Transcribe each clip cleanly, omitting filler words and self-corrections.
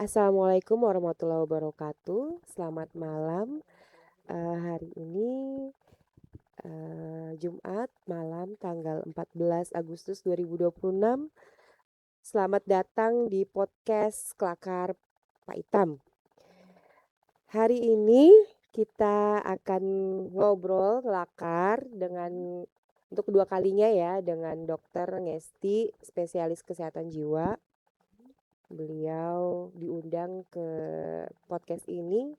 Assalamualaikum warahmatullahi wabarakatuh. Selamat malam. Hari ini Jumat malam tanggal 14 Agustus 2026. Selamat datang di podcast Kelakar Pak Itam. Hari ini kita akan ngobrol kelakar untuk kedua kalinya ya dengan Dr. Ngesti, spesialis kesehatan jiwa. Beliau diundang ke podcast ini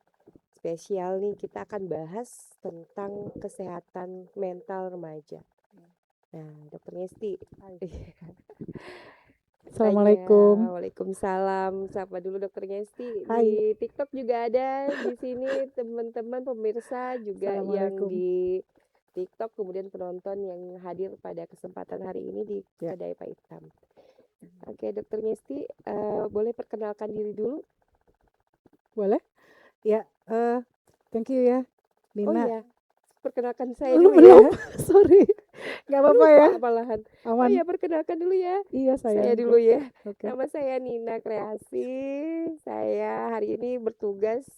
spesial nih, kita akan bahas tentang kesehatan mental remaja. Nah, Dokter Ngesti. Assalamualaikum. Waalaikumsalam. Sapa dulu Dokter Ngesti. Hai. Di TikTok juga ada di sini teman-teman pemirsa juga yang Assalamualaikum. di TikTok, kemudian penonton yang hadir pada kesempatan hari ini di Ya. Kedai Pak Itam. Oke, Dokter Ngesti, boleh perkenalkan diri dulu? Boleh? Ya, thank you ya, Oh Nina. iya, perkenalkan saya Belum, dulu ya. sorry. Gak apa-apa ya. Lupa malahan. Oh Aman. iya, perkenalkan dulu ya. Iya Saya sayangku. dulu ya. Oke. Nama saya Nina Kreasi. Saya hari ini bertugas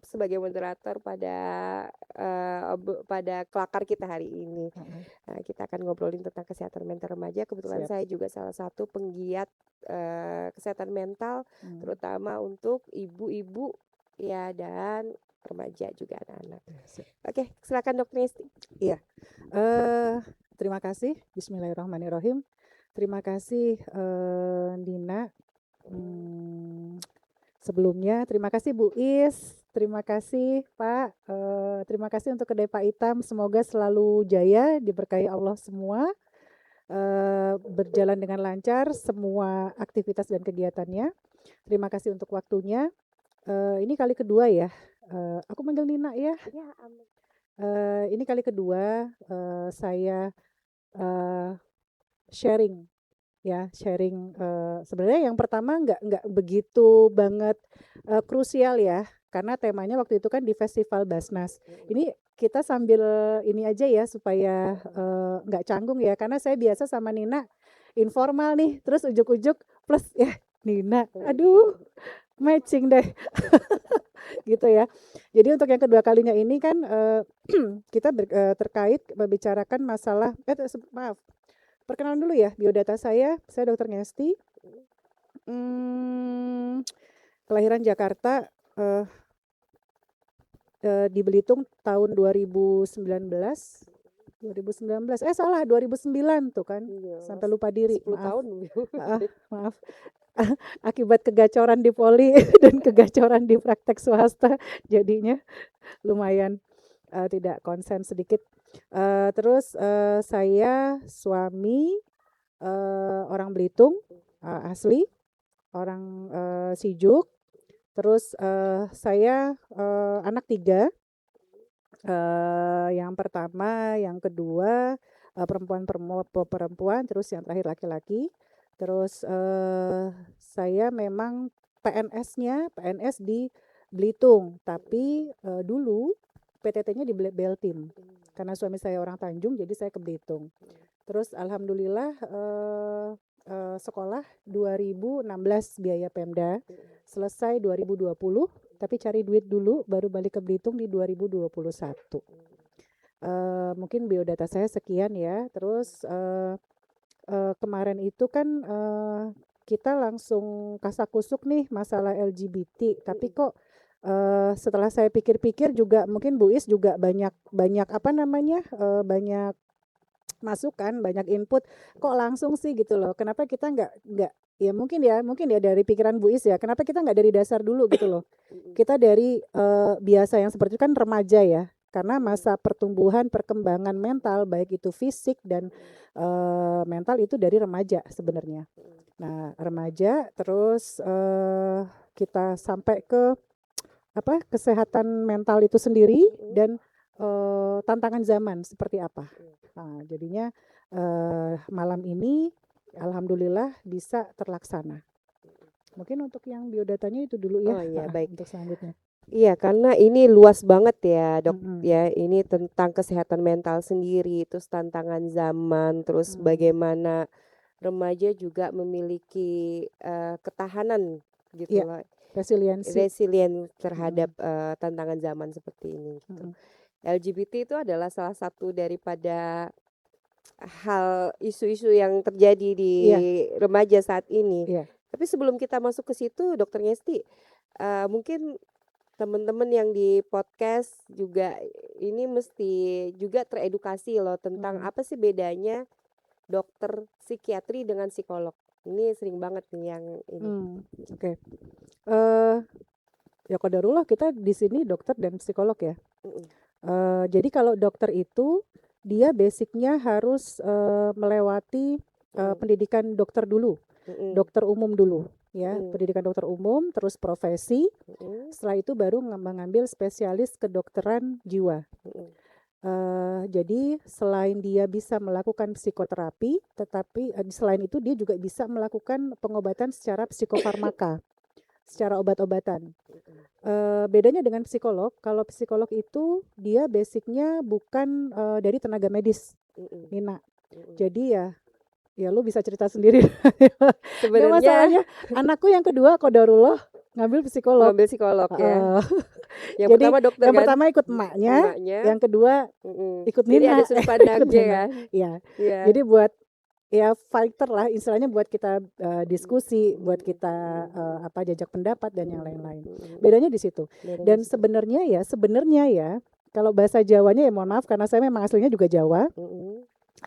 sebagai moderator pada kelakar kita hari ini. Nah, kita akan ngobrolin tentang kesehatan mental remaja. Kebetulan Siap. saya juga salah satu penggiat kesehatan mental, terutama untuk ibu-ibu ya dan remaja juga anak-anak. Oke, silakan Dokter Ngesti. Iya. Terima kasih. Bismillahirrahmanirrahim. Terima kasih Nina. Sebelumnya terima kasih Bu Is. Terima kasih Pak. Terima kasih untuk Kedai Pak Itam. Semoga selalu jaya, diberkahi Allah semua. Berjalan dengan lancar semua aktivitas dan kegiatannya. Terima kasih untuk waktunya. Ini kali kedua ya. Aku manggil Nina ya. Ya, amin. Ini kali kedua saya sharing ya, sebenarnya yang pertama nggak begitu banget krusial ya, karena temanya waktu itu kan di Festival Basnas. Ini kita sambil ini aja ya supaya nggak canggung ya, karena saya biasa sama Nina informal nih, terus ujuk-ujuk plus ya Nina, aduh matching deh. Gitu ya. Jadi untuk yang kedua kalinya ini kan kita terkait membicarakan masalah maaf. Perkenalan dulu ya, biodata saya Dr. Ngesti. Kelahiran Jakarta, di Belitung tahun 2019. 2009 tuh kan. Iya, Sampai lupa diri. 10 Maaf. tahun. Maaf. Akibat kegacoran di poli dan kegacoran di praktek swasta, jadinya lumayan tidak konsen sedikit. Terus saya suami orang Belitung asli, orang Sijuk. Terus saya anak 3. Yang pertama, yang kedua perempuan, terus yang terakhir laki-laki. Terus saya memang PNS di Belitung, tapi dulu PTT-nya di Beltim. Karena suami saya orang Tanjung, jadi saya ke Belitung. Terus alhamdulillah sekolah 2016 biaya Pemda, selesai 2020, tapi cari duit dulu baru balik ke Belitung di 2021. Mungkin biodata saya sekian ya. Terus kemarin itu kan kita langsung kasak-kusuk nih masalah LGBT, tapi kok setelah saya pikir-pikir juga mungkin Bu Is juga banyak banyak masukan, banyak input, kok langsung sih gitu loh. Kenapa kita nggak ya mungkin ya dari pikiran Bu Is ya, kenapa kita nggak dari dasar dulu gitu loh. Kita dari biasa yang seperti itu kan remaja ya, karena masa pertumbuhan perkembangan mental baik itu fisik dan mental itu dari remaja sebenarnya. Nah remaja terus kita sampai ke kesehatan mental itu sendiri dan tantangan zaman seperti apa. Nah, jadinya malam ini alhamdulillah bisa terlaksana. Mungkin untuk yang biodatanya itu dulu ya. Oh iya, baik. Untuk selanjutnya. Iya, karena ini luas banget ya, Dok. Ya, ini tentang kesehatan mental sendiri, terus tantangan zaman, terus bagaimana remaja juga memiliki ketahanan gitu loh. resiliensi. resilient terhadap tantangan zaman seperti ini gitu. Mm-mm. LGBT itu adalah salah satu daripada hal isu-isu yang terjadi di Iya. remaja saat ini. Iya. Tapi sebelum kita masuk ke situ, Dokter Ngesti, mungkin teman-teman yang di podcast juga ini mesti juga teredukasi loh tentang apa sih bedanya dokter psikiatri dengan psikolog. Ini sering banget nih yang ini. Oke. Ya qadarullah kita di sini dokter dan psikolog ya. Jadi kalau dokter itu dia basicnya harus melewati pendidikan dokter dulu, dokter umum dulu ya, pendidikan dokter umum, terus profesi, setelah itu baru mengambil spesialis kedokteran jiwa. Jadi selain dia bisa melakukan psikoterapi, tetapi selain itu dia juga bisa melakukan pengobatan secara psikofarmaka, secara obat-obatan. Bedanya dengan psikolog, kalau psikolog itu dia basicnya bukan dari tenaga medis, Nina. Jadi ya lu bisa cerita sendiri. Sebenarnya masalahnya anakku yang kedua qadarullah ngambil psikolog. Ngambil psikolog ya. Yang Jadi pertama dokter yang kan? pertama ikut emaknya, yang kedua ikut Jadi Nina. ada sudut pandangnya kan. Iya. Iya. Jadi buat ya fighter lah istilahnya, buat kita diskusi, buat kita jajak pendapat dan yang lain-lain. Bedanya di situ. Dan sebenarnya ya kalau bahasa Jawanya ya mohon maaf karena saya memang aslinya juga Jawa.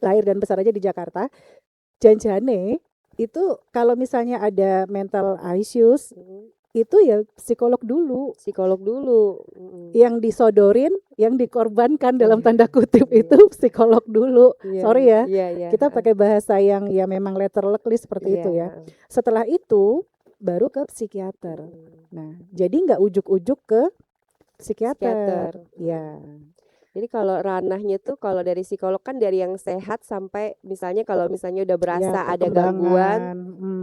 Lahir dan besar aja di Jakarta. Janjane itu kalau misalnya ada mental issues itu ya psikolog dulu. Yang disodorin, yang dikorbankan dalam tanda kutip itu psikolog dulu. Sorry ya. Kita pakai bahasa yang ya memang letterlekly seperti itu ya. Setelah itu baru ke psikiater. Nah, jadi nggak ujuk-ujuk ke psikiater. Ya. Jadi kalau ranahnya tuh kalau dari psikolog kan dari yang sehat sampai misalnya kalau misalnya udah berasa ada gangguan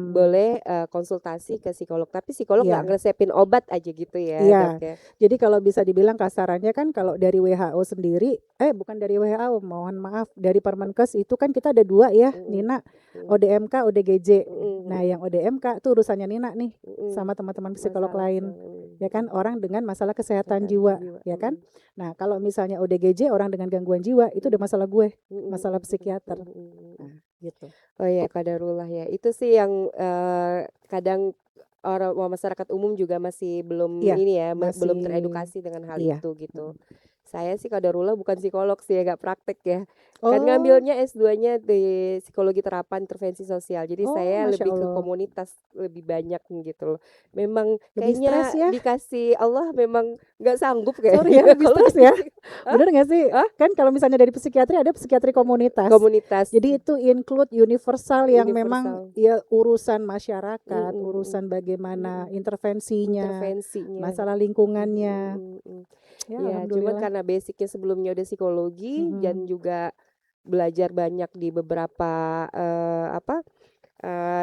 boleh konsultasi ke psikolog. Tapi psikolog nggak ngeresepin obat aja gitu ya, Dok ya. Jadi kalau bisa dibilang kasarannya kan kalau dari WHO sendiri, bukan dari WHO, mohon maaf, dari Permenkes itu kan kita ada 2 ya, Nina, ODMK, ODGJ. Nah yang ODMK tuh urusannya Nina nih sama teman-teman psikolog lain, ya kan, orang dengan masalah kesehatan jiwa, ya kan. Nah kalau misalnya ODGJ orang dengan gangguan jiwa itu udah masalah gue, masalah psikiater. Nah, gitu. Oh ya, qadarullah ya. Itu sih yang kadang orang masyarakat umum juga masih belum ini ya, belum teredukasi dengan hal itu gitu. Saya sih qadarullah bukan psikolog sih, agak praktek ya. Kan ngambilnya S2-nya di psikologi terapan intervensi sosial. Jadi saya lebih ke komunitas lebih banyak gitu loh. Memang lebih kayaknya dikasih Allah memang nggak sanggup kayak. Sorry ya, lebih stres ya. Bener nggak sih? Kan kalau misalnya dari psikiatri ada psikiatri komunitas. Jadi itu include universal yang memang ya urusan masyarakat, urusan bagaimana intervensinya, masalah lingkungannya. Ya, cuman karena basicnya sebelumnya udah psikologi dan juga belajar banyak di beberapa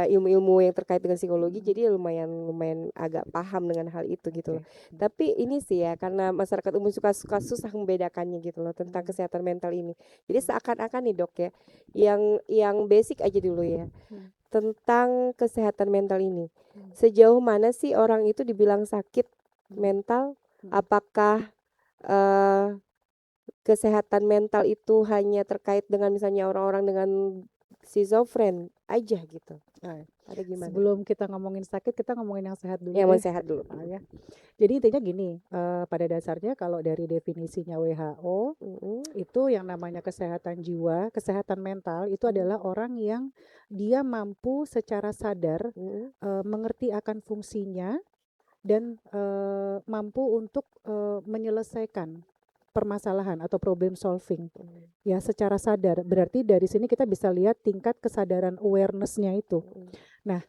ilmu-ilmu yang terkait dengan psikologi, jadi lumayan agak paham dengan hal itu gitu loh. Tapi ini sih ya karena masyarakat umum suka susah membedakannya gitu loh tentang kesehatan mental ini. Jadi seakan-akan nih Dok ya, yang basic aja dulu ya tentang kesehatan mental ini. Sejauh mana sih orang itu dibilang sakit mental? Apakah kesehatan mental itu hanya terkait dengan misalnya orang-orang dengan schizofren aja gitu? Ada gimana? Sebelum kita ngomongin sakit, kita ngomongin yang sehat dulu. Yang sehat dulu. Ya. Jadi intinya gini, pada dasarnya kalau dari definisinya WHO itu yang namanya kesehatan jiwa, kesehatan mental itu adalah orang yang dia mampu secara sadar mengerti akan fungsinya dan mampu untuk menyelesaikan permasalahan atau problem solving ya secara sadar. Berarti dari sini kita bisa lihat tingkat kesadaran awareness-nya itu. Nah,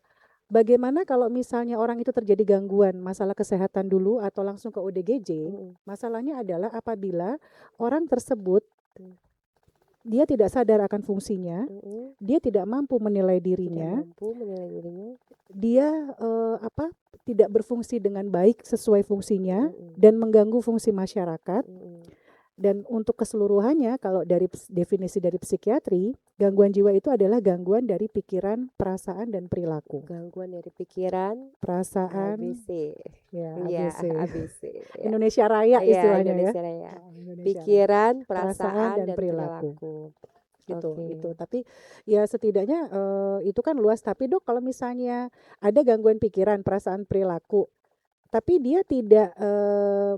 bagaimana kalau misalnya orang itu terjadi gangguan masalah kesehatan dulu atau langsung ke ODGJ? Masalahnya adalah apabila orang tersebut dia tidak sadar akan fungsinya, dia tidak mampu menilai dirinya, dia tidak berfungsi dengan baik sesuai fungsinya dan mengganggu fungsi masyarakat. Dan untuk keseluruhannya, kalau dari definisi dari psikiatri, gangguan jiwa itu adalah gangguan dari pikiran, perasaan, dan perilaku. Gangguan dari pikiran, Perasaan, ABC. ya Ya, ABC. ABC. Ya, Indonesia Raya ya istilahnya ya. Indonesia Raya. Indonesia Raya. Pikiran, Perasaan perasaan, dan dan perilaku. perilaku. Gitu, Oke. gitu. Tapi ya setidaknya itu kan luas. Tapi Dok, kalau misalnya ada gangguan pikiran, perasaan, perilaku, tapi dia tidak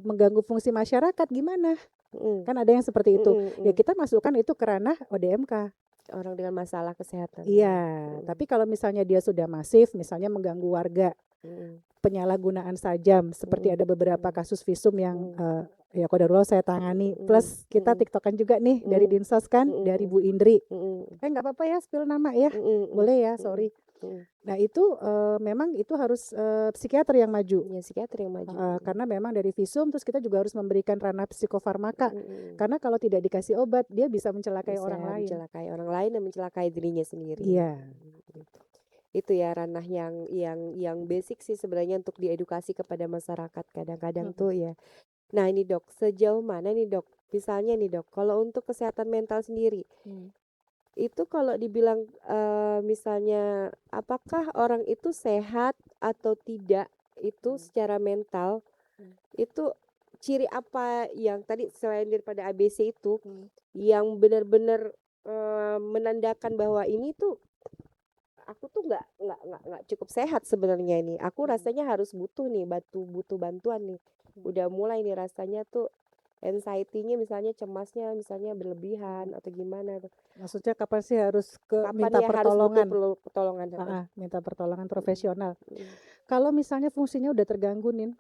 mengganggu fungsi masyarakat, gimana? Mm, Kan ada yang seperti itu. mm, Ya mm. kita masukkan itu ke ranah ODMK. Orang dengan masalah kesehatan. Iya, Mm, tapi kalau misalnya dia sudah masif, misalnya mengganggu warga, mm, penyalahgunaan sajam, seperti mm, ada beberapa mm, kasus visum yang mm, ya qadarullah saya tangani. Plus kita mm, tiktokan juga nih dari mm, Dinsos kan, mm, dari Bu Indri. mm, Nggak apa-apa ya spill nama ya, mm, mm, boleh ya, mm, sorry. mm. Nah itu memang itu harus psikiater yang maju. Ya, psikiater yang maju. Karena memang dari visum, terus kita juga harus memberikan ranah psikofarmaka. Karena kalau tidak dikasih obat, dia bisa mencelakai Bisa orang lain. mencelakai orang lain dan mencelakai dirinya sendiri. Iya. Itu ya ranah yang basic sih sebenarnya untuk diedukasi kepada masyarakat kadang-kadang tuh ya. Nah ini Dok, sejauh mana nih Dok? Misalnya nih Dok, kalau untuk kesehatan mental sendiri, itu kalau dibilang misalnya apakah orang itu sehat atau tidak itu secara mental, itu ciri apa yang tadi selain daripada ABC itu yang benar-benar menandakan bahwa ini tuh aku tuh nggak cukup sehat sebenarnya ini. Aku rasanya harus butuh nih butuh bantuan nih. Udah mulai nih rasanya tuh anxiety-nya misalnya cemasnya misalnya berlebihan atau gimana tuh. Maksudnya kapan sih harus Kapan minta ya harus pertolongan? butuh pertolongan? Minta pertolongan profesional. Kalau misalnya fungsinya udah terganggu nih,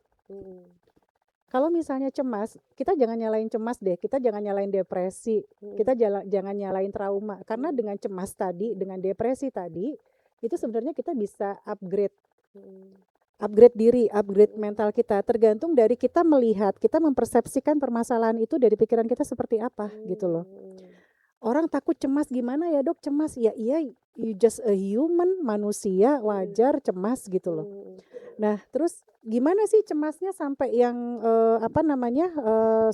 kalau misalnya cemas, kita jangan nyalain cemas deh, kita jangan nyalain depresi, kita jangan nyalain trauma. Karena dengan cemas tadi, dengan depresi tadi, itu sebenarnya kita bisa upgrade diri, upgrade mental kita. Tergantung dari kita melihat, kita mempersepsikan permasalahan itu dari pikiran kita seperti apa gitu loh. Orang takut cemas, gimana ya Dok cemas? Ya iya, you just a human, manusia, wajar cemas gitu loh. Nah terus gimana sih cemasnya sampai yang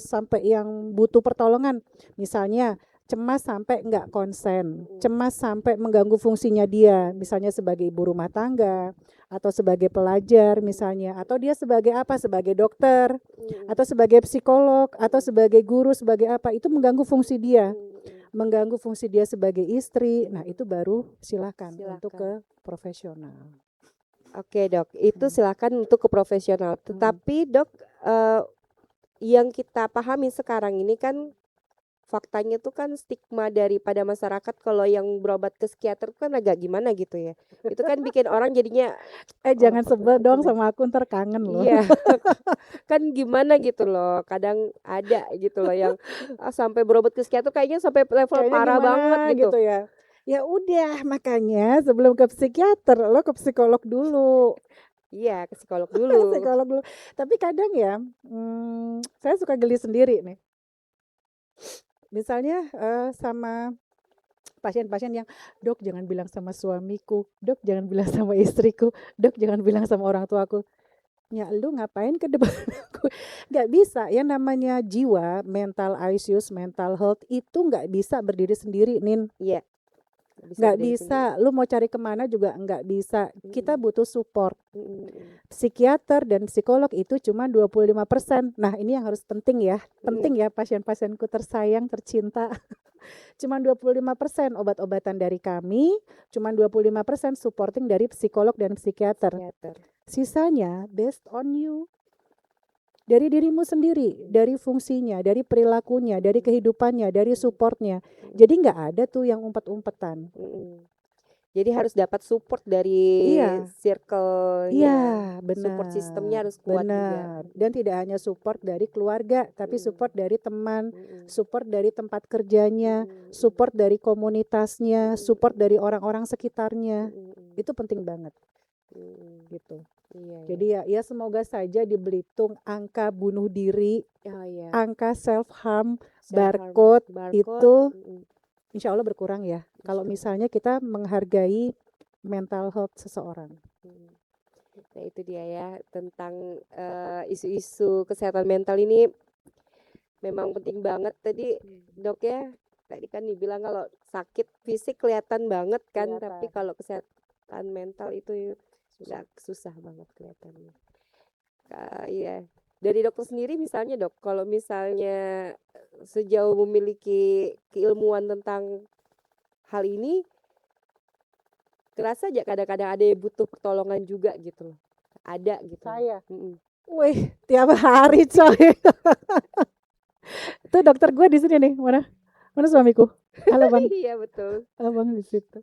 sampai yang butuh pertolongan? Misalnya cemas sampai nggak konsen, cemas sampai mengganggu fungsinya dia, misalnya sebagai ibu rumah tangga, atau sebagai pelajar misalnya, atau dia sebagai apa, sebagai dokter, atau sebagai psikolog, atau sebagai guru, sebagai apa, itu mengganggu fungsi dia, mengganggu fungsi dia sebagai istri. Nah itu baru silakan untuk ke profesional. Oke Dok, itu silakan untuk ke profesional. Tetapi Dok, yang kita pahami sekarang ini kan faktanya tuh kan stigma daripada masyarakat kalau yang berobat ke psikiater kan agak gimana gitu ya. Itu kan bikin orang jadinya jangan sebel dong sama aku, ntar kangen loh. Iya. Kan gimana gitu loh. Kadang ada gitu loh yang sampai berobat ke psikiater kayaknya sampai level Kayaknya parah gimana banget gitu. ya. Ya udah, makanya sebelum ke psikiater lo ke psikolog dulu. Iya, ke psikolog dulu. Psikolog dulu. Tapi kadang ya, saya suka geli sendiri nih. Misalnya sama pasien-pasien yang, Dok jangan bilang sama suamiku, Dok jangan bilang sama istriku, Dok jangan bilang sama orang tuaku. Ya lu ngapain ke depan aku? Nggak bisa, yang namanya jiwa, mental issues, mental health itu nggak bisa berdiri sendiri, Nin. Iya. Nggak bisa, lu mau cari kemana juga nggak bisa. Kita butuh support. Psikiater dan psikolog itu cuma 25%. Nah ini yang harus penting ya, pasien-pasienku tersayang, tercinta. Cuma 25% obat-obatan dari kami, cuma 25% supporting dari psikolog dan psikiater. Sisanya based on you. Dari dirimu sendiri, dari fungsinya, dari perilakunya, dari kehidupannya, dari supportnya. Jadi nggak ada tuh yang umpet-umpetan. Jadi harus dapat support dari circle-nya. Iya, benar. Support sistemnya harus kuat juga. Dan tidak hanya support dari keluarga, tapi support dari teman, support dari tempat kerjanya, support dari komunitasnya, support dari orang-orang sekitarnya. Itu penting banget. Gitu. Jadi ya semoga saja di Belitung angka bunuh diri, angka self harm, barcode itu insya Allah berkurang ya. Kalau misalnya kita menghargai mental health seseorang. Nah itu dia ya tentang isu-isu kesehatan mental ini memang penting banget tadi dok ya. Tadi kan dibilang kalau sakit fisik kelihatan banget kan, tapi Kelihatan. kalau kesehatan mental itu nggak susah banget kelihatannya. Iya. Dari dokter sendiri misalnya dok, kalau misalnya sejauh memiliki keilmuan tentang hal ini, kerasa aja kadang-kadang ada yang butuh pertolongan juga gitu loh. Ada gitu. Saya, Mm-mm. wih, tiap hari coy. Tuh dokter gue di sini nih, mana? Mana suamiku? Halo bang, Iya betul. abang di situ.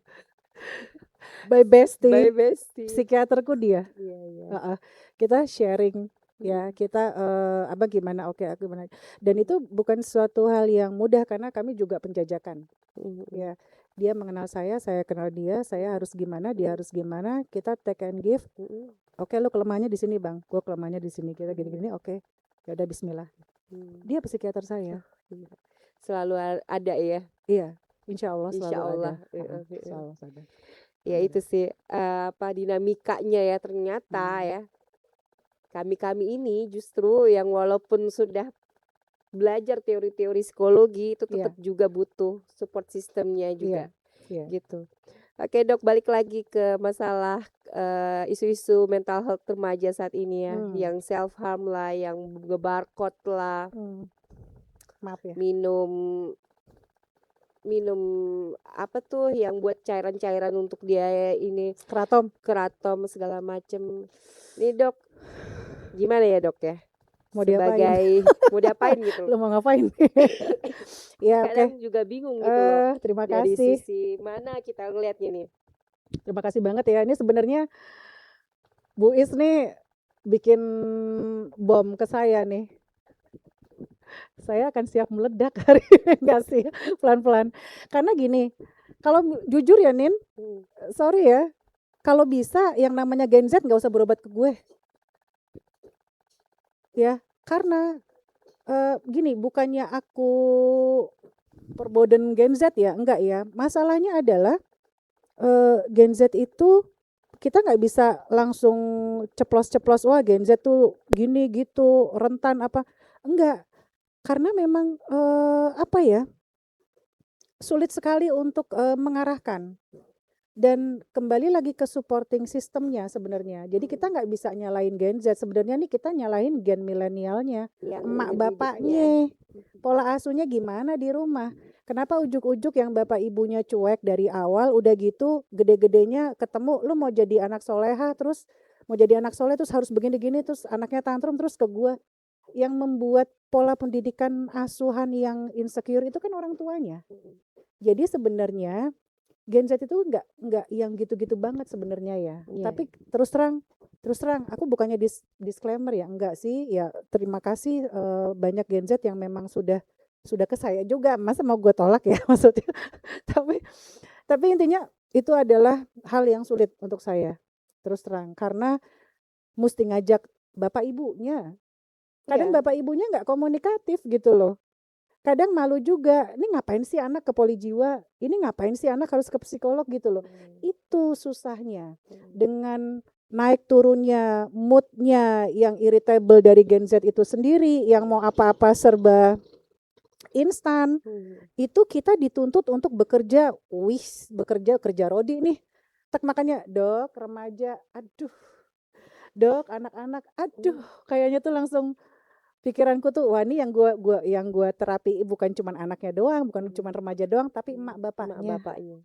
By bestie, Bye bestie. psikiaterku dia. Iya iya. Heeh. Kita sharing ya, kita abang gimana, oke aku gimana. Dan itu bukan suatu hal yang mudah karena kami juga penjajakan. Mm-mm. Ya, dia mengenal saya kenal dia, saya harus gimana, dia harus gimana, kita take and give. Mm-mm. Oke, lu kelemahannya di sini bang, gua kelemahannya di sini, kita gini-gini, oke, ya udah Bismillah. Dia psikiater saya. Iya. Selalu ada ya. Iya, insya Allah Insya selalu ada. Allah. Selalu ada. Ya itu sih apa dinamikanya ya ternyata Hmm. ya. Kami ini justru yang walaupun sudah belajar teori-teori psikologi itu tetap Iya, juga butuh support sistemnya iya, juga iya. gitu. Oke dok, balik lagi ke masalah isu-isu mental health remaja saat ini ya, yang self harm lah, yang ngebarcode lah, Maaf ya. minum minum apa tuh yang buat cairan-cairan untuk dia ini keratom segala macem. Nih dok, gimana ya dok ya? Mau diapain? Sebagai mau diapain gitu Lo loh. mau ngapain? Ya oke. Kadang juga bingung gitu loh. Terima Dari kasih. sisi mana kita ngelihatnya nih. Terima kasih banget ya. Ini sebenarnya Bu Is nih bikin bom ke saya nih. Saya akan siap meledak hari ini, enggak sih, pelan-pelan. Karena gini, kalau jujur ya Nin, sorry ya, kalau bisa yang namanya Gen Z nggak usah berobat ke gue. Ya, karena gini, bukannya aku perboden Gen Z ya, enggak ya. Masalahnya adalah Gen Z itu kita nggak bisa langsung ceplos-ceplos, wah Gen Z tuh gini gitu, rentan apa. Enggak, karena memang apa ya, sulit sekali untuk mengarahkan. Dan kembali lagi ke supporting sistemnya sebenarnya. Jadi kita nggak bisa nyalain Gen Z, sebenarnya nih kita nyalain gen milenialnya, Yang emak ngedidiknya. bapaknya. Pola asuhnya gimana di rumah? Kenapa ujuk-ujuk yang bapak ibunya cuek dari awal, udah gitu gede-gedenya ketemu lu mau jadi anak soleha, terus mau jadi anak soleh terus harus begini-gini, terus anaknya tantrum terus ke gua. Yang membuat pola pendidikan asuhan yang insecure itu kan orang tuanya. Jadi sebenarnya Gen Z itu nggak yang gitu-gitu banget sebenarnya ya. Tapi terus terang aku bukannya disclaimer ya, enggak sih. Ya terima kasih banyak Gen Z yang memang sudah ke saya juga. Masa mau gue tolak ya maksudnya. tapi intinya itu adalah hal yang sulit untuk saya. Terus terang karena mesti ngajak bapak ibunya. Kadang bapak ibunya nggak komunikatif gitu loh. Kadang malu juga, ini ngapain sih anak ke poli jiwa, ini ngapain sih anak harus ke psikolog gitu loh. Itu susahnya. Dengan naik turunnya moodnya yang irritable dari Gen Z itu sendiri, yang mau apa-apa serba instan, itu kita dituntut untuk bekerja, kerja rodi nih. Tak makanya dok remaja, aduh, dok anak-anak, aduh, kayaknya tuh langsung pikiranku tuh wah ini yang gua terapi bukan cuman anaknya doang, bukan cuman remaja doang, tapi emak bapaknya.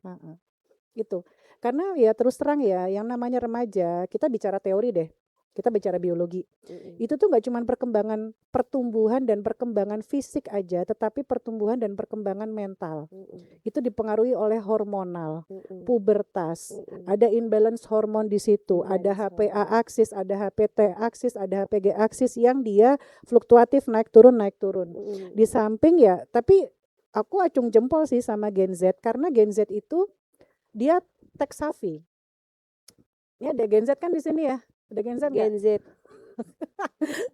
Itu. Karena ya terus terang ya, yang namanya remaja, kita bicara teori deh. Kita bicara biologi. Itu tuh nggak cuman perkembangan pertumbuhan dan perkembangan fisik aja, tetapi pertumbuhan dan perkembangan mental. Itu dipengaruhi oleh hormonal, pubertas, ada imbalance hormon di situ, ada HPA aksis, ada HPT aksis, ada HPG aksis yang dia fluktuatif naik turun. Di samping ya, tapi aku acung jempol sih sama Gen Z karena Gen Z itu dia tech savvy. Ya ada Gen Z kan di sini ya. Ada Gen Z nggak? Gen Z.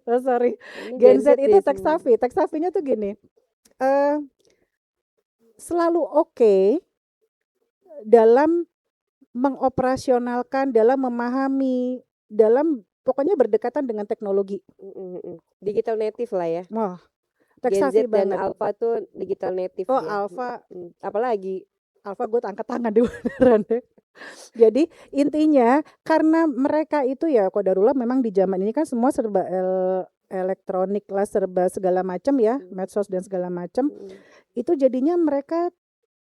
Oh, sorry. Ini Gen Z itu ya tech semua. savvy. Tech savvy-nya tuh gini. Selalu oke dalam mengoperasionalkan, dalam memahami, dalam pokoknya berdekatan dengan teknologi. Digital native lah ya. Wah, tech Gen savvy Z dan banget. Alpha tuh digital native Oh, dia. Alpha Apalagi gue angkat tangan deh beneran deh. Jadi intinya karena mereka itu ya qadarullah memang di zaman ini kan semua serba elektronik lah, serba segala macam ya, medsos dan segala macam. Itu jadinya mereka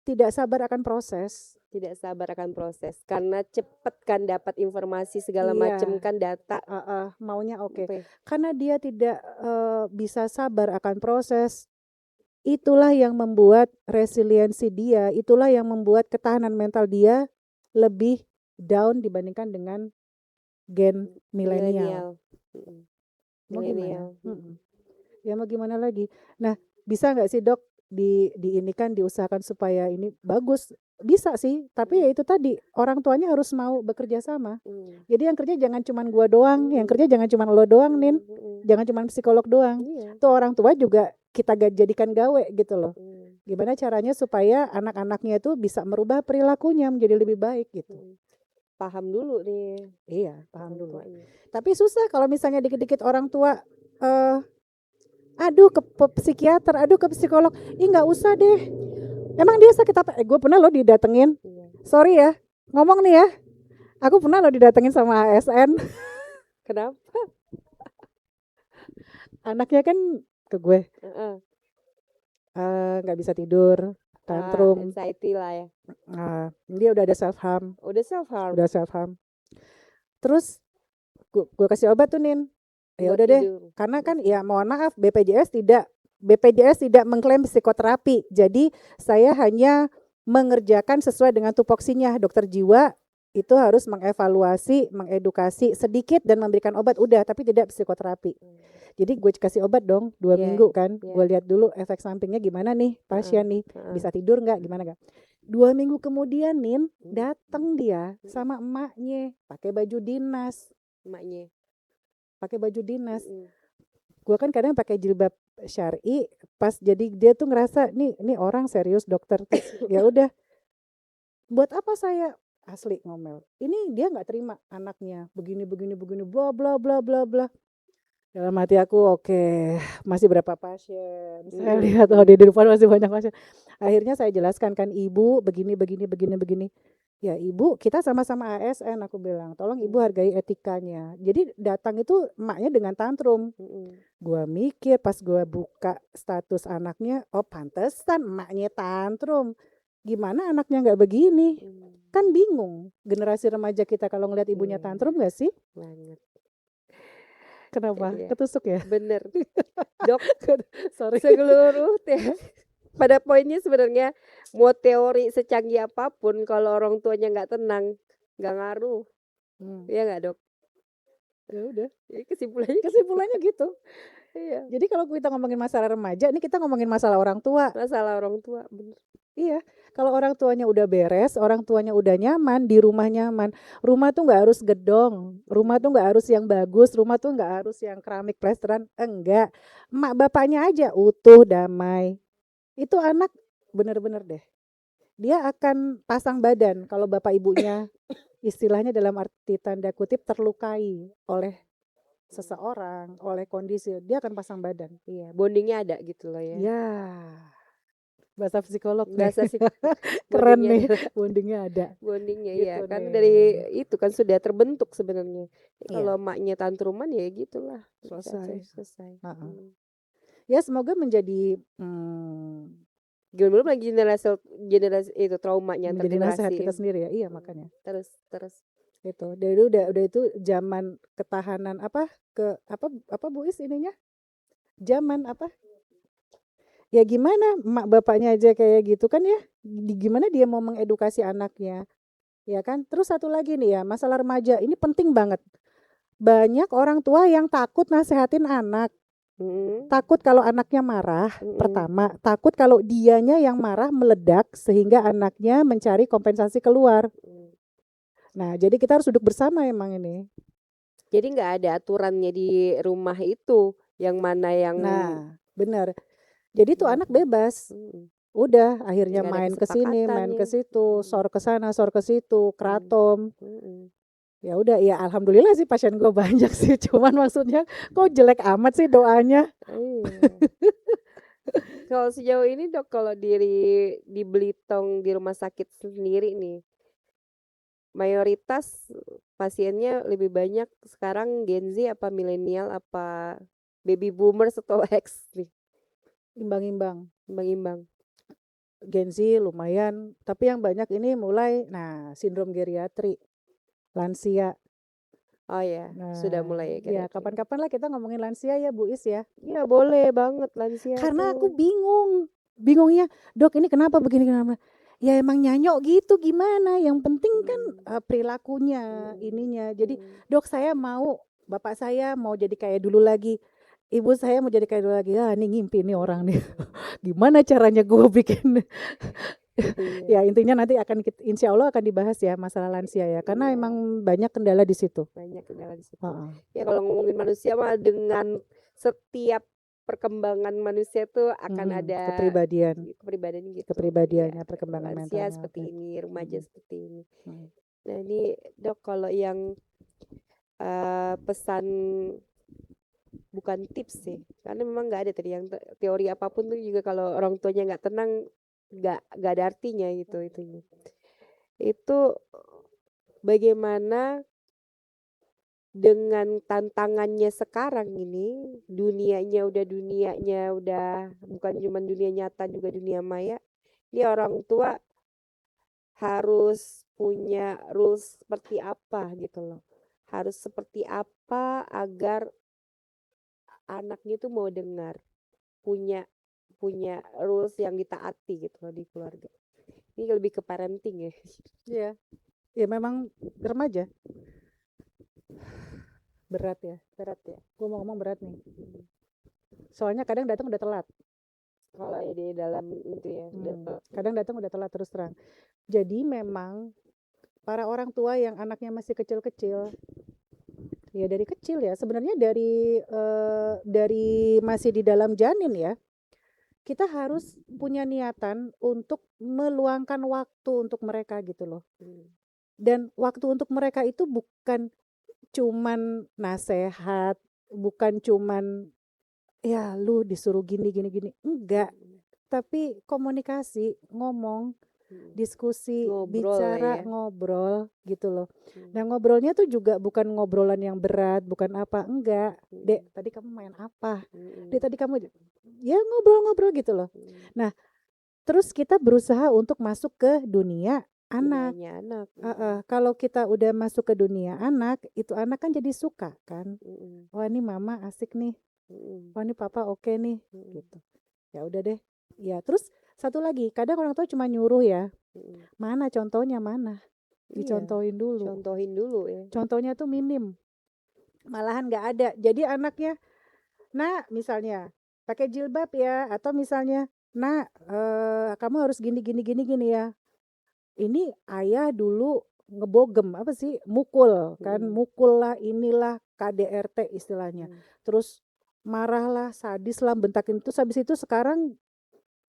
tidak sabar akan proses. Tidak sabar akan proses karena cepet kan dapat informasi segala Iya. macam kan data. Maunya oke. Oke. Karena dia tidak bisa sabar akan proses. Itulah yang membuat resiliensi dia, itulah yang membuat ketahanan mental dia lebih down dibandingkan dengan gen milenial. Mau gimana? Ya mau gimana lagi? Nah, bisa nggak sih dok diinikan diusahakan supaya ini bagus? Bisa sih, tapi ya itu tadi orang tuanya harus mau bekerja sama. Jadi yang kerja jangan cuman gua doang, yang kerja jangan cuman lo doang, Nin. Jangan cuman psikolog doang. Tuh orang tua juga kita jadikan gawe gitu loh. Gimana caranya supaya anak-anaknya itu bisa merubah perilakunya menjadi lebih baik gitu. Paham dulu nih. Iya, paham dulu. Tapi susah kalau misalnya dikit-dikit orang tua aduh ke psikiater, aduh ke psikolog. Ih nggak usah deh. Emang dia sakit apa? Gue pernah lo didatengin. Sorry ya, ngomong nih ya. Aku pernah lo didatengin sama ASN. Kenapa? Anaknya kan ke gue. Nggak bisa tidur, tantrum. Anxiety lah ya. Dia udah ada self harm. Udah self harm. Udah self harm. Terus gue kasih obat tuh Nin. Ya udah deh, karena kan ya mohon maaf BPJS tidak mengklaim psikoterapi. Jadi saya hanya mengerjakan sesuai dengan tupoksinya. Dokter jiwa itu harus mengevaluasi, mengedukasi sedikit dan memberikan obat udah, tapi tidak psikoterapi. Jadi gue kasih obat dong 2 minggu kan. Gue lihat dulu efek sampingnya gimana nih pasien nih. Bisa tidur nggak, gimana nggak. 2 minggu kemudian Nin datang dia sama emaknya pakai baju dinas. Pakai baju dinas. Gue kan kadang pakai jilbab syar'i, pas jadi dia tuh ngerasa nih orang serius dokter. Ya udah. Buat apa saya asli ngomel. Ini dia nggak terima anaknya begini bla bla bla bla bla. Dalam hati aku oke, masih berapa pasien? Saya lihat di depan masih banyak pasien. Akhirnya saya jelaskan kan ibu begini. Ya ibu, kita sama-sama ASN aku bilang, tolong ibu hargai etikanya. Jadi datang itu emaknya dengan tantrum. Gua mikir pas gua buka status anaknya, oh pantesan emaknya tantrum. Gimana anaknya nggak begini? Kan bingung. Generasi remaja kita kalau ngeliat ibunya tantrum nggak sih? Banget. Kenapa? Ketusuk ya? Bener. Dok, sorry. Seluruh pada poinnya sebenarnya mau teori secanggih apapun kalau orang tuanya nggak tenang nggak ngaruh. Iya nggak dok? Ya udah. Kesimpulannya gitu. Iya. Jadi kalau kita ngomongin masalah remaja, ini kita ngomongin masalah orang tua. Masalah orang tua, bener. Iya. Kalau orang tuanya udah beres, orang tuanya udah nyaman, di rumah nyaman. Rumah tuh nggak harus gedong, rumah tuh nggak harus yang bagus, rumah tuh nggak harus yang keramik plesteran, enggak. Emak bapaknya aja utuh, damai. Itu anak bener-bener deh. Dia akan pasang badan kalau bapak ibunya istilahnya dalam arti tanda kutip terlukai oleh seseorang, oleh kondisi, dia akan pasang badan. Iya, bondingnya ada gitu loh ya. Ya. Bahasa psikolog. Keren nih, bondingnya ada. Bondingnya gitu ya, kan nih. dari itu kan sudah terbentuk sebenarnya. Kalau emaknya tantruman ya gitulah. Selesai. Ya semoga menjadi gimana lagi generasi itu traumanya menjadi nasihat kita sendiri ya. Iya makanya. Terus itu dari udah itu zaman ketahanan apa Bu Is ininya zaman apa ya gimana emak bapaknya aja kayak gitu kan ya, gimana dia mau mengedukasi anaknya ya kan. Terus satu lagi nih ya, masalah remaja ini penting banget. Banyak orang tua yang takut nasehatin anak. Takut kalau anaknya marah. Pertama, takut kalau dianya yang marah meledak sehingga anaknya mencari kompensasi keluar. Nah, jadi kita harus duduk bersama emang ini. Jadi nggak ada aturannya di rumah itu, yang mana yang. Nah, benar. Jadi tuh anak bebas. Udah, akhirnya main ke sini, main ke situ, sor ke sana, sor ke situ, kratom. Ya udah, ya alhamdulillah sih pasien gue banyak sih. Cuman maksudnya kok jelek amat sih doanya. Kalau sejauh ini Dok, kalau di Belitung di rumah sakit sendiri nih, mayoritas pasiennya lebih banyak sekarang Gen Z apa milenial apa baby boomers atau X nih, Imbang-imbang. imbang-imbang. Gen Z lumayan, tapi yang banyak ini mulai, nah, sindrom geriatri, lansia. Oh ya, sudah Nah, mulai ya ya geriatri. kapan-kapan lah kita ngomongin lansia ya Bu Is ya. Iya boleh banget lansia Karena aku tuh. bingungnya, dok ini kenapa begini kenapa? Ya emang nyanyok gitu gimana? Yang penting kan perilakunya, ininya. Jadi dok saya mau, bapak saya mau jadi kayak dulu lagi, ibu saya mau jadi kayak dulu lagi. Ah ini ngimpi nih orang nih. Gimana caranya gue bikin? Iya, Ya intinya nanti insya Allah akan dibahas ya masalah lansia ya. Karena iya, emang banyak kendala di situ. banyak kendala di situ. Heeh. Ya kalau ngomongin manusia mah dengan setiap perkembangan manusia tuh akan ada kepribadian gitu. Ya, Kepribadiannya, perkembangan lansia mentalnya. seperti Oke. ini, remaja seperti ini. Hmm. Nah ini Dok kalau yang pesan bukan tips sih, karena memang nggak ada tadi yang teori apapun tuh juga kalau orang tuanya nggak tenang nggak ada artinya gitu itunya. Itu bagaimana dengan tantangannya sekarang ini dunianya udah bukan cuma dunia nyata juga dunia maya. Ini orang tua harus punya rules seperti apa gitu loh. Harus seperti apa agar anaknya tuh mau dengar, punya punya rules yang ditaati gitu loh di keluarga. Ini lebih ke parenting ya. Iya. Ya memang remaja berat ya. Berat ya. Gue mau ngomong berat nih. Soalnya kadang datang udah telat. Kalau di dalam itu ya. Kadang datang udah telat terus terang. Jadi memang para orang tua yang anaknya masih kecil-kecil, ya dari kecil ya. Sebenarnya dari masih di dalam janin ya. Kita harus punya niatan untuk meluangkan waktu untuk mereka gitu loh. Dan waktu untuk mereka itu bukan cuman nasehat, bukan cuman ya lu disuruh gini gini gini, enggak. Tapi komunikasi, ngomong, diskusi, Ngobrol lah bicara, ya. ngobrol gitu loh. Nah ngobrolnya tuh juga bukan ngobrolan yang berat, bukan apa, enggak. Dek, tadi kamu main apa? Dek, tadi kamu ya ngobrol-ngobrol gitu loh. Nah, terus kita berusaha untuk masuk ke dunia anak. Dunianya anak. Kalau kita udah masuk ke dunia anak, itu anak kan jadi suka kan. Wah ini mama asik nih. Wah ini papa oke nih. Gitu. Ya udah deh. Ya terus satu lagi, kadang orang tua cuma nyuruh ya. Mana contohnya mana? Dicontohin dulu. Contohin dulu ya. Contohnya tuh minim. Malahan nggak ada. Jadi anaknya, nah misalnya pakai jilbab ya, atau misalnya, nah kamu harus gini gini gini gini ya. Ini ayah dulu ngebogem apa sih, mukul kan, mukul lah, inilah KDRT istilahnya. Terus marah lah, sadis lah, bentakin. Terus habis itu sekarang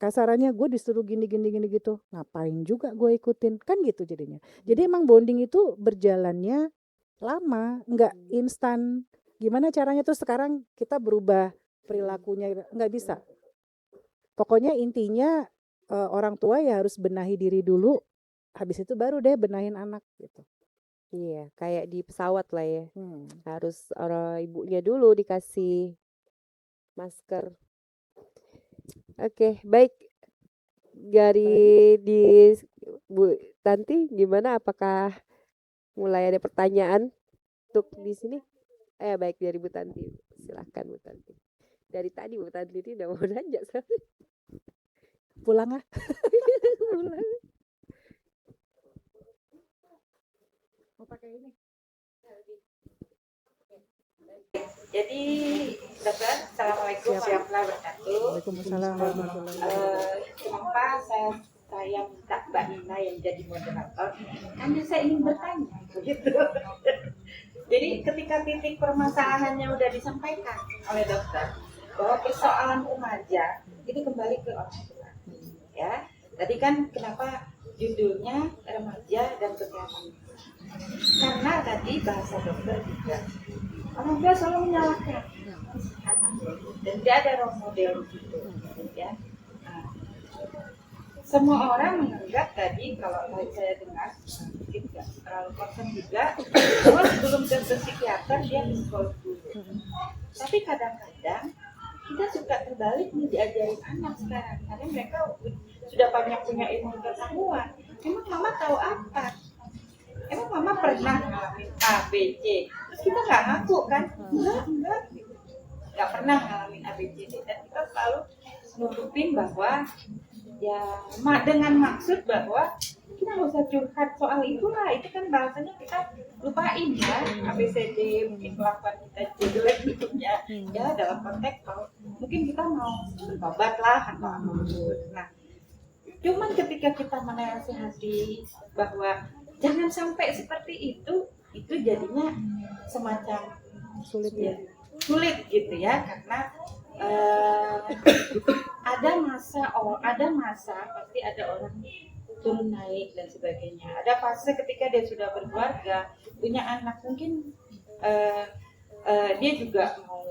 kasarannya gue disuruh gini gini gini gitu, ngapain juga gue ikutin kan gitu jadinya. Jadi emang bonding itu berjalannya lama, nggak instan. Gimana caranya tuh sekarang kita berubah perilakunya, nggak bisa. Pokoknya intinya orang tua ya harus benahi diri dulu, habis itu baru deh benahin anak gitu. Iya, kayak di pesawat lah ya. Harus orang ibunya dulu dikasih masker. Oke, baik. Dari di Bu Tanti gimana? Apakah mulai ada pertanyaan untuk di sini? Baik dari Bu Tanti. Silahkan Bu Tanti. Dari tadi Bu Tanti ini udah mau nanya soalnya. Pulang ah. Pulang. Mau pakai ini. Jadi, dokter, assalamualaikum warahmatullahi wabarakatuh. Waalaikumsalam warahmatullahi wabarakatuh. Kenapa saya minta Mbak Nina yang jadi moderator? Hanya saya ingin bertanya, begitu. Jadi, ketika titik permasalahannya udah disampaikan oleh dokter, bahwa persoalan remaja itu kembali ke orang tua. Ya, tadi kan kenapa judulnya remaja dan kesehatan? Karena tadi bahasa dokter juga orang tua selalu menyalahkan anak dan tidak ada role model gitu ya. Nah, semua orang menganggap tadi kalau saya dengar mungkin nggak terlalu concern juga bahwa sebelum ke psikiater dia psikolog dulu. Tapi kadang-kadang kita suka terbalik nih diajarin anak sekarang karena mereka sudah banyak punya ilmu pengetahuan. Emang mama tahu apa? Emang mama pernah ngalamin A, B, C? Terus kita nggak ngaku kan? Enggak, nggak pernah ngalamin A, B, C, D. Dan kita selalu nutupin bahwa ya dengan maksud bahwa kita nggak usah curhat soal itulah, itu kan bahasanya kita lupain ya ABCD, mungkin kelakuan kita jelek hidupnya ya dalam konteks kalau mungkin kita mau bertobat lah atau apa. Nah, cuman ketika kita menasihati bahwa jangan sampai seperti itu jadinya semacam Sulit ya, ya. sulit gitu ya karena ada masa pasti ada orang turun naik dan sebagainya. Ada fase ketika dia sudah berkeluarga, punya anak, mungkin dia juga mau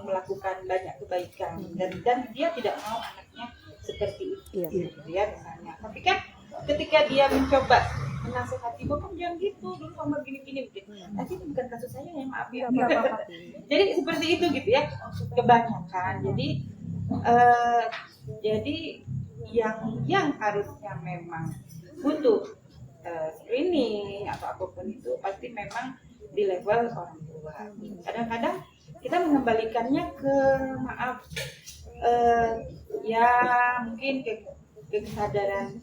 melakukan banyak kebaikan dan dia tidak mau anaknya seperti itu, Iya. gitu ya misalnya. Tapi kan ketika dia mencoba menasehati, bukan jangan gitu, dulu mama gini-gini gitu. Tapi itu bukan kasus saya ya, maaf ya. Jadi seperti itu gitu ya, kebanyakan. Jadi yang harusnya memang butuh screening atau apapun itu pasti memang di level orang tua. Kadang-kadang kita mengembalikannya ke maaf ya mungkin ke kesadaran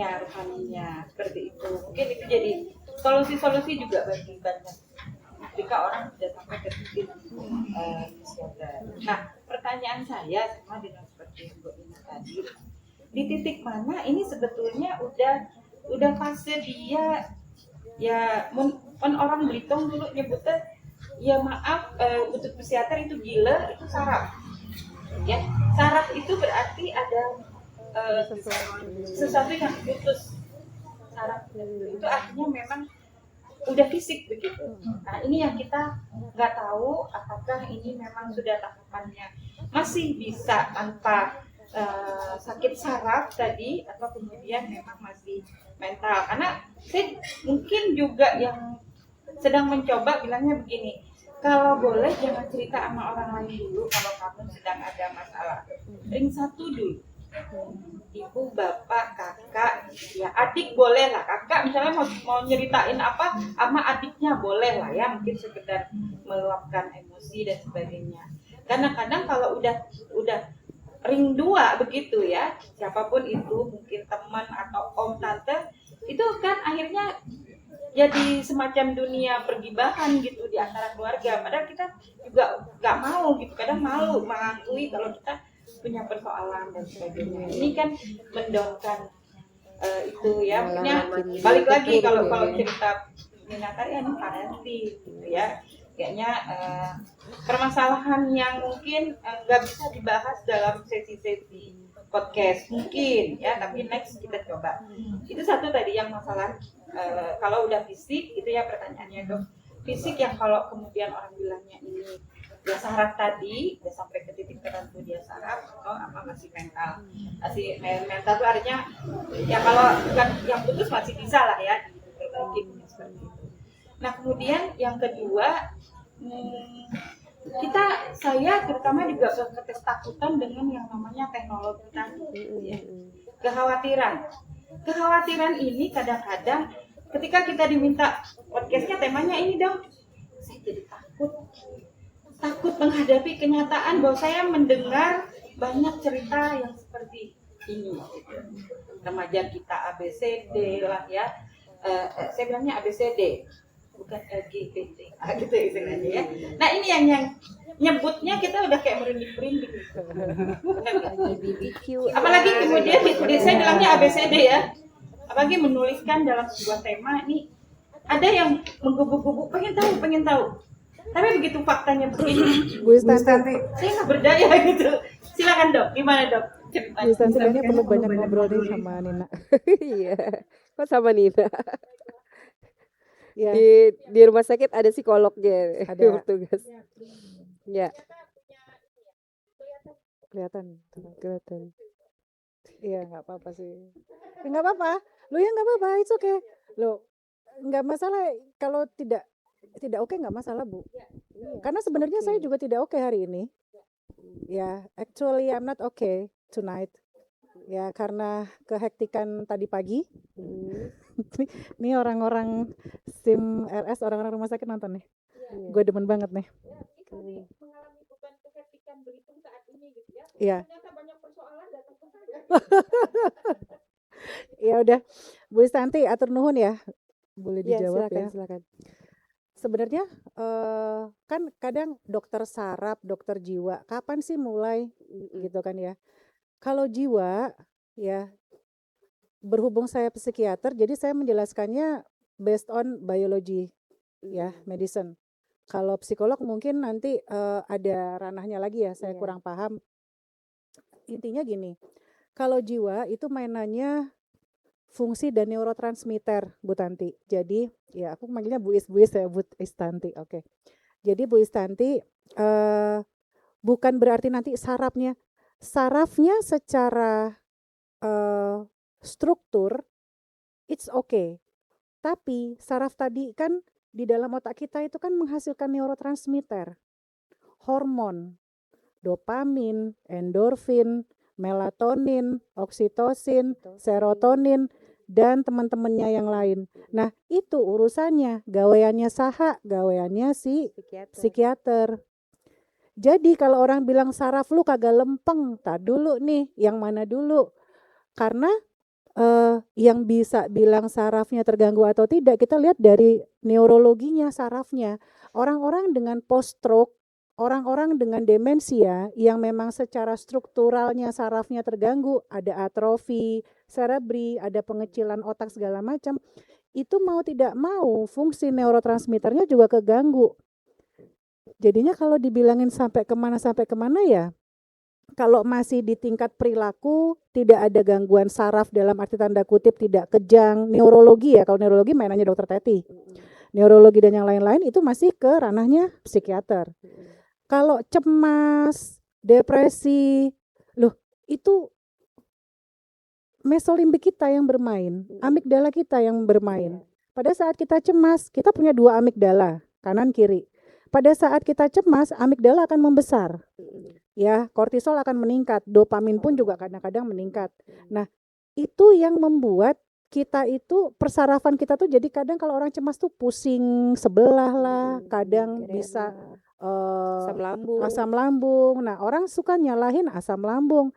rohaninya seperti itu. Mungkin itu jadi solusi-solusi juga bagi banyak ketika orang sudah sampai ke titik psikiater. Nah, pertanyaan saya sama dengan seperti Bu Ina tadi, di titik mana ini sebetulnya udah fase dia ya orang Belitung dulu nyebutnya ya maaf untuk psikiater itu gila, itu saraf. Ya, saraf itu berarti ada sesuatu yang putus. Saraf itu artinya memang udah fisik begitu. Nah ini yang kita nggak tahu apakah ini memang sudah tahapannya masih bisa tanpa sakit saraf tadi atau kemudian memang masih mental. Karena saya mungkin juga yang sedang mencoba bilangnya begini, kalau boleh jangan cerita sama orang lain dulu kalau kamu sedang ada masalah. Ring satu dulu. Ibu, bapak, kakak, ya adik boleh lah. Kakak misalnya mau nyeritain apa sama adiknya boleh lah ya, mungkin sekedar meluapkan emosi dan sebagainya. Karena kadang kalau udah ring 2 begitu ya, siapapun itu mungkin teman atau om tante itu kan akhirnya jadi semacam dunia pergibahan gitu di antara keluarga. Padahal kita juga nggak mau gitu, kadang malu mengakui kalau kita punya persoalan dan sebagainya. Ini kan mendownkan itu ya, punya balik lagi kalau cerita Minata ya ini parenting gitu ya. Kayaknya permasalahan yang mungkin nggak bisa dibahas dalam sesi-sesi podcast mungkin ya, tapi next kita coba. Itu satu tadi yang masalah kalau udah fisik itu ya pertanyaannya Dok. Fisik yang kalau kemudian orang bilangnya ini dia saraf tadi, udah sampai ke titik tertentu dia saraf atau apa masih mental. Masih mental itu artinya ya kalau bukan yang putus masih bisa lah ya diperbaiki seperti itu. Nah kemudian yang kedua saya terutama juga ketakutan dengan yang namanya teknologi tadi ya. Kekhawatiran ini kadang-kadang ketika kita diminta podcastnya temanya ini dong, saya jadi takut menghadapi kenyataan bahwa saya mendengar banyak cerita yang seperti ini gitu. Remaja kita ABCD lah ya, saya bilangnya ABCD bukan LGBT gitu istilahnya ya. Nah ini yang nyebutnya kita udah kayak merinding-merinding LGBTQ. apalagi kemudian saya bilangnya ABCD ya, apalagi menuliskan dalam sebuah tema ini ada yang menggubu-gubu pengen tahu tapi begitu faktanya begini Bu Istanti, saya nggak berdaya gitu. Silakan Dok, gimana Dok ceritanya? Bu Istanti kayaknya perlu banyak ngobrol nih sama Nina. Iya. Kok sama Nina? Ya, Di rumah sakit ada psikolognya Ada. bertugas. Ya. kelihatan. kelihatan. Iya, nggak apa-apa sih. Nggak apa-apa. Lo ya nggak apa-apa, it's okay. Lo nggak masalah kalau tidak oke, nggak masalah, Bu. Iya, Karena sebenarnya saya oke. juga tidak oke hari ini. Ya, actually I'm not okay tonight. Ya, karena kehektikan tadi pagi. Hmm, Nih orang-orang SIM RS, orang-orang rumah sakit nonton nih. iya. Gue demen banget nih. Hmm. mengalami beban kehektikan Belitung saat ini gitu ya. Iya. Ternyata banyak persoalan datang ke saya. Ya udah, Bu Istanti, atur nuhun ya. Boleh Iya, dijawab silakan, ya. silakan. Sebenarnya kan kadang dokter saraf, dokter jiwa, kapan sih mulai Mm-mm. gitu kan ya. Kalau jiwa ya, berhubung saya psikiater, jadi saya menjelaskannya based on biology ya, Mm-mm. medicine. Kalau psikolog mungkin nanti ada ranahnya lagi ya, saya Iya. kurang paham. Intinya gini, kalau jiwa itu mainannya fungsi dan neurotransmitter, Bu Tanti. Jadi ya aku manggilnya Bu Is ya, Bu Istanti. Oke. Jadi Bu Istanti bukan berarti nanti sarafnya secara struktur it's okay. Tapi saraf tadi kan di dalam otak kita itu kan menghasilkan neurotransmitter, hormon, dopamin, endorfin, melatonin, oksitosin, serotonin, dan teman-temannya yang lain. Nah, itu urusannya, gaweannya saha, gaweannya si Psikiater. psikiater. Jadi kalau orang bilang saraf lu kagak lempeng, tak dulu nih, yang mana dulu? Karena yang bisa bilang sarafnya terganggu atau tidak, kita lihat dari neurologinya sarafnya. Orang-orang dengan post-stroke, orang-orang dengan demensia yang memang secara strukturalnya sarafnya terganggu, ada atrofi cerebri, ada pengecilan otak segala macam, itu mau tidak mau fungsi neurotransmitternya juga keganggu. Jadinya kalau dibilangin sampai kemana ya, kalau masih di tingkat perilaku, tidak ada gangguan saraf dalam arti tanda kutip tidak kejang, neurologi ya, kalau neurologi mainannya dokter Teti. Neurologi dan yang lain-lain itu masih ke ranahnya psikiater. Kalau cemas, depresi, loh itu mesolimbik kita yang bermain, amigdala kita yang bermain. Pada saat kita cemas, kita punya 2 amigdala, kanan kiri. Pada saat kita cemas, amigdala akan membesar. Ya, kortisol akan meningkat, dopamin pun juga kadang-kadang meningkat. Nah, itu yang membuat kita itu persarafan kita tuh jadi kadang kalau orang cemas tuh pusing sebelah lah, kadang bisa asam lambung. asam lambung. Nah, orang suka nyalahin asam lambung.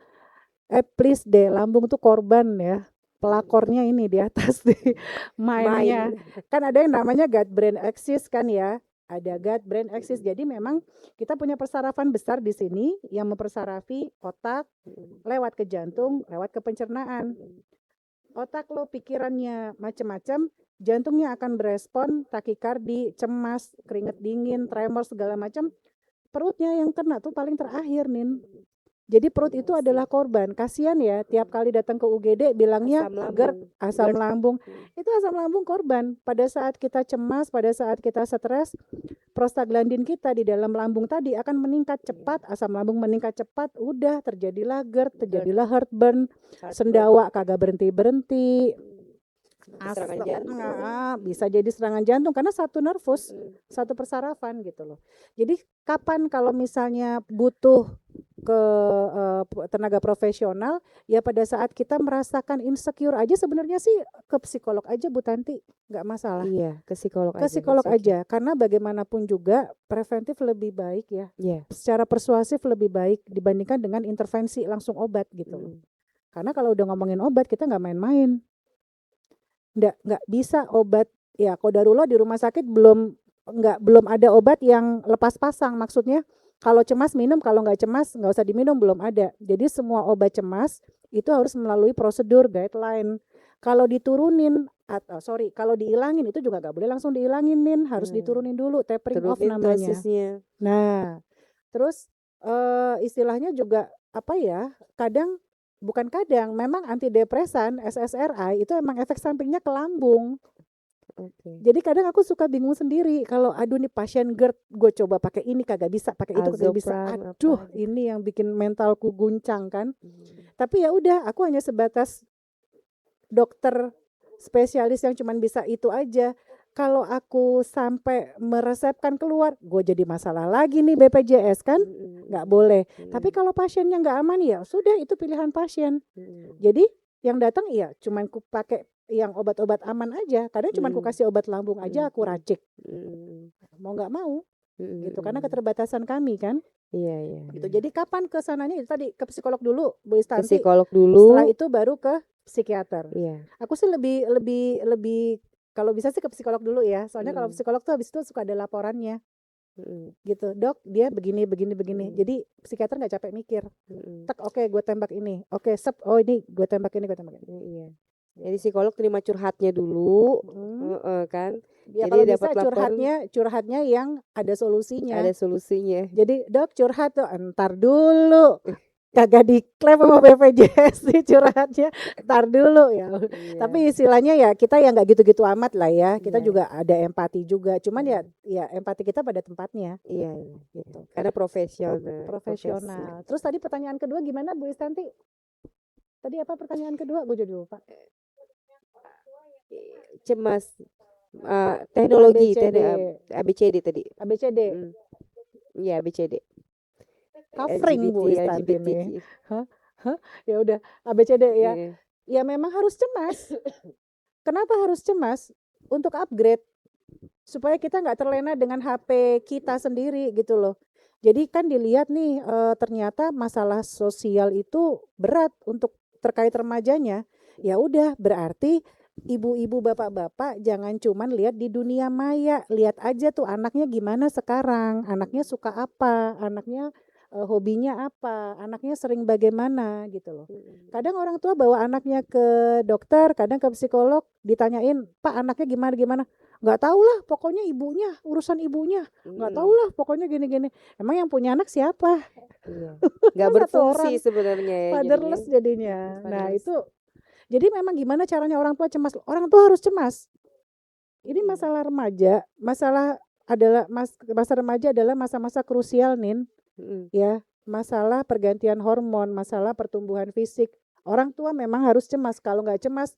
Please deh, lambung tuh korban ya. Pelakornya ini di atas nih mainnya. Kan ada yang namanya gut brain axis kan ya. Ada gut brain axis. Jadi memang kita punya persarafan besar di sini yang mempersarafi otak lewat ke jantung, lewat ke pencernaan. Otak lo pikirannya macam-macam, jantungnya akan berespon takikardi, cemas, keringat dingin, tremor segala macam. Perutnya yang kena tuh paling terakhir, Nin. Jadi perut itu adalah korban. Kasihan ya, tiap kali datang ke UGD bilangnya GERD, asam lambung. Itu asam lambung korban. Pada saat kita cemas, pada saat kita stres, prostaglandin kita di dalam lambung tadi akan meningkat cepat, asam lambung meningkat cepat, udah terjadilah GERD, terjadilah heartburn, sendawa kagak berhenti-berhenti. Bisa jadi serangan jantung karena satu nervus, satu persarafan gitu loh. Jadi kapan kalau misalnya butuh ke tenaga profesional, ya pada saat kita merasakan insecure aja sebenarnya sih ke psikolog aja Bu Tanti, nggak masalah. Iya, ke psikolog Ke psikolog aja, karena bagaimanapun juga preventif lebih baik ya. Iya. Secara persuasif lebih baik dibandingkan dengan intervensi langsung obat gitu loh. Karena kalau udah ngomongin obat kita nggak main-main. Nggak bisa obat ya, Kodarullah di rumah sakit belum ada obat yang lepas pasang, maksudnya kalau cemas minum, kalau nggak cemas nggak usah diminum, belum ada. Jadi semua obat cemas itu harus melalui prosedur guideline. Kalau diturunin kalau dihilangin itu juga nggak boleh langsung dihilangin, Nin, harus diturunin dulu, tapering off namanya. Dosisnya. Nah, terus istilahnya juga apa ya, bukan kadang, memang antidepresan SSRI itu emang efek sampingnya ke lambung. Oke. Jadi kadang aku suka bingung sendiri kalau aduh nih pasien GERD, gue coba pakai ini kagak bisa, pakai itu kagak bisa. Azopran apa Aduh, gitu. ini yang bikin mentalku guncang kan. Hmm. Tapi ya udah, aku hanya sebatas dokter spesialis yang cuman bisa itu aja. Kalau aku sampai meresepkan keluar, gue jadi masalah lagi nih BPJS kan, nggak boleh. Tapi kalau pasiennya nggak aman ya sudah, itu pilihan pasien. Jadi yang datang ya cuman ku pakai yang obat-obat aman aja. Kadang cuman ku kasih obat lambung aja aku racik. Mau nggak mau gitu, karena keterbatasan kami kan. Iya, iya. Gitu. Jadi kapan ke sananya? Itu tadi ke psikolog dulu, Bu Ke Istanti. psikolog Setelah dulu. itu baru ke psikiater. Iya. Aku sih lebih kalau bisa sih ke psikolog dulu ya. Soalnya kalau psikolog tuh habis itu suka ada laporannya. Gitu. Dok, dia begini. Jadi psikiater nggak capek mikir. Tek, oke, gue tembak ini. Oke, sep, oh ini gue tembak ini. Iya. Jadi psikolog terima curhatnya dulu, kan. Ya Jadi kalau bisa dapat laporan, curhatnya yang ada solusinya. ada solusinya. Jadi dok curhat tuh, entar dulu. Kagak diklaim sama BPJS nih curhatnya, entar dulu ya. Iya. Tapi istilahnya ya kita ya nggak gitu-gitu amat lah ya. Kita Iya. juga ada empati juga. Cuman ya empati kita pada tempatnya. Iya, gitu. Karena profesional. Profesional. Terus tadi pertanyaan kedua gimana Bu Istanti? Tadi apa pertanyaan kedua? Gue jadi lupa. Cemas. Teknologi, ABCD. ABCD tadi. ABCD. Iya, ABCD. Covering Bu Istanti LGBT. nih. Ya udah ABCD ya. Iya. Ya memang harus cemas. Kenapa harus cemas? Untuk upgrade supaya kita nggak terlena dengan HP kita sendiri gitu loh. Jadi kan dilihat nih ternyata masalah sosial itu berat untuk terkait remajanya. Ya udah berarti ibu-ibu bapak-bapak jangan cuman lihat di dunia maya, lihat aja tuh anaknya gimana sekarang, anaknya suka apa, anaknya hobinya apa, anaknya sering bagaimana gitu loh. Kadang orang tua bawa anaknya ke dokter, kadang ke psikolog, ditanyain, Pak anaknya gimana? Nggak tahu lah, pokoknya ibunya, urusan ibunya, nggak tahu lah, pokoknya gini-gini. Emang yang punya anak siapa? Iya. Nggak Satu berfungsi orang. sebenarnya ya. Fatherless jadinya. Nah Fatherless. itu, jadi memang gimana caranya orang tua cemas? Orang tua harus cemas. Ini masalah remaja, masa remaja adalah masa-masa krusial Nin. Ya, masalah pergantian hormon, masalah pertumbuhan fisik. Orang tua memang harus cemas. Kalau nggak cemas,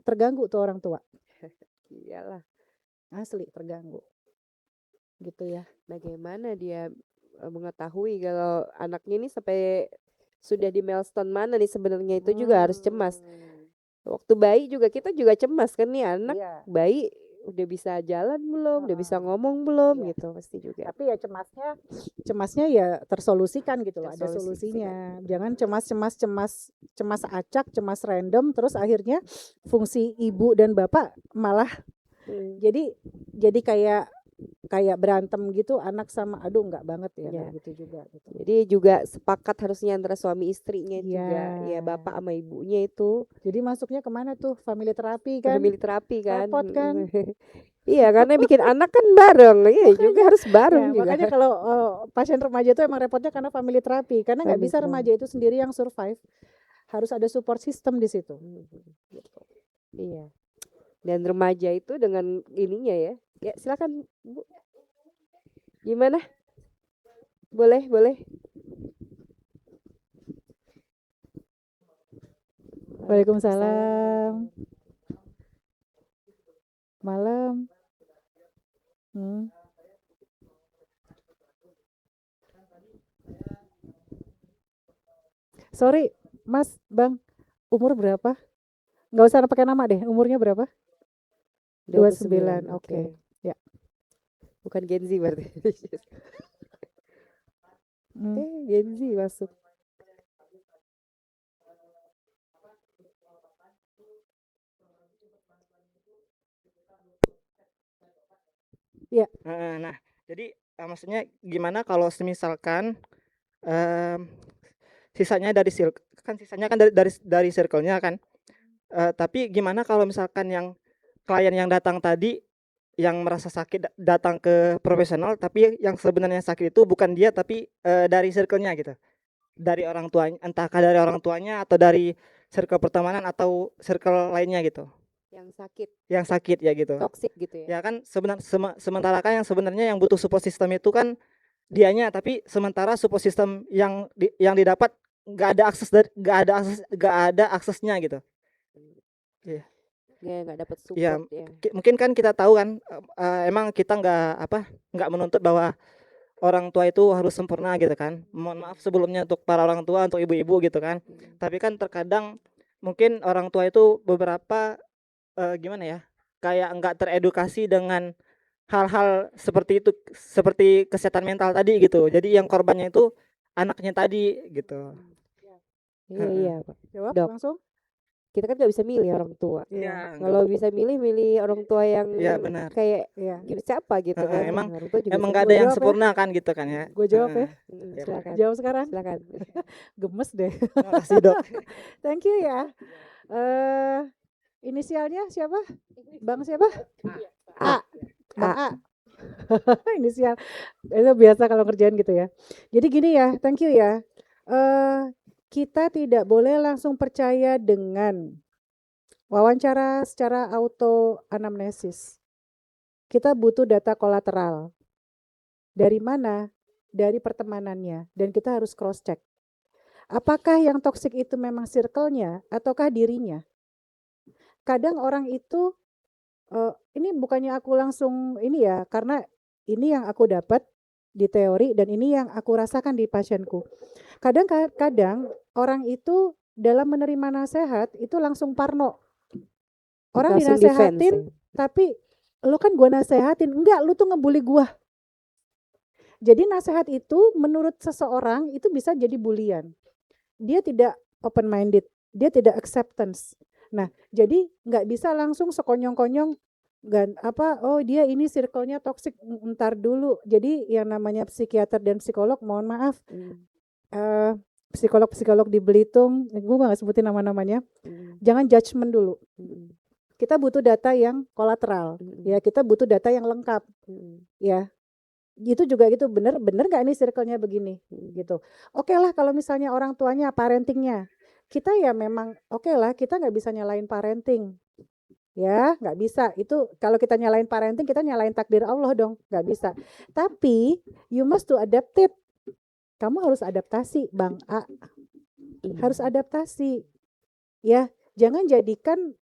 terganggu tuh orang tua. Iyalah. Asli terganggu. Gitu ya. Bagaimana dia mengetahui kalau anaknya ini sampai sudah di milestone mana nih sebenarnya, itu juga harus cemas. Waktu bayi juga kita juga cemas kan nih, anak bayi udah bisa jalan belum, udah bisa ngomong belum gitu pasti juga. Tapi ya cemasnya ya tersolusikan gitu loh, ada Tersolusikan. solusinya. Jangan cemas acak, cemas random terus akhirnya fungsi ibu dan bapak malah jadi kayak berantem gitu, anak sama aduh enggak banget ya, Ya. gitu juga gitu. Jadi juga sepakat harusnya antara suami istrinya juga, ya bapak sama ibunya itu. Jadi masuknya kemana tuh? Family terapi kan? Family terapi kan. Repot kan? Iya, karena bikin anak kan bareng, iya juga harus bareng Ya, juga. makanya kalau pasien remaja itu emang repotnya karena family terapi, karena nggak bisa remaja itu sendiri yang survive, harus ada support system di situ. Iya. Dan remaja itu dengan ininya ya. Ya, silakan Bu. Gimana? Boleh. Waalaikumsalam. Malam. Sorry, Mas, Bang, umur berapa? Nggak usah pakai nama deh, umurnya berapa? 29, oke. Ya. Bukan Gen Z berarti. Gen Z masuk. Ya. Nah, jadi maksudnya gimana kalau misalkan sisanya kan dari circle-nya kan. Tapi gimana kalau misalkan yang klien yang datang tadi yang merasa sakit datang ke profesional, tapi yang sebenarnya sakit itu bukan dia tapi dari circle-nya gitu. Dari orang tuanya, entahkah dari orang tuanya atau dari circle pertemanan atau circle lainnya gitu. Yang yang sakit ya gitu. toksik gitu ya. Ya kan sementara kan yang sebenarnya yang butuh support system itu kan dianya, tapi sementara support system yang didapat nggak ada aksesnya gitu. Iya. Nggak dapat Ya, support ya. mungkin kan kita tahu kan, emang kita nggak menuntut bahwa orang tua itu harus sempurna gitu kan. Mohon maaf sebelumnya untuk para orang tua, untuk ibu-ibu gitu kan. Tapi kan terkadang mungkin orang tua itu beberapa gimana ya, kayak nggak teredukasi dengan hal-hal seperti itu, seperti kesehatan mental tadi gitu. Jadi yang korbannya itu anaknya tadi gitu. Iya iya Pak. Jawab Dok. langsung. Kita kan nggak bisa milih orang tua. Iya. Kalau bisa milih orang tua yang Iya, benar. kayak Iya. siapa gitu kan. Emang Orang tua juga emang bisa nggak ada Gua yang jawab ya. sempurna kan gitu kan ya. Gue jawab ya. Ya, silakan. Jawab sekarang. Silakan. Gemes deh. Terima kasih dok. Thank you ya. Inisialnya siapa? Bang siapa? A. Bang A. Inisial. Itu biasa kalau kerjaan gitu ya. Jadi gini ya, thank you ya. Kita tidak boleh langsung percaya dengan wawancara secara auto anamnesis. Kita butuh data kolateral. Dari mana? Dari pertemanannya. Dan kita harus cross check. Apakah yang toksik itu memang circle-nya ataukah dirinya? Kadang orang itu, ini bukannya aku langsung ini ya, karena ini yang aku dapat di teori dan ini yang aku rasakan di pasienku. Kadang orang itu dalam menerima nasihat itu langsung parno. Orang Langsung defense dinasehatin, ya. tapi lu kan gua nasehatin, enggak, lu tuh ngebully gua. Jadi nasihat itu menurut seseorang itu bisa jadi bulian. Dia tidak open minded, dia tidak acceptance. Nah, jadi nggak bisa langsung sekonyong-konyong oh dia ini circle-nya toksik, ntar dulu. Jadi yang namanya psikiater dan psikolog, mohon maaf, psikolog-psikolog di Belitung, gue nggak sebutin nama-namanya, jangan judgement dulu. Kita butuh data yang kolateral, ya kita butuh data yang lengkap, ya. Itu juga gitu, bener nggak ini circle-nya begini, gitu. Oke lah kalau misalnya orang tuanya, parentingnya, kita ya memang oke lah, kita nggak bisa nyalain parenting. Ya, nggak bisa. Itu kalau kita nyalain parenting, kita nyalain takdir Allah dong, nggak bisa. Tapi you must to adapt it. Kamu harus adaptasi, Bang A. Harus adaptasi. Ya, jangan jadikan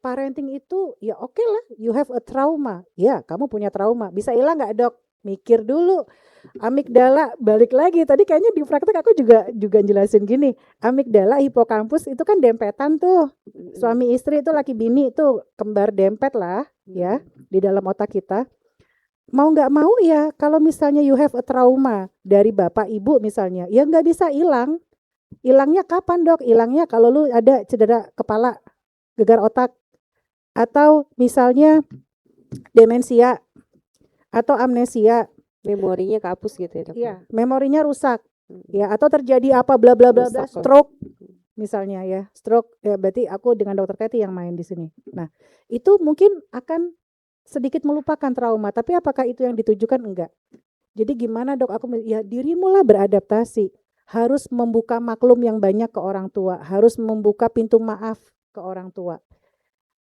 parenting itu ya oke lah, you have a trauma. Ya, kamu punya trauma. Bisa hilang nggak, Dok? Mikir dulu. Amigdala balik lagi. Tadi kayaknya di praktek aku juga jelasin gini. Amigdala, hipokampus itu kan dempetan tuh. Suami istri itu laki bini itu kembar dempet lah ya di dalam otak kita. Mau nggak mau ya kalau misalnya you have a trauma dari bapak ibu misalnya, ya nggak bisa hilang. Hilangnya kapan, Dok? Hilangnya kalau lu ada cedera kepala, gegar otak, atau misalnya demensia atau amnesia. Memorinya kehapus gitu ya, Dok. Iya, memorinya rusak. Ya, atau terjadi apa bla bla bla bla, Rusak lah. stroke misalnya ya. Stroke ya berarti aku dengan dokter Kathy yang main di sini. Nah, itu mungkin akan sedikit melupakan trauma, tapi apakah itu yang ditujukan? Enggak. Jadi gimana, Dok? Ya dirimu lah beradaptasi. Harus membuka maklum yang banyak ke orang tua, harus membuka pintu maaf ke orang tua.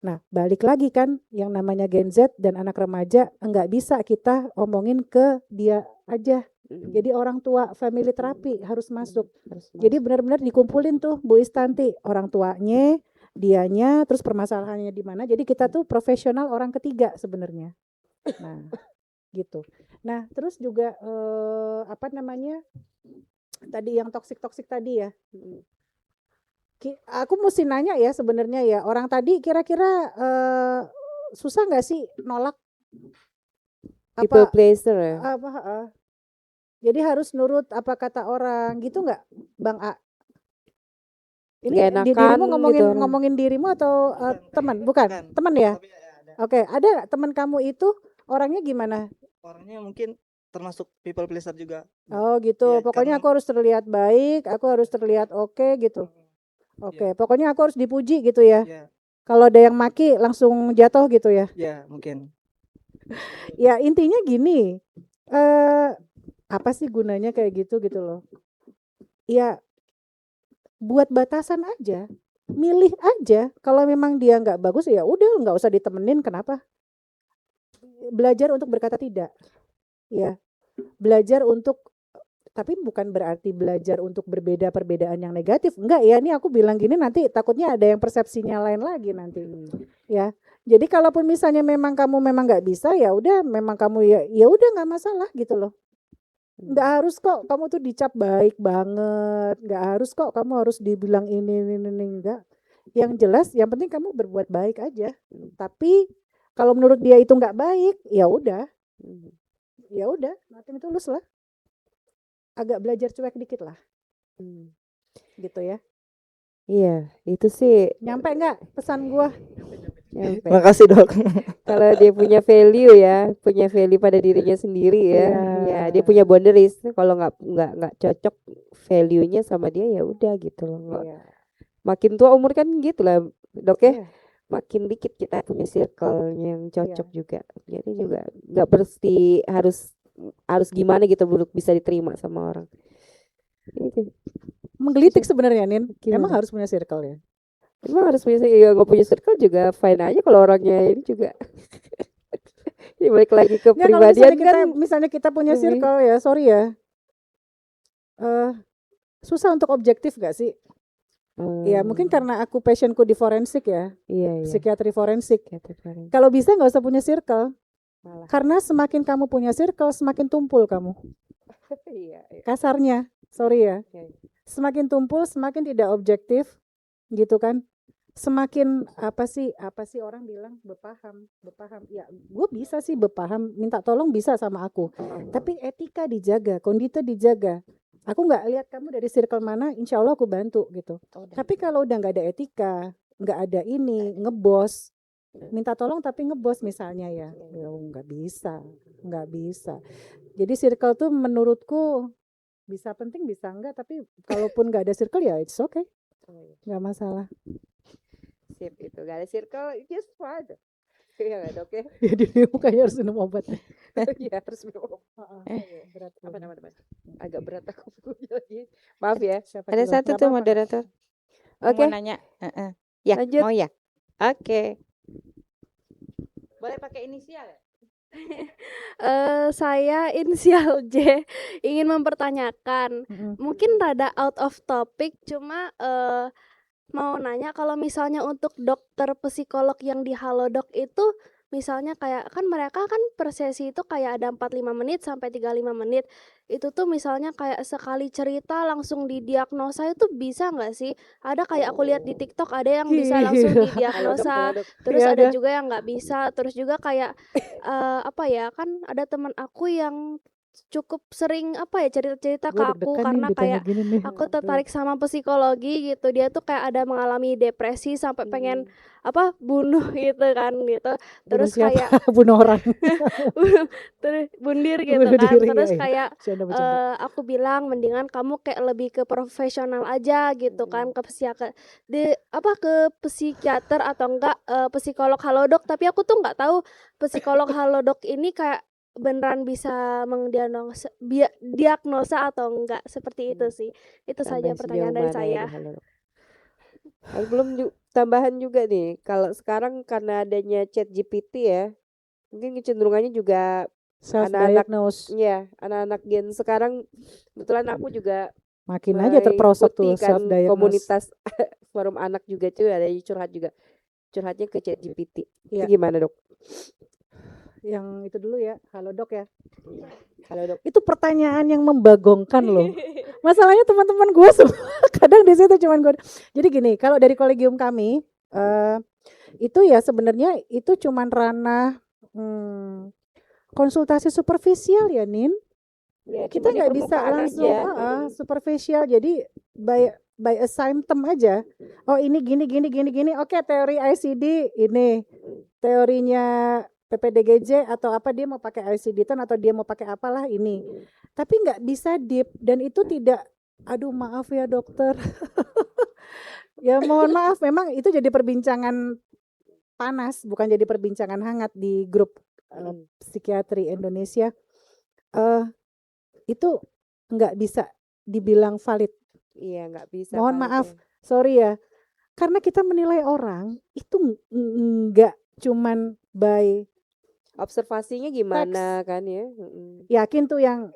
Nah, balik lagi kan yang namanya Gen Z dan anak remaja enggak bisa kita omongin ke dia aja. Jadi orang tua family terapi harus masuk. Jadi benar-benar dikumpulin tuh Bu Istanti, orang tuanya, dianya, terus permasalahannya di mana. Jadi kita tuh profesional orang ketiga sebenarnya. Nah, gitu. Nah, terus juga tadi yang toksik tadi ya. Aku mesti nanya ya sebenarnya ya, orang tadi kira-kira susah nggak sih nolak People pleaser ya. Jadi harus nurut apa kata orang gitu nggak, Bang A? Ini Nggak di enakan dirimu gitu. ngomongin dirimu atau teman? Bukan, teman ya? Tapi ada. Oke, ada teman kamu itu orangnya gimana? Orangnya mungkin termasuk people pleaser juga. Oh gitu, Ya, pokoknya karena- aku harus terlihat baik, aku harus terlihat oke gitu. Oke, pokoknya aku harus dipuji gitu ya. Ya, Kalau ada yang maki langsung jatuh gitu ya. ya mungkin. Ya intinya gini, apa sih gunanya kayak gitu loh. Ya buat batasan aja. milih aja. Kalau memang dia nggak bagus ya udah nggak usah ditemenin. Kenapa? Belajar untuk berkata tidak, ya. Belajar untuk, tapi bukan berarti belajar untuk berbeda perbedaan yang negatif. Enggak ya, ini aku bilang gini nanti takutnya ada yang persepsinya lain lagi nanti. Ya. Jadi kalaupun misalnya memang kamu memang nggak bisa ya udah memang kamu ya udah nggak masalah gitu loh. Nggak harus kok kamu tuh dicap baik banget, nggak harus kok kamu harus dibilang ini enggak. Yang jelas yang penting kamu berbuat baik aja. Tapi kalau menurut dia itu nggak baik, ya udah, nothing tulus lah. Agak belajar cuek dikit lah, gitu ya. Iya, itu sih Nyampe nggak pesan gua? nyampe. Makasih dok. Kalau dia punya value pada dirinya sendiri ya, ya dia punya boundaries. Kalau nggak cocok value-nya sama dia ya udah gitu loh. Iya. Makin tua umur kan gitu lah dok ya, Iya. makin dikit kita punya circle yang cocok juga. Jadi juga nggak mesti harus gimana gitu belum bisa diterima sama orang. Itu. Menggelitik sebenarnya Nin. Emang Gimana? harus punya circle ya. Emang harus punya ya nggak punya circle juga fine aja kalau orangnya ini juga. Ini balik lagi ke Ya kalau pribadian misalnya kan. kita punya lebih- circle ya, sorry ya. Susah untuk objektif gak sih? Ya mungkin karena aku passionku di forensik ya, iya. psikiatri forensik. Kata Karen. Kalau bisa nggak usah punya circle, Malah. karena semakin kamu punya circle, semakin tumpul kamu. Iya. Kasarnya, sorry ya. Iya. Semakin tumpul, semakin tidak objektif, gitu kan? Semakin apa sih orang bilang bepaham. Ya, gue bisa sih bepaham, minta tolong bisa sama aku. Tapi etika dijaga, kondite dijaga. Aku nggak lihat kamu dari circle mana, insya Allah aku bantu gitu. Tapi kalau udah nggak ada etika, nggak ada ini, ngebos, minta tolong tapi ngebos misalnya ya, nggak bisa. Jadi circle tuh menurutku bisa penting bisa enggak, tapi kalaupun nggak ada circle ya it's okay, nggak masalah. Sip itu gak ada circle just fine. Iya nggak dok ya? Ya dia mukanya harus minum obat. Iya harus minum. Berat. Apa nama agak berat aku lagi. Maaf ya. Siapa Ada dulu? satu Nggak tuh apa-apa. moderator. Oke. Mau nanya. Ya, Lanjut. mau ya. Oke. Boleh pakai inisial ya? Saya inisial J ingin mempertanyakan, Mm-mm. mungkin rada out of topic, cuma mau nanya kalau misalnya untuk dokter psikolog yang di Halodoc itu, misalnya kayak kan mereka kan per sesi itu kayak ada 45 menit sampai 35 menit. Itu tuh misalnya kayak sekali cerita langsung didiagnosa itu bisa nggak sih? Ada kayak aku lihat di TikTok ada yang bisa langsung Gila. didiagnosa, Halodoc. terus Iya, ada ada. juga yang nggak bisa, terus juga kayak apa ya, kan ada teman aku yang cukup sering apa ya cerita-cerita ke Gue aku deg-degan nih karena ditanya kayak gini nih. aku tertarik sama psikologi gitu. Dia tuh kayak ada mengalami depresi sampai pengen apa bunuh gitu kan gitu. Bunuh Terus siapa? kayak Bunuh orang. terus bundir gitu Bunuh kan. diri, Terus iya, iya. kayak Bercanda. aku bilang mendingan kamu kayak lebih ke profesional aja gitu kan, ke psikiater atau enggak psikolog Halodoc. Tapi aku tuh nggak tahu psikolog Halodoc ini kayak beneran bisa diagnosa atau enggak, seperti itu sih. Itu saja Tambahan pertanyaan sejauh dari mana saya. ini, Halodoc? Belum tambahan juga nih. Kalau sekarang karena adanya Chat GPT ya, mungkin kecenderungannya juga Self-diagnose. ya anak-anak gen sekarang. Kebetulan aku juga Makin aja terperosok tuh mengikuti kan self-diagnose. komunitas forum anak juga tuh ada yang curhat juga. Curhatnya ke Chat GPT. Iya. Itu gimana dok? Yang itu dulu ya, Halodoc ya. Halodoc. Itu pertanyaan yang membagongkan loh. Masalahnya teman-teman gue semua kadang di situ cuman gue. Jadi gini, kalau dari kolegium kami itu ya sebenarnya itu cuman ranah konsultasi superficial ya Nin. Ya, Kita cuma di nggak bisa permukaan langsung aja. superficial. Jadi by a symptom aja. Oh ini gini. Oke, teori ICD ini. Teorinya PPDGJ atau apa, dia mau pakai ICD-10 atau dia mau pakai apalah ini. Tapi nggak bisa deep, dan itu tidak, aduh maaf ya dokter. Ya mohon maaf, memang itu jadi perbincangan panas, bukan jadi perbincangan hangat di grup psikiatri Indonesia. Itu nggak bisa dibilang valid. Iya nggak bisa. Mohon valid maaf, ya. sorry ya. karena kita menilai orang itu nggak cuman by Observasinya gimana kan ya? yakin tuh yang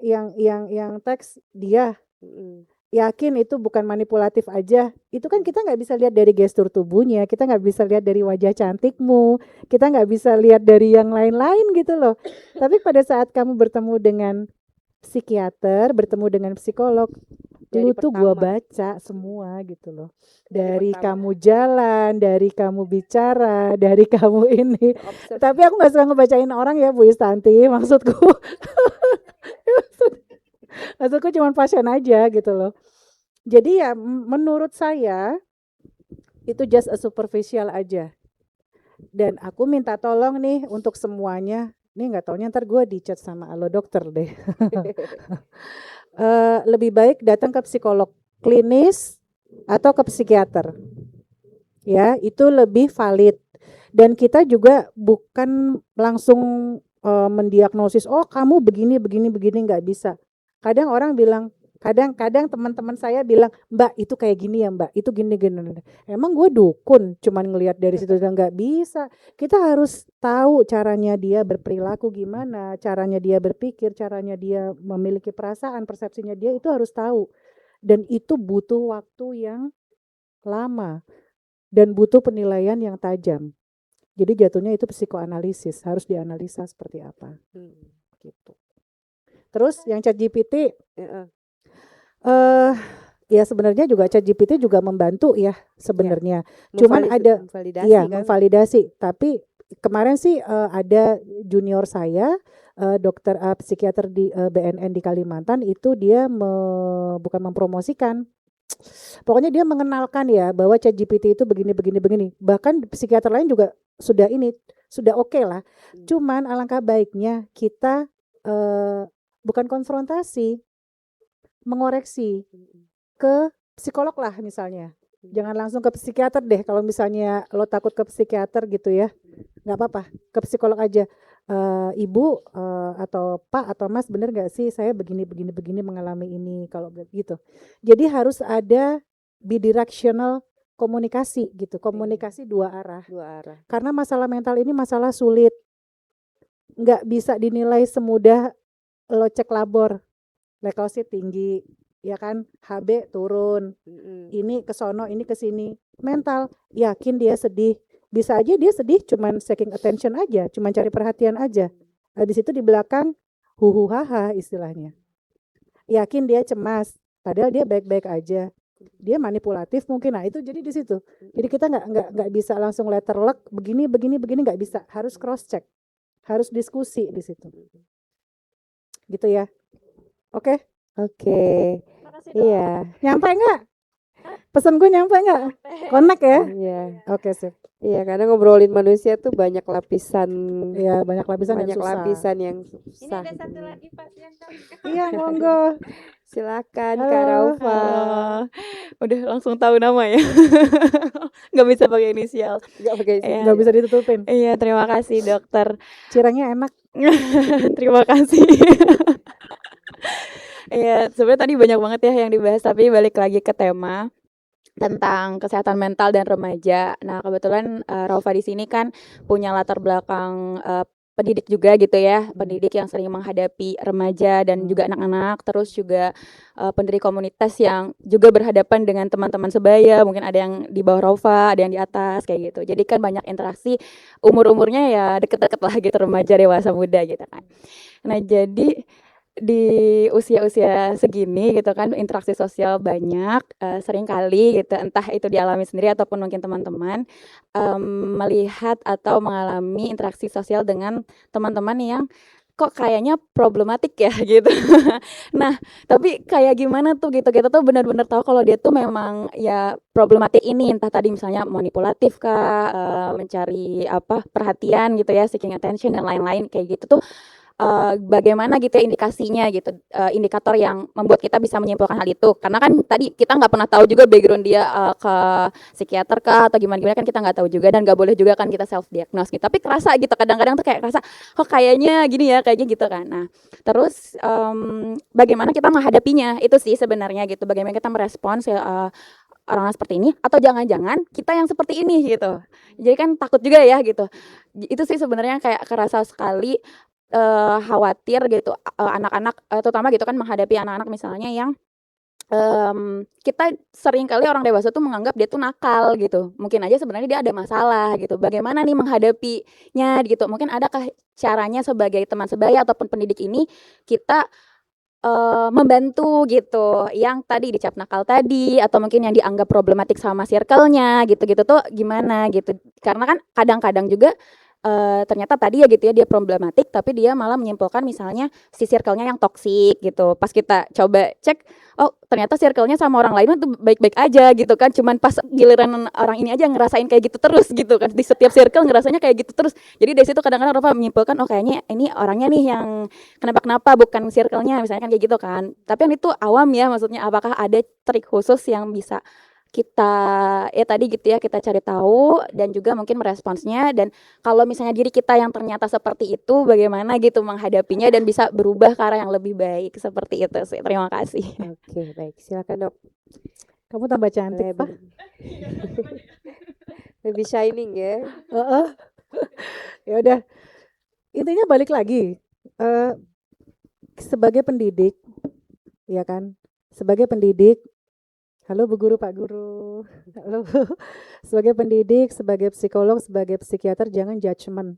teks dia, yakin itu bukan manipulatif aja. Itu kan kita nggak bisa lihat dari gestur tubuhnya, kita nggak bisa lihat dari wajah cantikmu, kita nggak bisa lihat dari yang lain-lain gitu loh. Tapi pada saat kamu bertemu dengan psikiater, bertemu dengan psikolog, Dari lu tuh gua pertama. baca semua gitu loh. Dari Dari pertama. kamu jalan, dari kamu bicara, dari kamu ini. Observe. Tapi aku nggak suka ngebacain orang ya Bu Istanti, maksudku. Maksudku cuma pasien aja gitu loh. Jadi ya menurut saya itu just a superficial aja. Dan aku minta tolong nih untuk semuanya. Nih nggak taunya ntar gue dicat sama alo dokter deh. Lebih baik datang ke psikolog klinis atau ke psikiater. Ya, itu lebih valid. Dan kita juga bukan langsung mendiagnosis, oh kamu begini nggak bisa. Kadang orang bilang, kadang teman-teman saya bilang, Mbak itu kayak gini ya Mbak, itu gini. Emang gue dukun, cuman ngelihat dari situ nggak bisa. Kita harus tahu caranya dia berperilaku gimana, caranya dia berpikir, caranya dia memiliki perasaan, persepsinya dia itu harus tahu. Dan itu butuh waktu yang lama dan butuh penilaian yang tajam. Jadi jatuhnya itu psikoanalisis, harus dianalisa seperti apa. Gitu. Terus yang ChatGPT, ya sebenarnya juga ChatGPT juga membantu ya sebenarnya. Cuman ada memvalidasi iya kan? memvalidasi. Tapi kemarin sih ada junior saya dokter psikiater di BNN di Kalimantan itu dia bukan mempromosikan. Pokoknya dia mengenalkan ya bahwa ChatGPT itu begini. Bahkan psikiater lain juga sudah oke lah. Cuman alangkah baiknya kita bukan konfrontasi, mengoreksi ke psikolog lah misalnya. Jangan langsung ke psikiater deh kalau misalnya lo takut ke psikiater gitu ya. Nggak apa-apa, ke psikolog aja. Ibu atau Pak atau Mas bener nggak sih saya begini mengalami ini kalau gitu. Jadi harus ada bidirectional komunikasi gitu, komunikasi dua arah. Karena masalah mental ini masalah sulit, nggak bisa dinilai semudah lo cek labor, leukosit tinggi, ya kan, HB turun, ini ke sono, ini ke sini. Mental, yakin dia sedih, bisa aja dia sedih cuman seeking attention aja, cuman cari perhatian aja. Habis itu di belakang huhuhaha istilahnya. Yakin dia cemas, padahal dia baik-baik aja. Dia manipulatif mungkin. Nah, itu jadi di situ. Jadi kita nggak bisa langsung letter luck begini nggak bisa, harus cross check. Harus diskusi di situ. Gitu ya. Oke. Iya. Nyampe nggak? Pesan gue nyampe nggak? Connect ya? Iya. Oke, sip. Iya, karena ngobrolin manusia tuh banyak lapisan. Iya, banyak lapisan Banyak yang susah. lapisan yang Ini susah. ada satu lagi pasien kami. Iya, monggo. Silakan Halo. Kak Raufa. Udah langsung tahu nama ya. Nggak bisa pakai inisial. Nggak pakai Iya. Nggak bisa ditutupin. Iya, terima kasih dokter. Cirengnya enak. Terima kasih. Iya, sebenarnya tadi banyak banget ya yang dibahas, tapi balik lagi ke tema tentang kesehatan mental dan remaja. Nah, kebetulan Raufa di sini kan punya latar belakang pendidik juga gitu ya, pendidik yang sering menghadapi remaja dan juga anak-anak, terus juga pendiri komunitas yang juga berhadapan dengan teman-teman sebaya, mungkin ada yang di bawah Raufa, ada yang di atas kayak gitu. Jadi kan banyak interaksi, umur-umurnya ya deket-deket lah gitu, remaja, dewasa, muda gitu kan. Nah, jadi di usia-usia segini gitu kan interaksi sosial banyak, sering kali gitu entah itu dialami sendiri ataupun mungkin teman-teman melihat atau mengalami interaksi sosial dengan teman-teman yang kok kayaknya problematik ya gitu. Nah, tapi kayak gimana tuh gitu, kita tuh benar-benar tahu kalau dia tuh memang ya problematik ini, entah tadi misalnya manipulatif kah, mencari perhatian gitu ya, seeking attention dan lain-lain kayak gitu tuh. Bagaimana gitu ya indikasinya gitu, indikator yang membuat kita bisa menyimpulkan hal itu, karena kan tadi kita nggak pernah tahu juga background dia ke psikiater kah atau gimana kan kita nggak tahu juga, dan nggak boleh juga kan kita self diagnose gitu, tapi kerasa gitu kadang-kadang tuh kayak kerasa kok kayaknya gini ya kayaknya gitu kan. Nah terus bagaimana kita menghadapinya itu sih sebenarnya gitu, bagaimana kita merespons ya, orang seperti ini atau jangan-jangan kita yang seperti ini gitu. Jadi kan takut juga ya gitu. Itu sih sebenarnya kayak kerasa sekali khawatir gitu anak-anak terutama gitu kan menghadapi anak-anak misalnya yang kita sering kali orang dewasa tuh menganggap dia tuh nakal gitu. Mungkin aja sebenarnya dia ada masalah gitu. Bagaimana nih menghadapinya gitu. Mungkin adakah caranya sebagai teman sebaya ataupun pendidik ini kita membantu gitu, yang tadi dicap nakal tadi atau mungkin yang dianggap problematik sama circle-nya gitu-gitu tuh gimana gitu. Karena kan kadang-kadang juga ternyata tadi ya gitu ya dia problematik tapi dia malah menyimpulkan misalnya si circle-nya yang toksik gitu. Pas kita coba cek, oh ternyata circle-nya sama orang lain tuh baik-baik aja gitu kan. Cuman pas giliran orang ini aja ngerasain kayak gitu terus gitu kan. Di setiap circle ngerasanya kayak gitu terus. Jadi dari situ kadang-kadang Rova menyimpulkan oh kayaknya ini orangnya nih yang kenapa-kenapa bukan circle-nya misalnya kan kayak gitu kan. Tapi yang itu awam ya maksudnya apakah ada trik khusus yang bisa kita ya tadi gitu ya kita cari tahu dan juga mungkin meresponsnya dan kalau misalnya diri kita yang ternyata seperti itu bagaimana gitu menghadapinya dan bisa berubah ke arah yang lebih baik seperti itu sih. Terima kasih. Oke, baik. Silakan Dok. Kamu tambah cantik, Pak. Lebih shining ya. Heeh. Ya udah. Intinya balik lagi. Sebagai pendidik, ya kan? Sebagai pendidik, halo Bu Guru, Pak Guru. Halo Bu. Sebagai pendidik, sebagai psikolog, sebagai psikiater jangan judgement.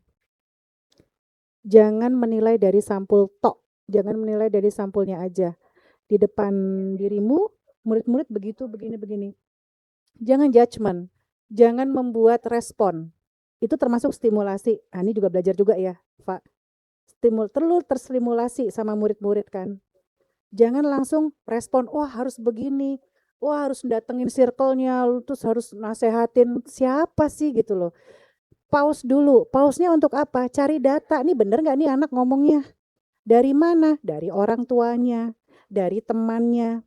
Jangan menilai dari sampul tok. Jangan menilai dari sampulnya aja. Di depan dirimu, murid-murid begitu, begini-begini. Jangan judgement. Jangan membuat respon. Itu termasuk stimulasi. Nah, ini juga belajar juga ya, Pak. Terlalu terstimulasi sama murid-murid kan. Jangan langsung respon, wah harus begini. Wah harus datengin circle-nya, terus harus nasehatin siapa sih gitu loh. Pause dulu, pause-nya untuk apa? Cari data, nih bener gak nih anak ngomongnya? Dari mana? Dari orang tuanya, dari temannya.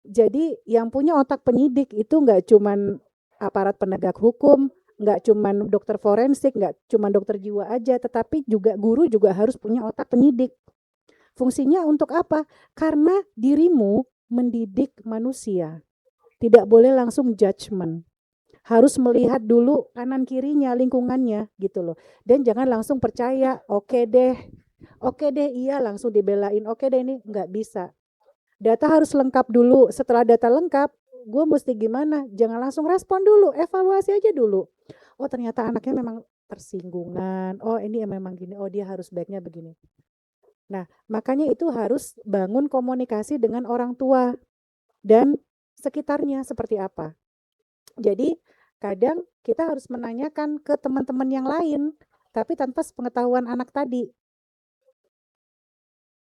Jadi yang punya otak penyidik itu gak cuman aparat penegak hukum, gak cuman dokter forensik, gak cuman dokter jiwa aja, tetapi juga guru juga harus punya otak penyidik. Fungsinya untuk apa? Karena dirimu mendidik manusia. Tidak boleh langsung judgement. Harus melihat dulu kanan kirinya, lingkungannya gitu loh. Dan jangan langsung percaya, oke deh, iya langsung dibelain, oke deh ini nggak bisa. Data harus lengkap dulu. Setelah data lengkap, gue mesti gimana? Jangan langsung respon dulu, evaluasi aja dulu. Oh ternyata anaknya memang tersinggungan, oh ini memang gini, oh dia harus baiknya begini. Nah, makanya itu harus bangun komunikasi dengan orang tua dan sekitarnya seperti apa. Jadi, kadang kita harus menanyakan ke teman-teman yang lain, tapi tanpa sepengetahuan anak tadi.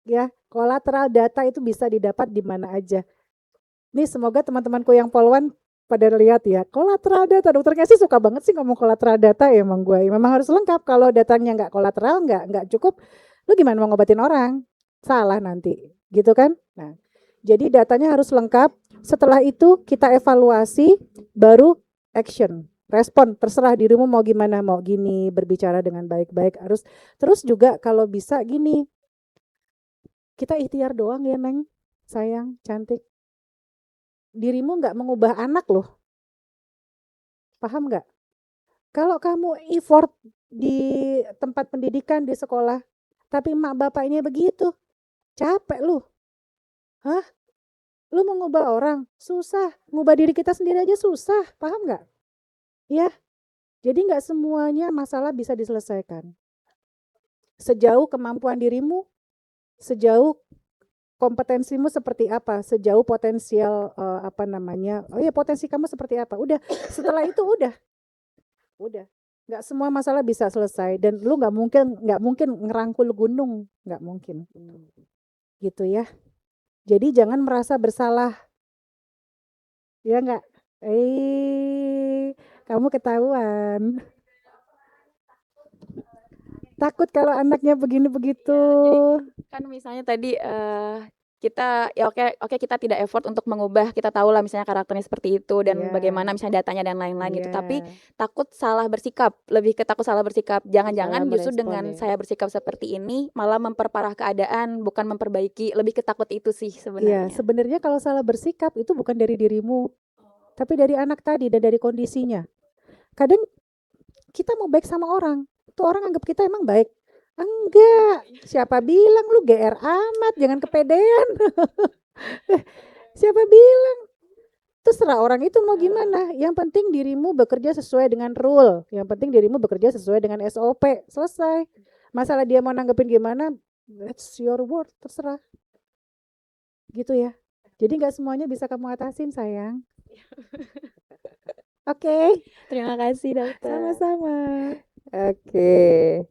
Ya, kolateral data itu bisa didapat di mana aja. Nih, semoga teman-temanku yang polwan pada lihat ya, kolateral data. Dokter Casey suka banget sih ngomong kolateral data ya emang gue. Memang harus lengkap. Kalau datanya nggak kolateral, nggak cukup, lu gimana mau ngobatin orang? Salah nanti, gitu kan? Nah, jadi datanya harus lengkap. Setelah itu kita evaluasi, baru action, respon. Terserah dirimu mau gimana, mau gini, berbicara dengan baik-baik. Harus terus juga kalau bisa gini, kita ikhtiar doang ya Neng, sayang, cantik. Dirimu nggak mengubah anak loh, paham nggak? Kalau kamu effort di tempat pendidikan di sekolah, tapi emak bapaknya begitu, capek lu. Hah? Lu mau ngubah orang? Susah. Ngubah diri kita sendiri aja susah. Paham nggak? Ya. Jadi nggak semuanya masalah bisa diselesaikan. Sejauh kemampuan dirimu, sejauh kompetensimu seperti apa, sejauh potensial potensi kamu seperti apa. Udah. Setelah itu udah. Nggak semua masalah bisa selesai dan lu nggak mungkin ngerangkul gunung, nggak mungkin. Gitu ya. Jadi jangan merasa bersalah. Ya enggak? Kamu ketahuan. Takut kalau anaknya begini begitu. Kan misalnya tadi kita ya oke kita tidak effort untuk mengubah, kita tahu lah misalnya karakternya seperti itu dan bagaimana misalnya datanya dan lain-lain gitu. Tapi takut salah bersikap, lebih ke takut salah bersikap. Jangan-jangan justru dengan saya bersikap seperti ini malah memperparah keadaan, bukan memperbaiki. Lebih ke takut itu sih sebenarnya. Iya, sebenarnya kalau salah bersikap itu bukan dari dirimu, tapi dari anak tadi dan dari kondisinya. Kadang kita mau baik sama orang, tuh orang anggap kita emang baik. Enggak, siapa bilang lu GR amat, jangan kepedean. Siapa bilang? Terserah orang itu mau gimana. Yang penting dirimu bekerja sesuai dengan rule. Yang penting dirimu bekerja sesuai dengan SOP. Selesai. Masalah dia mau nanggepin gimana, that's your word, terserah. Gitu ya. Jadi nggak semuanya bisa kamu atasin, sayang. Oke, Terima kasih dokter. sama-sama. Oke.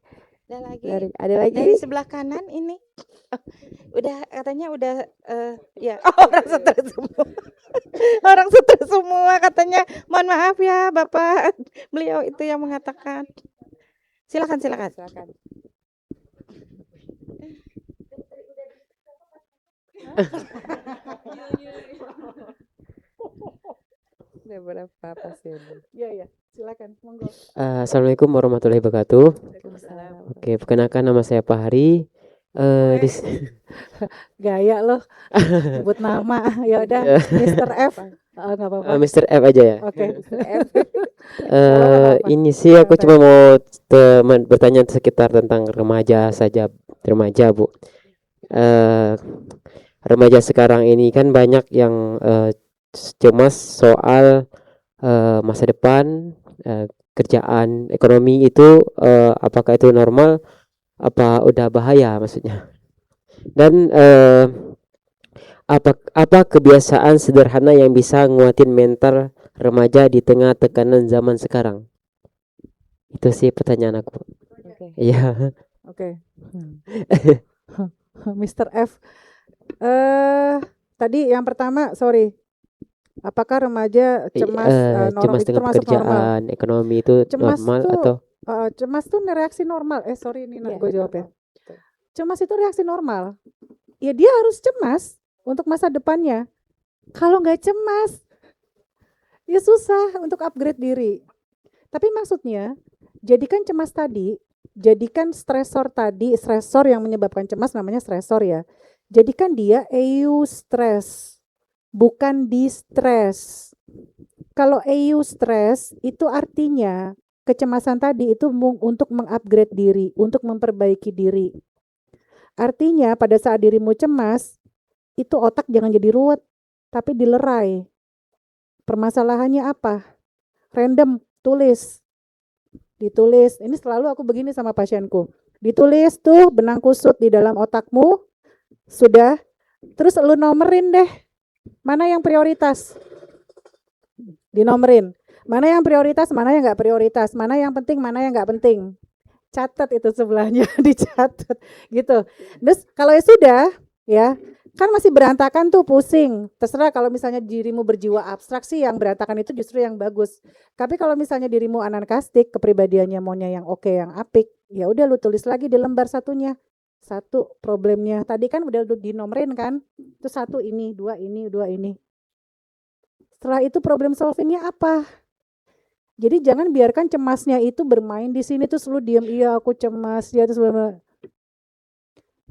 Ada lagi Ada lagi? dari sebelah kanan ini. Oh, udah katanya udah ya orang stres semua. Orang stres semua katanya. Mohon maaf ya Bapak. Beliau itu yang mengatakan. Silakan. Silakan. Udah berapa pasien? Iya, silakan, monggo. Assalamualaikum warahmatullahi wabarakatuh. Waalaikumsalam. Oke, perkenalkan nama saya Pak Hari. Gaya loh, sebut nama. Ya udah, Mr. F. Nggak apa-apa. Mr. F aja ya. Oke. Ini sih aku cuma mau bertanya sekitar tentang remaja saja, remaja Bu. Remaja sekarang ini kan banyak yang cemas soal masa depan, kerjaan, ekonomi itu apakah itu normal? Apa udah bahaya maksudnya? Dan apa kebiasaan sederhana yang bisa nguatin mental remaja di tengah tekanan zaman sekarang? Itu sih pertanyaan aku. Oke. Iya. Oke. Mr. F. Tadi yang pertama, sorry. Apakah remaja cemas normal Cemas itu dengan termasuk normal? pekerjaan, ekonomi itu Cemas normal tuh atau cemas tuh reaksi normal. Sorry Nina, Iya, gue jawab ya. Cemas itu reaksi normal. Ya dia harus cemas untuk masa depannya. Kalau nggak cemas, ya susah untuk upgrade diri. Tapi maksudnya, jadikan cemas tadi, jadikan stresor tadi, stresor yang menyebabkan cemas namanya stresor ya. Jadikan dia eustress, bukan distress. Kalau eustress itu artinya kecemasan tadi itu untuk mengupgrade diri, untuk memperbaiki diri. Artinya pada saat dirimu cemas, itu otak jangan jadi ruwet, tapi dilerai. Permasalahannya apa? Random, tulis. Ditulis, ini selalu aku begini sama pasienku. Ditulis tuh benang kusut di dalam otakmu, sudah. Terus lu nomerin deh, mana yang prioritas? Dinomerin. Mana yang prioritas, mana yang nggak prioritas, mana yang penting, mana yang nggak penting. Catat itu sebelahnya, dicatat gitu. Terus kalau ya sudah, ya kan masih berantakan tuh pusing. Terserah kalau misalnya dirimu berjiwa abstrak sih yang berantakan itu justru yang bagus. Tapi kalau misalnya dirimu anarkastik, kepribadiannya maunya yang oke, yang apik, ya udah lu tulis lagi di lembar satunya. Satu problemnya. Tadi kan udah dinomerin kan? Itu satu ini, dua ini, dua ini. Setelah itu problem solvingnya apa? Jadi jangan biarkan cemasnya itu bermain di sini terus lu diam, iya aku cemas, ya terus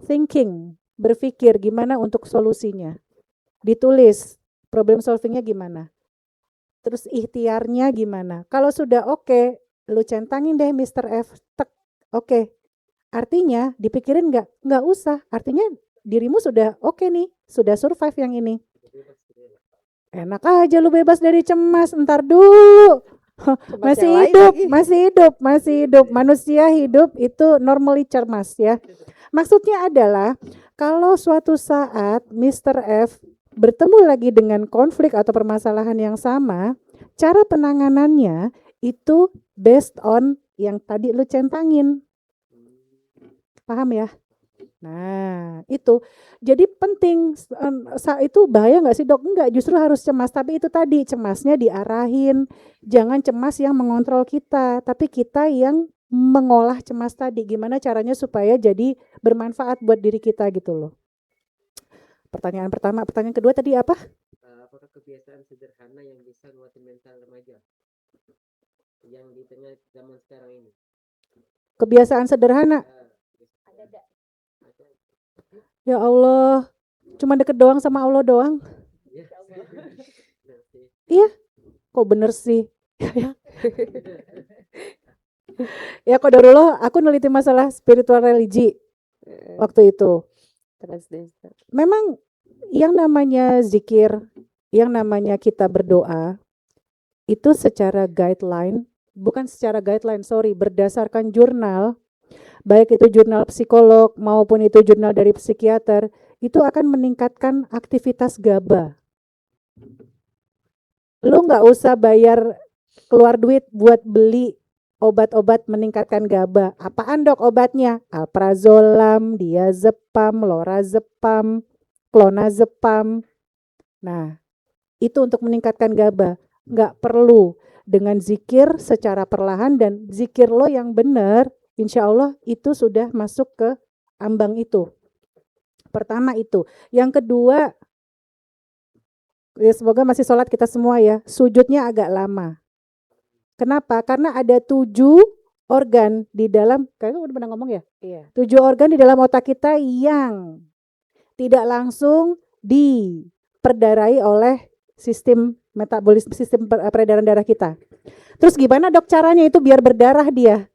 thinking, berpikir gimana untuk solusinya. Ditulis problem solvingnya gimana. Terus ikhtiarnya gimana. Kalau sudah oke, lu centangin deh Mr. F, tek, oke. Artinya dipikirin nggak usah. Artinya dirimu sudah oke nih, sudah survive yang ini. Enak aja lu bebas dari cemas, ntar dulu. Masih hidup. Manusia hidup itu normally cemas ya. Maksudnya adalah kalau suatu saat Mr. F bertemu lagi dengan konflik atau permasalahan yang sama, cara penanganannya itu based on yang tadi lu centangin. Paham ya? Nah, itu. Jadi penting, itu bahaya nggak sih dok? Enggak, justru harus cemas. Tapi itu tadi, cemasnya diarahin. Jangan cemas yang mengontrol kita, tapi kita yang mengolah cemas tadi. Gimana caranya supaya jadi bermanfaat buat diri kita gitu loh. Pertanyaan pertama. Pertanyaan kedua tadi apa? apakah kebiasaan sederhana yang bisa nguatin mental remaja yang di tengah zaman sekarang ini? Kebiasaan sederhana. Ya Allah, cuma deket doang sama Allah doang. Iya, kok bener sih. Ya qadarullah, aku neliti masalah spiritual religi waktu itu. Terus deh. Memang yang namanya zikir, yang namanya kita berdoa, itu secara guideline, bukan secara guideline, sorry, berdasarkan jurnal, baik itu jurnal psikolog maupun itu jurnal dari psikiater, itu akan meningkatkan aktivitas GABA. Lu nggak usah bayar keluar duit buat beli obat-obat meningkatkan GABA. Apaan dok obatnya? Alprazolam, diazepam, lorazepam, clonazepam. Nah, itu untuk meningkatkan GABA. Nggak perlu, dengan zikir secara perlahan dan zikir lo yang benar, insya Allah itu sudah masuk ke ambang itu. Pertama itu. Yang kedua, ya semoga masih sholat kita semua ya, sujudnya agak lama. Kenapa? Karena ada 7 organ di dalam, kayaknya udah pernah ngomong ya? Iya. 7 organ di dalam otak kita yang tidak langsung diperdarai oleh sistem metabolisme, sistem peredaran darah kita. Terus gimana dok caranya itu biar berdarah dia?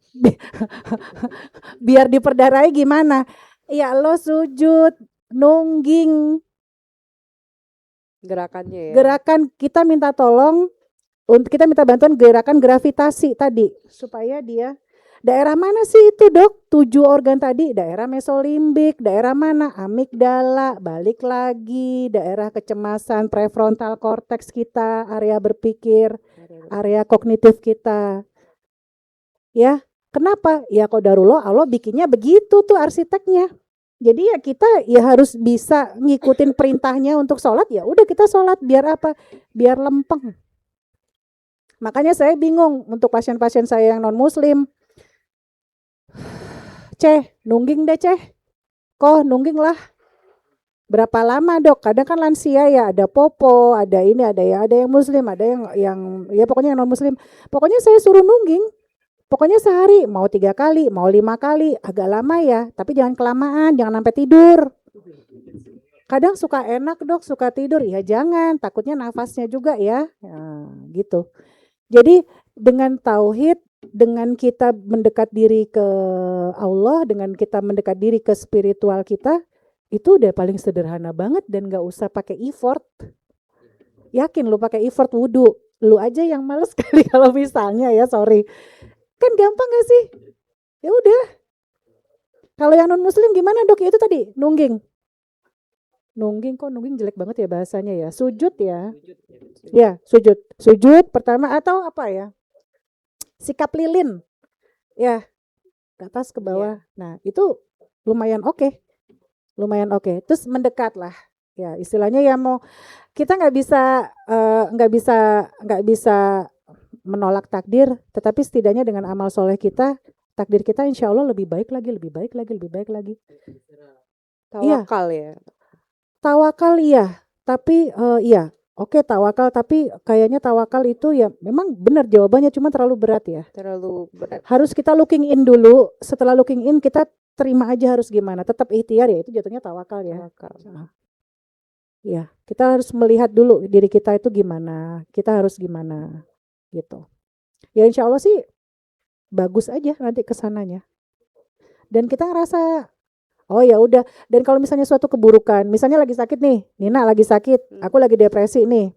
Biar diperdarai gimana? Ya lo sujud, nungging, Gerakannya ya. gerakan kita minta tolong, untuk kita minta bantuan gerakan gravitasi tadi supaya dia daerah mana sih itu dok? 7 organ tadi, daerah mesolimbik, daerah mana? Amigdala, balik lagi, daerah kecemasan, prefrontal cortex kita, area berpikir, area kognitif kita. Ya, kenapa? Ya qadarullah Allah bikinnya begitu tuh arsiteknya. Jadi ya kita ya harus bisa ngikutin perintahnya untuk sholat, ya udah kita sholat biar apa? Biar lempeng. Makanya saya bingung untuk pasien-pasien saya yang non muslim. Nungging deh Kok nungging lah. Berapa lama dok? Kadang kan lansia ya, ada popo, ada ini, ada yang muslim, ada yang ya pokoknya yang non muslim. Pokoknya saya suruh nungging. Pokoknya sehari mau 3 kali, mau 5 kali, agak lama ya, tapi jangan kelamaan, jangan sampai tidur. Kadang suka enak dok, suka tidur, ya jangan, takutnya nafasnya juga ya, gitu. Jadi dengan tauhid, dengan kita mendekat diri ke Allah, dengan kita mendekat diri ke spiritual kita, itu udah paling sederhana banget dan gak usah pakai effort. Yakin lu pakai effort wudu, lu aja yang males kali kalau misalnya ya, sorry. Kan gampang gak sih? Ya udah. Kalau yang non muslim gimana dok? Itu tadi nungging. Nungging jelek banget ya bahasanya ya. Sujud ya. Ya, sujud. Sujud pertama atau apa ya? Sikap lilin. Ya, ke atas ke bawah. Nah, itu lumayan oke. Lumayan oke. Terus mendekat lah. Ya, istilahnya ya mau kita nggak bisa menolak takdir, tetapi setidaknya dengan amal soleh kita, takdir kita insya Allah lebih baik lagi. Tawakal ya. Tawakal iya, tapi iya, oke tawakal, tapi kayaknya tawakal itu ya memang benar jawabannya, cuma terlalu berat ya. Terlalu berat. Harus kita looking in dulu, setelah looking in kita terima aja harus gimana, tetap ikhtiar ya, itu jatuhnya tawakal ya. Ya, kita harus melihat dulu diri kita itu gimana, kita harus gimana gitu. Ya insya Allah sih bagus aja nanti kesananya. Dan kita ngerasa oh ya udah. Dan kalau misalnya suatu keburukan, misalnya lagi sakit nih, Nina lagi sakit, aku lagi depresi nih,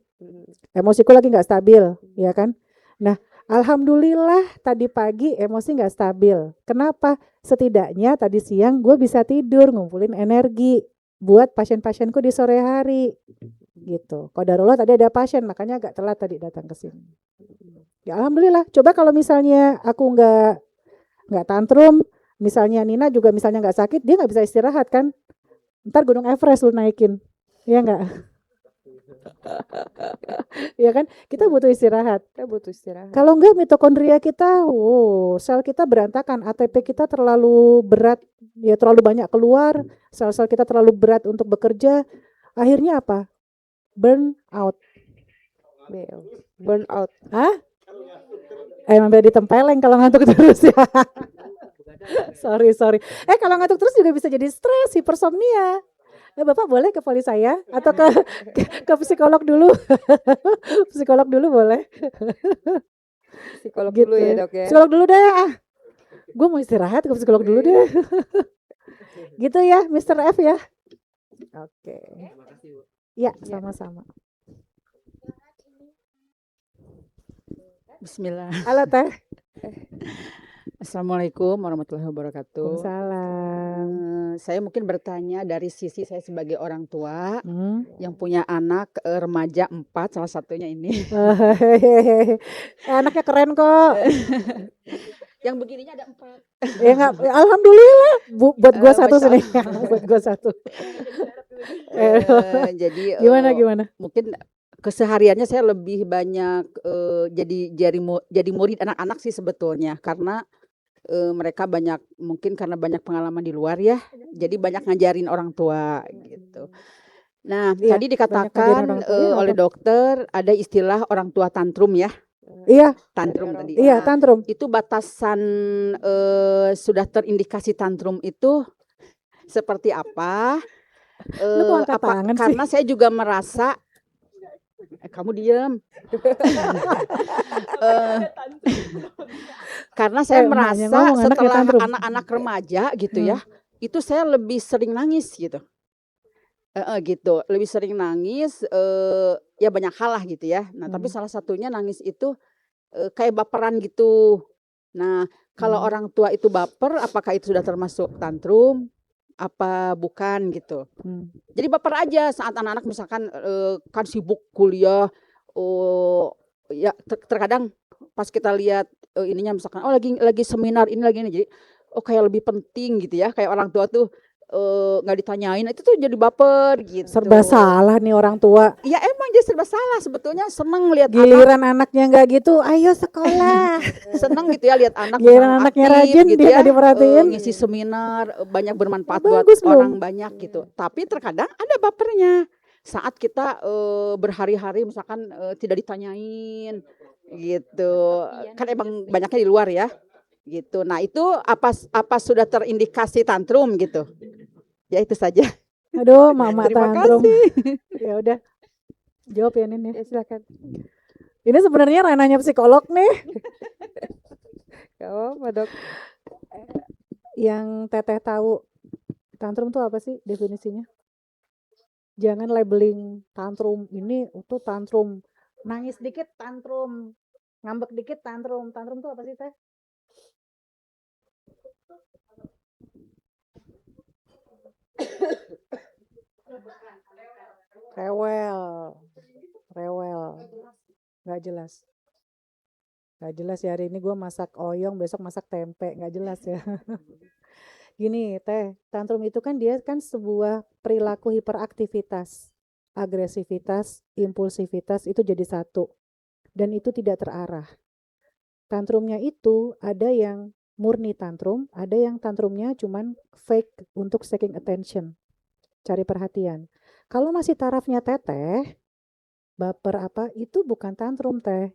emosiku lagi nggak stabil, ya kan? Nah, alhamdulillah tadi pagi emosi nggak stabil. Kenapa? Setidaknya tadi siang gue bisa tidur ngumpulin energi buat pasien-pasienku di sore hari, gitu. Qadarullah tadi ada pasien, makanya agak telat tadi datang ke sini. Ya alhamdulillah. Coba kalau misalnya aku nggak tantrum. Misalnya Nina juga misalnya nggak sakit, dia nggak bisa istirahat kan? Ntar Gunung Everest lu naikin, ya nggak? Ya kan? Kita butuh istirahat. Kalau nggak mitokondria kita, sel kita berantakan, ATP kita terlalu berat, ya terlalu banyak keluar, sel-sel kita terlalu berat untuk bekerja. Akhirnya apa? Burn out. Hah? Emang beda ditempeleng kalau ngantuk terus ya. sorry. Kalau ngantuk terus juga bisa jadi stres, hipersomnia. Bapak boleh ke poli saya atau ke psikolog dulu? Psikolog dulu boleh. Psikolog Gitu. dulu ya dok ya. Psikolog dulu deh. Gue mau istirahat ke psikolog dulu deh. Gitu ya, Mr. F ya. Oke. Ya, sama-sama. Bismillah. Halo Teh. Assalamualaikum warahmatullahi wabarakatuh. Waalaikumsalam. Saya mungkin bertanya dari sisi saya sebagai orang tua Hmm. yang punya anak remaja 4, salah satunya ini. Anaknya keren kok. Yang begininya ada 4. Ya enggak, alhamdulillah. Buat gua satu Masya sini. Buat gua satu. Jadi Gimana? mungkin kesehariannya saya lebih banyak jadi murid anak-anak sih sebetulnya, karena mereka mungkin karena banyak pengalaman di luar ya, jadi banyak ngajarin orang tua gitu. Nah, Iya, tadi banyak ngajarin dikatakan orang tua. Iya, oleh apa? dokter ada istilah orang tua tantrum ya, Iya, tantrum orang tadi. iya, Nah, tantrum. itu batasan sudah terindikasi tantrum itu seperti apa? Lu kok angkat tangan sih? Karena saya juga merasa kamu diam. Karena saya emaknya merasa ngomong, anaknya setelah tantrum. anak-anak remaja gitu ya, itu saya lebih sering nangis gitu. Gitu, lebih sering nangis, ya banyak hal lah gitu ya. Nah, tapi salah satunya nangis itu kayak baperan gitu. Nah, kalau orang tua itu baper, apakah itu sudah termasuk tantrum? Apa bukan gitu? Jadi baper aja saat anak-anak misalkan kan sibuk kuliah, ya terkadang pas kita lihat ininya misalkan lagi seminar ini lagi ini, jadi kayak lebih penting gitu ya, kayak orang tua tuh nggak ditanyain, itu tuh jadi baper gitu. Serba salah nih orang tua. Ya emang jadi serba salah, sebetulnya seneng lihat Giliran anaknya nggak gitu, ayo sekolah. seneng gitu ya lihat anak Giliran misalnya anaknya aktif rajin, gitu dia ya, nggak diperhatiin. ngisi seminar, banyak bermanfaat Oh, buat bagus loh. orang banyak gitu. Tapi terkadang ada bapernya saat kita berhari-hari misalkan tidak ditanyain gitu, kan emang banyaknya di luar ya gitu. Nah, itu apa sudah terindikasi tantrum gitu? Ya itu saja. Aduh, mama Terima tantrum. kasih. Ya udah, jawab ya Nin ya. Ya silakan. Ini sebenarnya ranahnya psikolog nih. Gak apa dok. Yang Teteh tahu, tantrum tuh apa sih definisinya? Jangan labeling tantrum ini itu tantrum, nangis dikit tantrum, ngambek dikit tantrum. Tantrum tuh apa sih Teh? Rewel, nggak jelas. Nggak jelas ya, hari ini gue masak oyong, besok masak tempe, nggak jelas ya. Gini Teh, tantrum itu kan dia kan sebuah perilaku hiperaktivitas, agresivitas, impulsivitas itu jadi satu. Dan itu tidak terarah. Tantrumnya itu ada yang murni tantrum, ada yang tantrumnya cuman fake untuk seeking attention, cari perhatian. Kalau masih tarafnya Teteh, baper apa, itu bukan tantrum Teh.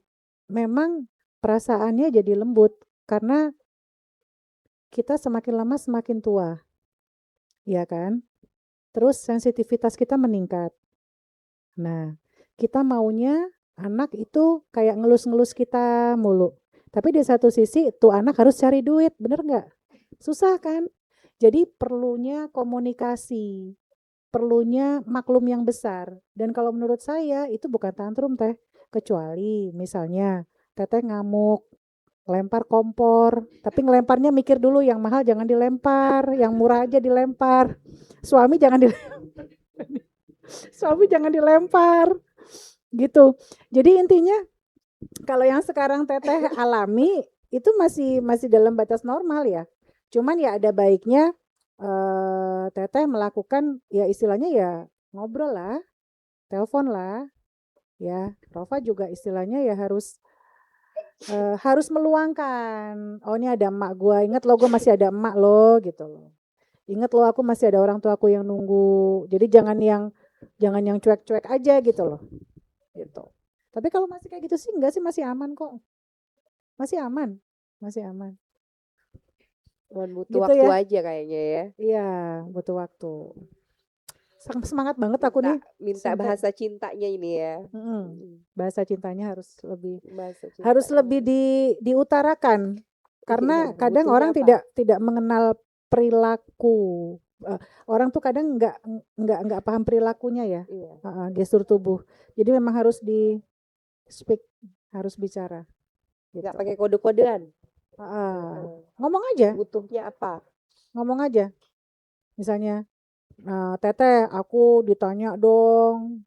Memang perasaannya jadi lembut karena kita semakin lama semakin tua, ya kan? Terus sensitivitas kita meningkat. Nah, kita maunya anak itu kayak ngelus-ngelus kita mulu. Tapi di satu sisi tuh anak harus cari duit, bener nggak? Susah kan? Jadi perlunya komunikasi, perlunya maklum yang besar. Dan kalau menurut saya itu bukan tantrum Teh. Kecuali misalnya Teteh ngamuk, lempar kompor, tapi ngelemparnya mikir dulu, yang mahal jangan dilempar, yang murah aja dilempar. Suami jangan dilempar. Gitu. Jadi intinya kalau yang sekarang Teteh alami itu masih dalam batas normal ya. Cuman ya ada baiknya Teteh melakukan ya istilahnya ya ngobrol lah, telepon lah. Ya, Rova juga istilahnya ya harus meluangkan. Oh, ini ada emak gua, ingat lo gua masih ada emak lo gitu loh. Ingat lo aku masih ada orang tua aku yang nunggu. Jadi jangan yang cuek-cuek aja gitu loh. Gitu. Tapi kalau masih kayak gitu sih enggak sih, masih aman kok. Masih aman. Cuman butuh Gitu waktu ya. aja kayaknya ya. Iya, butuh waktu. Semangat banget aku nih. Minta Cinta. bahasa cintanya ini ya. Bahasa cintanya harus lebih Bahasa diutarakan. Karena kadang orang tidak mengenal perilaku. Orang tuh kadang nggak paham perilakunya ya. Iya. Gestur tubuh. Jadi memang harus di speak, harus bicara. Nggak pakai kode-kodean. Ngomong aja. Butuhnya apa? Ngomong aja. Misalnya, Teteh, aku ditanya dong.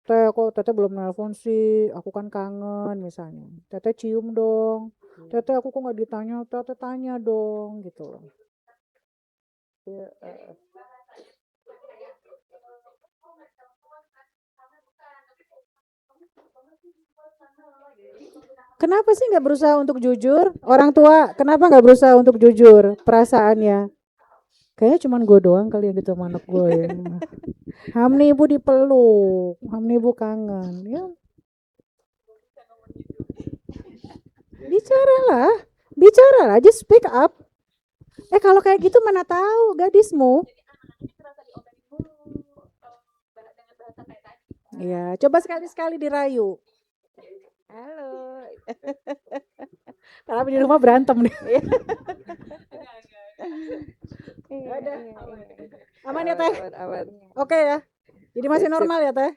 Teh, kok Teteh belum nelpon sih? Aku kan kangen misalnya. Teteh cium dong. Teteh, aku kok nggak ditanya? Teteh tanya dong, gitu loh. Kenapa sih nggak berusaha untuk jujur? Orang tua, kenapa nggak berusaha untuk jujur perasaannya? Kayaknya cuman gue doang kali ya gitu sama anak gue ya. Hamni ibu dipeluk, Hamni ibu kangen. Ya. Bicaralah, just speak up. Kalau kayak gitu mana tahu gadismu. Ya, coba sekali-sekali dirayu. Halo. Tapi di rumah berantem nih. Aman ya Teh? Aman. Oke ya. Jadi masih normal ya Teh?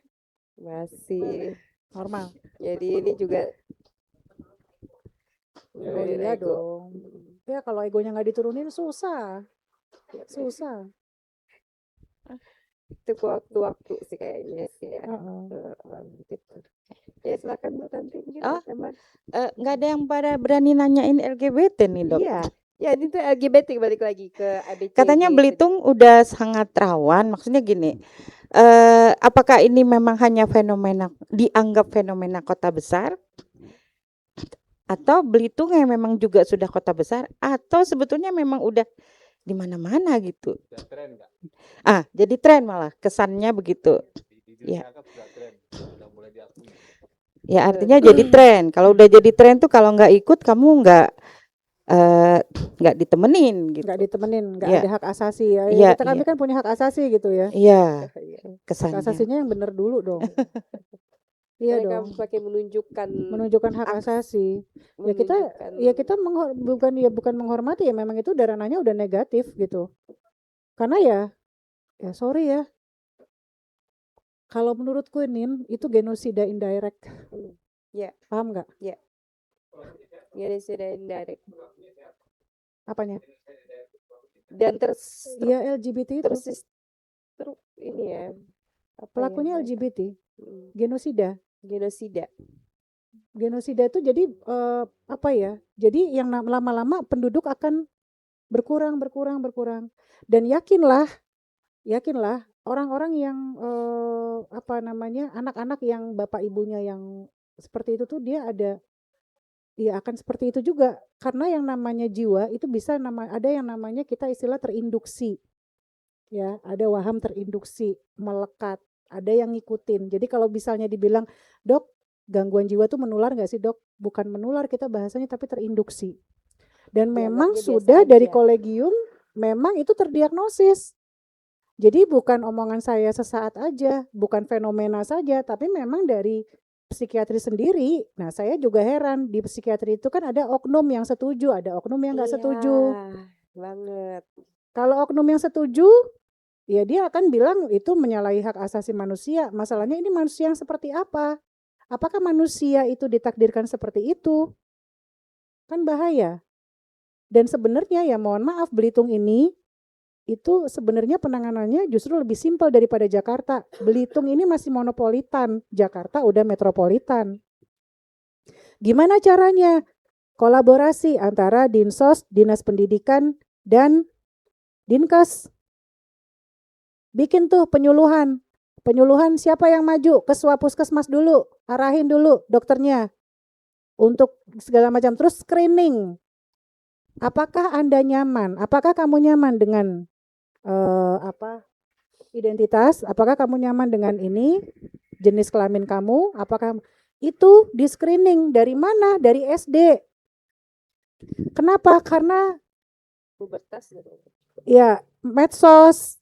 Masih normal. Jadi ini juga Iya dong. Ya kalau egonya nggak diturunin susah. Itu waktu-waktu sih kayaknya sih ya. Gitu. Ya silakan Bu Tanti. Nggak ada yang pada berani nanyain LGBT nih dok. Iya. Ya ini tuh LGBT balik lagi ke ABC. Katanya Belitung udah sangat rawan. Maksudnya gini, apakah ini memang hanya dianggap fenomena kota besar? Atau Belitung yang memang juga sudah kota besar? Atau sebetulnya memang udah di mana-mana gitu? Jadi tren malah kesannya begitu. Ya. Ya artinya jadi tren. Kalau udah jadi tren tuh kalau nggak ikut kamu nggak ditemenin gitu. Nggak Ya. ada hak asasi ya. Iya, Kami kan punya hak asasi gitu ya. Iya. Hak Kesannya. asasinya yang benar dulu dong. Iya Mereka dong. pakai Menunjukkan hak asasi. Ya kita bukan menghormati ya, memang itu udah ranahnya udah negatif gitu. Karena ya sorry ya. Kalau menurutku ini itu genosida indirect. Ya. Paham nggak? Ya. Genosida indirect. Apanya? Dan Ya LGBT itu. Ini ya. Pelakunya LGBT. Genosida. Genosida itu jadi Jadi yang lama-lama penduduk akan berkurang. Dan yakinlah orang-orang yang anak-anak yang bapak ibunya yang seperti itu tuh dia akan seperti itu juga, karena yang namanya jiwa itu bisa ada yang namanya kita istilah terinduksi. Ya, ada waham terinduksi, melekat, ada yang ngikutin. Jadi kalau misalnya dibilang, "Dok, gangguan jiwa tuh menular nggak sih, Dok?" Bukan menular kita bahasanya, tapi terinduksi. Dan memang sudah dari kolegium memang itu terdiagnosis. Jadi bukan omongan saya sesaat aja, bukan fenomena saja, tapi memang dari psikiatri sendiri. Nah, saya juga heran, di psikiatri itu kan ada oknum yang setuju, ada oknum yang nggak setuju. Banget. Kalau oknum yang setuju, ya dia akan bilang itu menyalahi hak asasi manusia. Masalahnya ini manusia yang seperti apa? Apakah manusia itu ditakdirkan seperti itu? Kan bahaya. Dan sebenarnya ya mohon maaf, Belitung ini itu sebenarnya penanganannya justru lebih simpel daripada Jakarta. Belitung ini masih monopolitan, Jakarta udah metropolitan. Gimana caranya? Kolaborasi antara Dinsos, Dinas Pendidikan, dan Dinkes. Bikin tuh penyuluhan. Penyuluhan siapa yang maju? Ke Puskesmas dulu, arahin dulu dokternya. Untuk segala macam, terus screening. Apakah Anda nyaman? Apakah kamu nyaman dengan identitas? Apakah kamu nyaman dengan ini? Jenis kelamin kamu? Apakah itu di screening dari mana? Dari SD. Kenapa? Karena pubertas ya medsos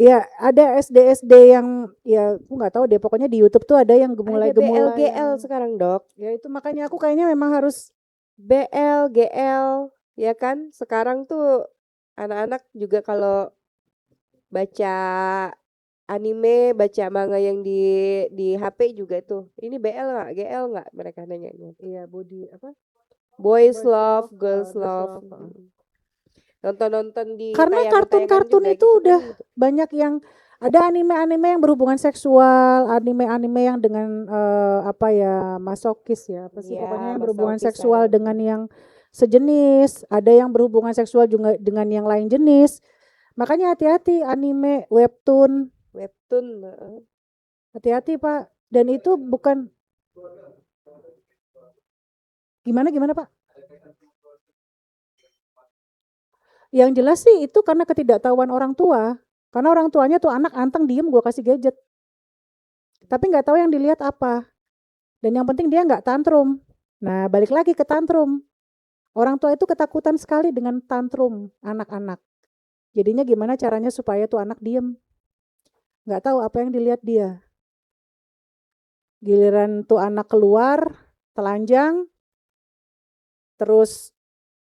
Ya ada SD yang ya aku nggak tahu deh, pokoknya di YouTube tuh ada yang Ada gemulai-gemulai BL-GL yang sekarang, Dok. ya itu makanya aku kayaknya memang harus BL, GL, ya kan? Sekarang tuh anak-anak juga kalau baca anime, baca manga yang di HP juga tuh. Ini BL nggak, GL nggak? Mereka nanya. iya body apa? Boys Boys love, love, girls girls love. love. Nonton-nonton di Karena tayangan-tayangan kartun-kartun juga itu gitu udah kan. banyak yang ada anime-anime yang berhubungan seksual, anime-anime yang dengan apa ya masokis ya, apa sih Iya, pokoknya yang berhubungan masokis seksual ada. dengan yang sejenis, ada yang berhubungan seksual juga dengan yang lain jenis. Makanya hati-hati anime, webtoon, Webtoon. hati-hati Pak. Dan itu bukan gimana Pak? Yang jelas sih itu karena ketidaktahuan orang tua. Karena orang tuanya tuh anak anteng diem gue kasih gadget. Tapi nggak tahu yang dilihat apa. Dan yang penting dia nggak tantrum. Nah balik lagi ke tantrum. Orang tua itu ketakutan sekali dengan tantrum anak-anak. Jadinya gimana caranya supaya tuh anak diem. Nggak tahu apa yang dilihat dia. Giliran tuh anak keluar, telanjang, terus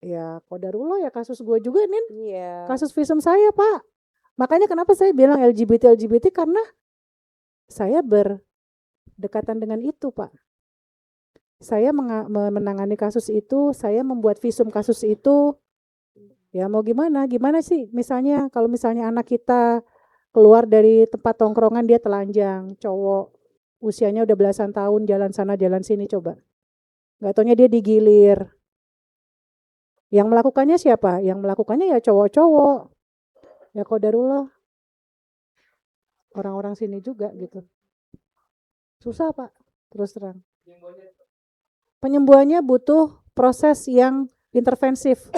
ya kodarullah ya kasus gue juga Nin. Iya. Kasus visum saya Pak. Makanya kenapa saya bilang LGBT karena saya berdekatan dengan itu Pak. Saya menangani kasus itu, saya membuat visum kasus itu. Ya mau gimana sih misalnya kalau misalnya anak kita keluar dari tempat tongkrongan dia telanjang, cowok usianya udah belasan tahun jalan sana jalan sini coba. Gak taunya dia digilir. Yang melakukannya siapa? Yang melakukannya ya cowok-cowok. Ya qadarullah. Orang-orang sini juga gitu. Susah Pak, terus terang. Penyembuhannya butuh proses yang intervensif.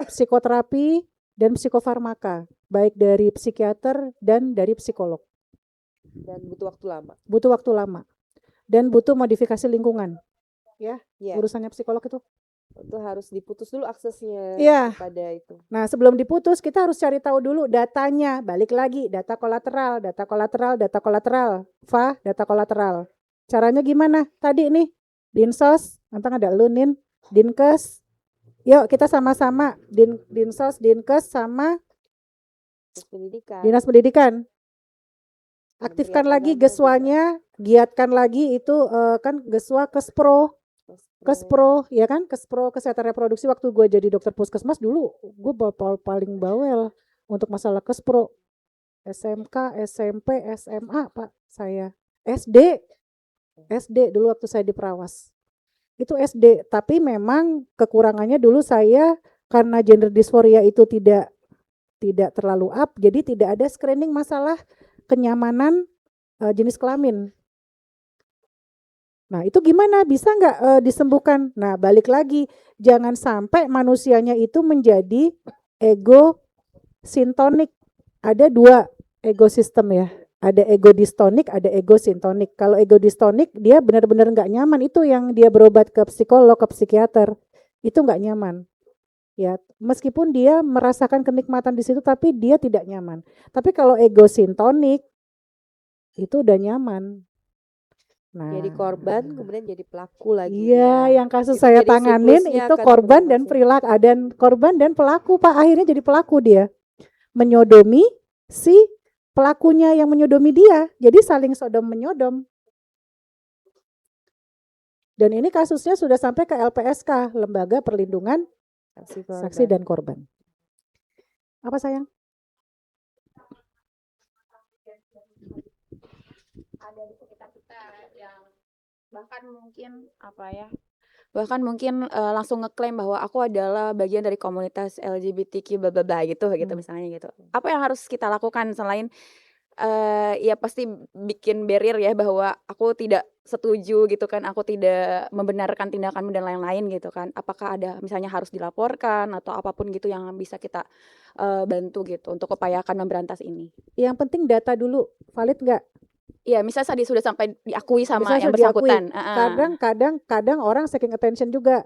Psikoterapi dan psikofarmaka. Baik dari psikiater dan dari psikolog. Dan butuh waktu lama. Butuh waktu lama. Dan butuh modifikasi lingkungan. Ya, Iya. urusannya psikolog itu. Itu harus diputus dulu aksesnya Iya. kepada itu. Nah, sebelum diputus kita harus cari tahu dulu datanya. Balik lagi, data kolateral. Fa, data kolateral. Caranya gimana? Tadi nih, Dinsos, nanti ada lu Nin, Dinkes. Yuk kita sama-sama, Dinsos, Dinkes sama Pendidikan. Dinas Pendidikan. Aktifkan Kementerian lagi Agama geswanya, giatkan lagi itu kan geswa Kespro. Kespro, ya kan? Kespro kesehatan reproduksi waktu gue jadi dokter puskesmas dulu, gue paling bawel untuk masalah Kespro. SMK, SMP, SMA Pak saya. SD dulu waktu saya di Perawas. Itu SD, tapi memang kekurangannya dulu saya karena gender dysphoria itu tidak terlalu up, jadi tidak ada screening masalah kenyamanan jenis kelamin. Nah itu gimana? Bisa nggak disembuhkan? Nah balik lagi, jangan sampai manusianya itu menjadi ego sintonik. Ada dua ego sistem ya. Ada ego distonik, ada ego sintonik. Kalau ego distonik dia benar-benar nggak nyaman. Itu yang dia berobat ke psikolog, ke psikiater. Itu nggak nyaman. Ya, meskipun dia merasakan kenikmatan di situ, tapi dia tidak nyaman. Tapi kalau ego sintonik itu udah nyaman. Nah, jadi korban kemudian jadi pelaku lagi. iya, dia. yang kasus Itu saya jadi tanganin siklusnya itu akan korban dan berlangsung. perilaku dan korban dan pelaku Pak, akhirnya jadi pelaku dia. Menyodomi si pelakunya yang menyodomi dia. Jadi saling sodom menyodom. Dan ini kasusnya sudah sampai ke LPSK, Lembaga Perlindungan Saksi dan Korban. Apa sayang? Ada di sekitar kita yang bahkan mungkin langsung ngeklaim bahwa aku adalah bagian dari komunitas LGBTQ bla bla bla gitu misalnya gitu. Apa yang harus kita lakukan selain ya pasti bikin barrier ya bahwa aku tidak setuju gitu kan, aku tidak membenarkan tindakanmu dan lain-lain gitu kan. Apakah ada misalnya harus dilaporkan atau apapun gitu yang bisa kita bantu gitu untuk upayakan memberantas ini. Yang penting data dulu, valid nggak? Iya, misalnya tadi sudah sampai diakui sama Misalnya yang sudah diakui. bersangkutan. Kadang orang seeking attention juga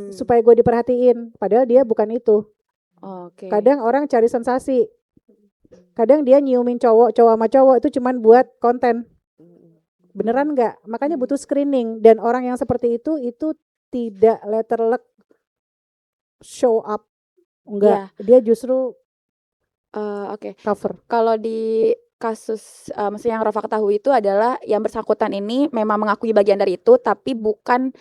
supaya gue diperhatiin, padahal dia bukan itu. Oke. Kadang orang cari sensasi. Kadang dia nyiumin cowok sama cowok itu cuman buat konten. Beneran nggak? Makanya butuh screening, dan orang yang seperti itu tidak letterlek show up, enggak. Dia justru Oke. cover. Kalau di kasus maksudnya yang Rafa ketahui itu adalah yang bersangkutan ini memang mengakui bagian dari itu, tapi bukan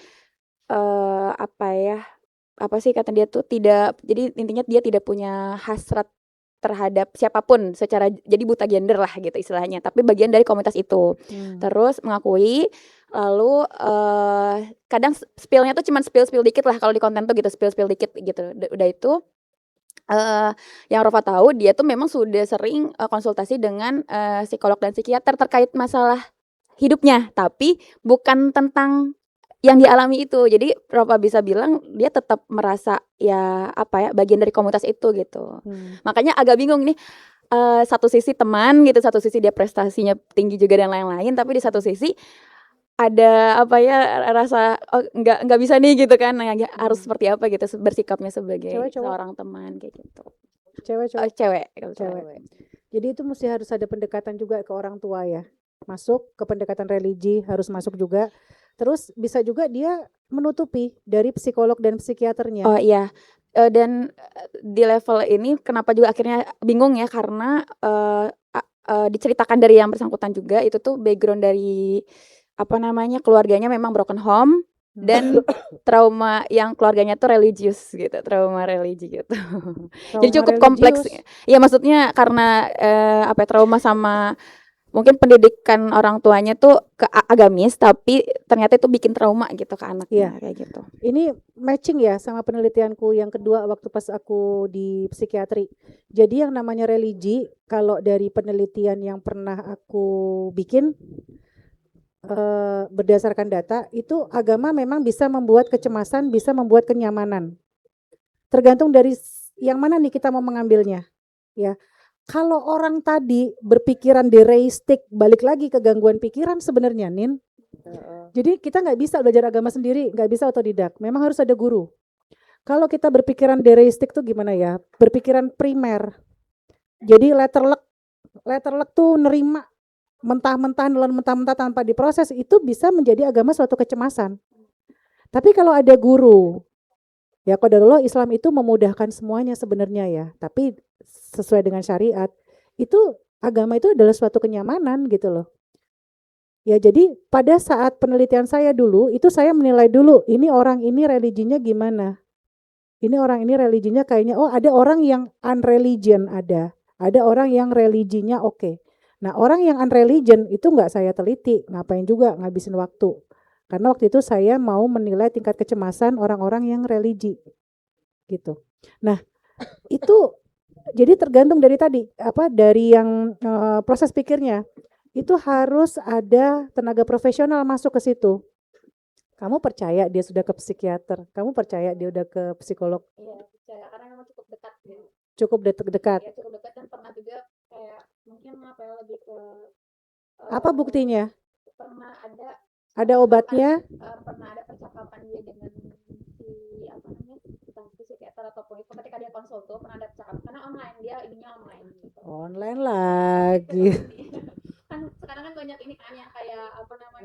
apa sih kata dia tuh, tidak, jadi intinya dia tidak punya hasrat terhadap siapapun secara, jadi buta gender lah gitu istilahnya, tapi bagian dari komunitas itu. Terus mengakui, lalu kadang spillnya tuh cuman spill dikit lah kalau di konten tuh gitu, spill dikit gitu. Udah itu yang Rafa tahu, dia tuh memang sudah sering konsultasi dengan psikolog dan psikiater terkait masalah hidupnya, tapi bukan tentang yang dialami itu. Jadi Rafa bisa bilang dia tetap merasa bagian dari komunitas itu gitu. Makanya agak bingung nih, satu sisi teman gitu, satu sisi dia prestasinya tinggi juga dan lain-lain, tapi di satu sisi ada rasa nggak bisa nih gitu kan, harus seperti apa gitu bersikapnya sebagai Cewek, cowok? seorang teman kayak gitu. Cewek, cowok? Cewek. Jadi itu mesti harus ada pendekatan juga ke orang tua ya. Masuk ke pendekatan religi, harus masuk juga. Terus bisa juga dia menutupi dari psikolog dan psikiaternya. Oh iya. Dan di level ini kenapa juga akhirnya bingung ya, karena diceritakan dari yang bersangkutan juga itu tuh background dari keluarganya memang broken home dan trauma yang keluarganya tuh religius gitu, trauma religi gitu. Jadi cukup kompleks. Ya maksudnya karena trauma sama mungkin pendidikan orang tuanya tuh ke agamis, tapi ternyata itu bikin trauma gitu ke anaknya kayak gitu. Ini matching ya sama penelitianku yang kedua waktu pas aku di psikiatri. Jadi yang namanya religi, kalau dari penelitian yang pernah aku bikin berdasarkan data, itu agama memang bisa membuat kecemasan, bisa membuat kenyamanan. Tergantung dari yang mana nih kita mau mengambilnya, ya. Kalau orang tadi berpikiran dereistik, balik lagi ke gangguan pikiran sebenarnya, Nin. Jadi kita nggak bisa belajar agama sendiri, nggak bisa otodidak. Memang harus ada guru. Kalau kita berpikiran dereistik tuh gimana ya? Berpikiran primer. Jadi letterlek tuh nerima mentah-mentah tanpa diproses, itu bisa menjadi agama suatu kecemasan. Tapi kalau ada guru, ya qadarullah, Islam itu memudahkan semuanya sebenarnya ya, tapi sesuai dengan syariat, itu agama itu adalah suatu kenyamanan gitu loh. Ya jadi pada saat penelitian saya dulu, itu saya menilai dulu, ini orang ini religinya gimana. Ini orang ini religinya kayaknya, ada orang yang unreligion ada orang yang religinya oke. Nah orang yang unreligion itu nggak saya teliti, ngapain juga ngabisin waktu. Karena waktu itu saya mau menilai tingkat kecemasan orang-orang yang religi gitu. Nah itu jadi tergantung dari tadi dari yang proses pikirnya, itu harus ada tenaga profesional masuk ke situ. Kamu percaya dia sudah ke psikiater, kamu percaya dia udah ke psikolog? Iya, percaya, karena memang cukup dekat gitu. Cukup dekat. Ya, cukup dekat, dan pernah juga kayak mungkin lebih ke apa buktinya? Pernah ada obatnya? Pernah ada percakapan dia dengan entah psikiater ataupun itu, ketika dia konsul tuh pernah ada percakapan, karena online, dia ininya online gitu. Online lagi. Kan sekarang kan banyak ini kan yang kayak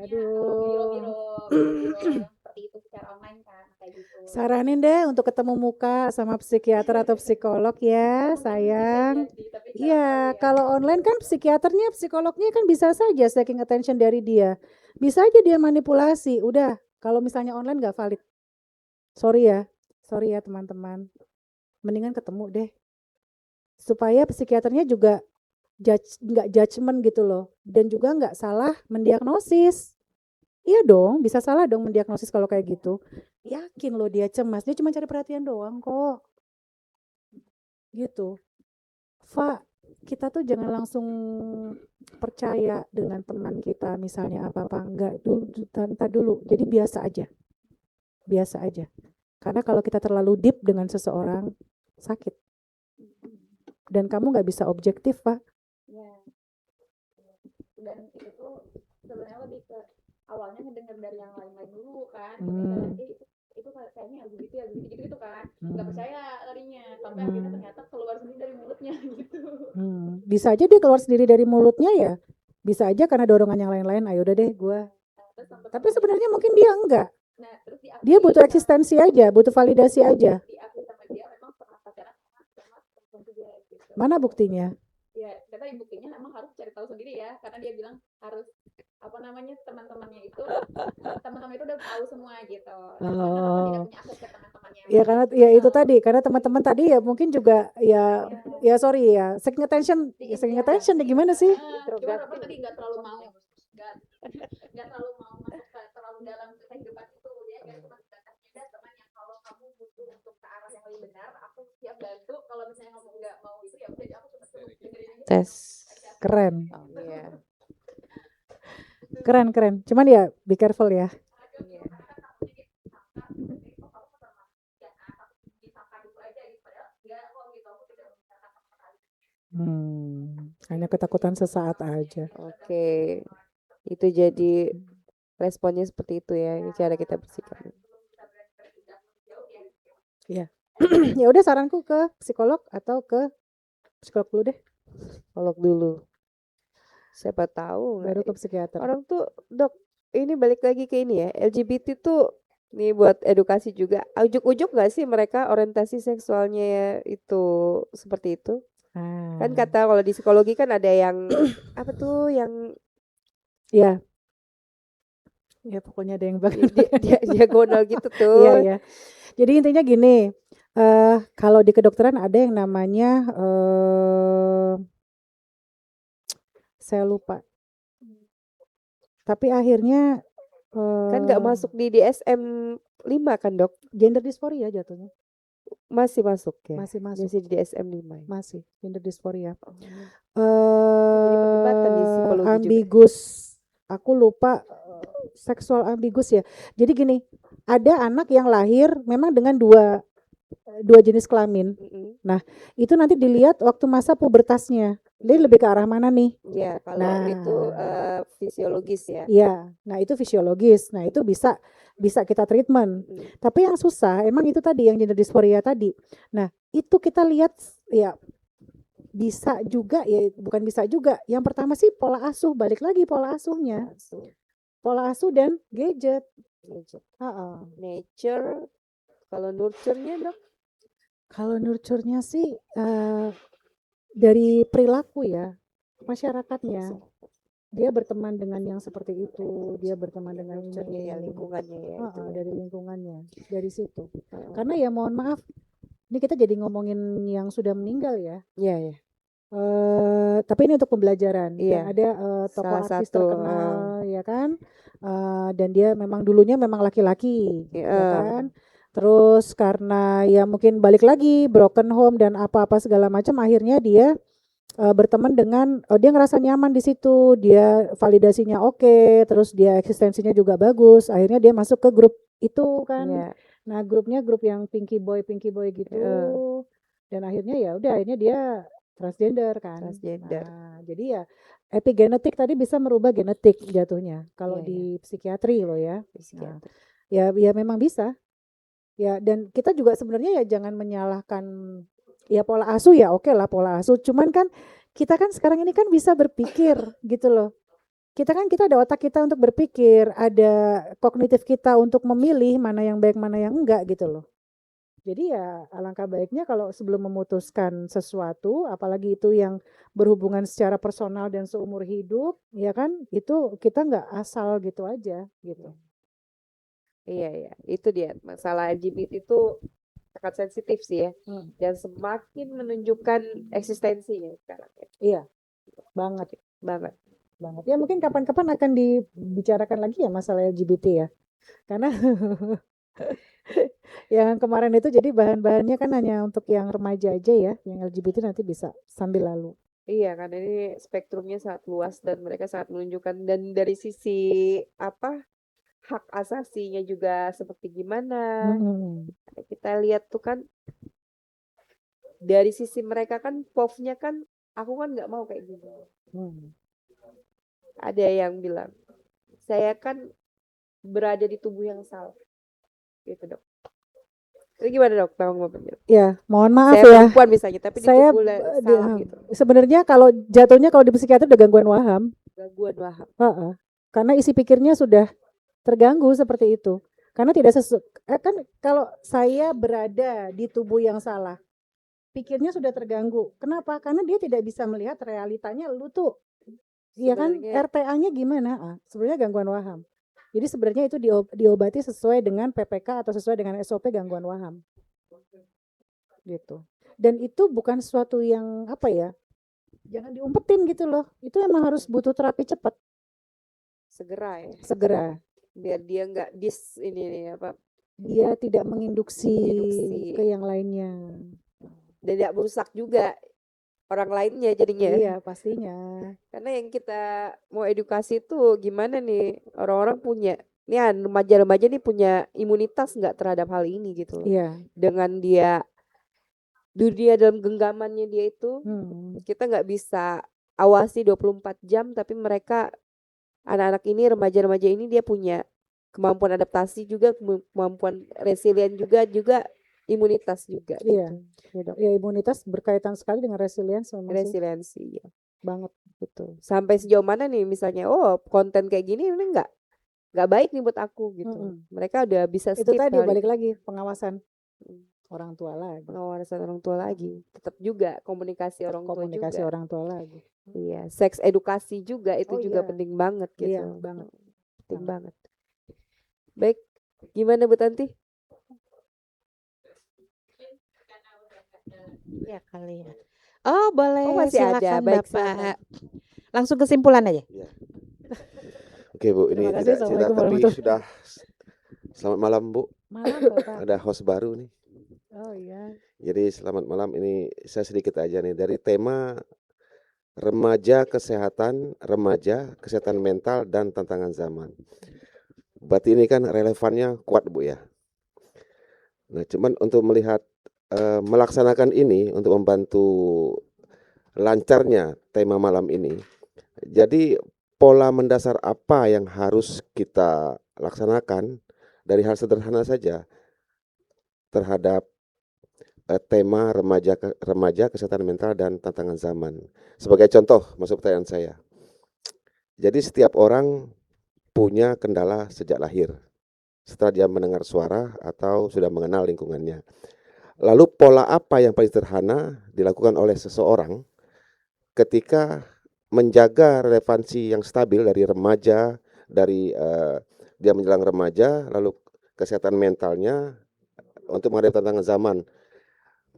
Aduh. biro seperti itu secara online kan, kayak gitu. Saranin deh untuk ketemu muka sama psikiater atau psikolog ya, sayang. Iya, kalau online kan psikiaternya, psikolognya kan bisa saja taking attention dari dia. Bisa aja dia manipulasi. Udah, kalau misalnya online nggak valid. Sorry ya teman-teman. Mendingan ketemu deh. Supaya psikiaternya juga nggak judgement gitu loh, dan juga nggak salah mendiagnosis. Iya dong, bisa salah dong mendiagnosis kalau kayak gitu. Yakin loh dia cemas, dia cuma cari perhatian doang kok. Gitu. Kita tuh jangan langsung percaya dengan teman kita misalnya apa-apa, enggak dulu. Jadi biasa aja. Karena kalau kita terlalu deep dengan seseorang, sakit. Dan kamu nggak bisa objektif, Pak. Ya. Dan itu tuh sebenarnya lebih ke awalnya ngedenger dari yang lain-lain dulu kan. Itu kayaknya gitu kan. Nggak percaya tadinya, sampai akhirnya ternyata keluar sendiri dari mulutnya gitu. bisa aja dia keluar sendiri dari mulutnya ya, bisa aja karena dorongan yang lain-lain, ayo udah deh gua. Tapi sebenarnya mungkin dia enggak, dia butuh eksistensi aja, butuh validasi aja. Mana buktinya? Ya, katanya buktinya emang harus cari tahu sendiri ya, karena dia bilang harus apa namanya teman-temannya itu udah tahu semua gitu. Karena Rafa tidak Oh. punya akses ke teman-temannya. Ya karena ya itu tadi, karena teman-teman tadi ya mungkin juga ya sorry ya, seeking attention ya gimana sih? Cuma Rafa tadi nggak terlalu mau masuk ke terlalu dalam ke kehidupan itu ya, kayak cuma sebatas ada teman yang kalau kamu butuh untuk ke arah yang lebih benar, aku siap bantu. Kalau misalnya kamu nggak mau itu ya udah aku cuma dengerin aja. Tes. Keren, Iya. keren. Cuman ya be careful ya. Iya. Hanya ketakutan sesaat aja. Oke. Itu jadi responnya seperti itu ya, cara kita bersikap. Ya. Ya udah saranku ke psikolog atau ke psikolog dulu deh, Psikolog dulu. Siapa tahu baru nggak ke psikiater. orang tuh, Dok, ini balik lagi ke ini ya, LGBT tuh nih buat edukasi juga. Ujuk-ujuk nggak sih mereka orientasi seksualnya itu seperti itu? Kan kata kalau di psikologi kan ada yang apa tuh yang Ya. Ya pokoknya ada yang diagonal gitu tuh. Iya. Jadi intinya gini, kalau di kedokteran ada yang namanya saya lupa. Tapi akhirnya Kan nggak masuk di DSM 5 kan, Dok? gender dysphoria jatuhnya. Masih masuk ya? Masih masuk. Masih di DSM 5 ya? Masih gender dysphoria. Jadi perdebatan di psikologi juga. Ambigus. Aku lupa seksual ambigus ya. Jadi gini, ada anak yang lahir memang dengan dua jenis kelamin. Nah, itu nanti dilihat waktu masa pubertasnya. Dia lebih ke arah mana nih? Ya, kalau itu fisiologis ya. Iya, nah itu fisiologis. Nah, itu bisa kita treatment. Tapi yang susah emang itu tadi yang gender dysphoria tadi. Nah, itu kita lihat ya bisa juga ya, bukan bisa juga. Yang pertama sih pola asuh, balik lagi pola asuhnya. Pola asuh dan gadget. Nature, kalau nurture-nya, Dok? Kalau nurture-nya sih dari perilaku ya, masyarakatnya. Dia berteman dengan yang seperti itu, dia berteman dengan ini, ya lingkungannya ya. dari lingkungannya, dari situ. Karena ya mohon maaf, ini kita jadi ngomongin yang sudah meninggal ya. Iya. Tapi ini untuk pembelajaran. Iya. Dan ada tokoh Salah artis satu, terkenal, ya kan? Dan dia memang dulunya memang laki-laki, ya kan? Terus karena ya mungkin balik lagi broken home dan apa-apa segala macam, akhirnya dia berteman dengan dia ngerasa nyaman di situ, dia validasinya oke, terus dia eksistensinya juga bagus, akhirnya dia masuk ke grup itu kan. Nah, grupnya grup yang pinky boy gitu. Dan akhirnya ya udah, akhirnya dia transgender kan. Nah, jadi ya epigenetik tadi bisa merubah genetik jatuhnya kalau di psikiatri loh ya. Nah, ya memang bisa. Ya, dan kita juga sebenarnya ya jangan menyalahkan ya pola asuh, ya oke lah pola asuh. Cuman kan kita kan sekarang ini kan bisa berpikir gitu loh. Kita ada otak kita untuk berpikir, ada kognitif kita untuk memilih mana yang baik mana yang enggak gitu loh. Jadi ya alangkah baiknya kalau sebelum memutuskan sesuatu, apalagi itu yang berhubungan secara personal dan seumur hidup, ya kan, itu kita nggak asal gitu aja gitu. Iya, itu dia masalah LGBT itu sangat sensitif sih ya, dan semakin menunjukkan eksistensinya sekarang. Iya, banget. Ya mungkin kapan-kapan akan dibicarakan lagi ya masalah LGBT ya, karena yang kemarin itu jadi bahan-bahannya kan hanya untuk yang remaja aja ya, yang LGBT nanti bisa sambil lalu. Iya, karena ini spektrumnya sangat luas dan mereka sangat menunjukkan, dan dari sisi hak asasinya juga seperti gimana. Kita lihat tuh kan dari sisi mereka kan POV-nya kan, aku kan nggak mau kayak gini. Ada yang bilang saya kan berada di tubuh yang salah, gitu, Dok. Itu gimana dok? Tolong Bapak. Ya, mohon maaf Saya ya. perempuan misalnya, tapi Saya ditubuh salah gitu. sebenarnya kalau jatuhnya kalau di psikiater udah gangguan waham. Gangguan paham. Heeh. Karena isi pikirnya sudah terganggu seperti itu. Karena tidak kan kalau saya berada di tubuh yang salah, pikirnya sudah terganggu. Kenapa? Karena dia tidak bisa melihat realitanya lu tuh, iya kan, Sebenarnya RTA-nya gimana? Sebenarnya gangguan waham. Jadi sebenarnya itu diobati sesuai dengan PPK atau sesuai dengan SOP gangguan waham. Gitu. Dan itu bukan sesuatu yang apa ya? Jangan diumpetin gitu loh. Itu emang harus butuh terapi cepat, segera ya. segera. Biar dia nggak ini apa Dia tidak menginduksi Menginduksi. ke yang lainnya. dan tidak merusak juga orang lainnya jadinya. Iya, pastinya. Karena yang kita mau edukasi tuh gimana nih orang-orang punya remaja-remaja nih punya imunitas nggak terhadap hal ini gitu loh. Iya. Dengan dunia dalam genggamannya dia itu kita nggak bisa awasi 24 jam, tapi mereka anak-anak ini, remaja-remaja ini dia punya kemampuan adaptasi juga, kemampuan resilient juga imunitas juga. Iya. Ya, imunitas berkaitan sekali dengan resilience memang sih. Resiliensi ya. Banget. Gitu. Sampai sejauh mana nih misalnya konten kayak gini ini nggak baik nih buat aku gitu. Mereka udah bisa Itu skip tadi hal balik itu. lagi pengawasan orang tua lagi. Pengawasan orang tua lagi. Tetap juga komunikasi orang tua Komunikasi juga. orang tua lagi. Iya, seks edukasi juga itu Oh juga iya. penting banget gitu. Iya, banget. Penting banget. Baik, gimana Bu Tanti? Ya kali ya. Oh boleh, masih ada. silakan Baik, Bapak. silakan. Langsung kesimpulan aja. Oke Bu, ini Terima kasih. tidak Assalamualaikum tapi warahmatullahi. sudah. Selamat malam Bu, Malam Bapak. ada host baru nih. Oh iya. Jadi selamat malam, ini saya sedikit aja nih dari tema remaja, kesehatan mental dan tantangan zaman. Berarti ini kan relevannya kuat Bu ya. Nah cuman untuk melihat melaksanakan ini untuk membantu lancarnya tema malam ini. Jadi pola mendasar apa yang harus kita laksanakan dari hal sederhana saja terhadap tema remaja, kesehatan mental dan tantangan zaman. Sebagai contoh, masuk pertanyaan saya. Jadi setiap orang punya kendala sejak lahir, setelah dia mendengar suara atau sudah mengenal lingkungannya. Lalu pola apa yang paling sederhana dilakukan oleh seseorang ketika menjaga relevansi yang stabil dari remaja, dari dia menjelang remaja, lalu kesehatan mentalnya untuk menghadapi tantangan zaman.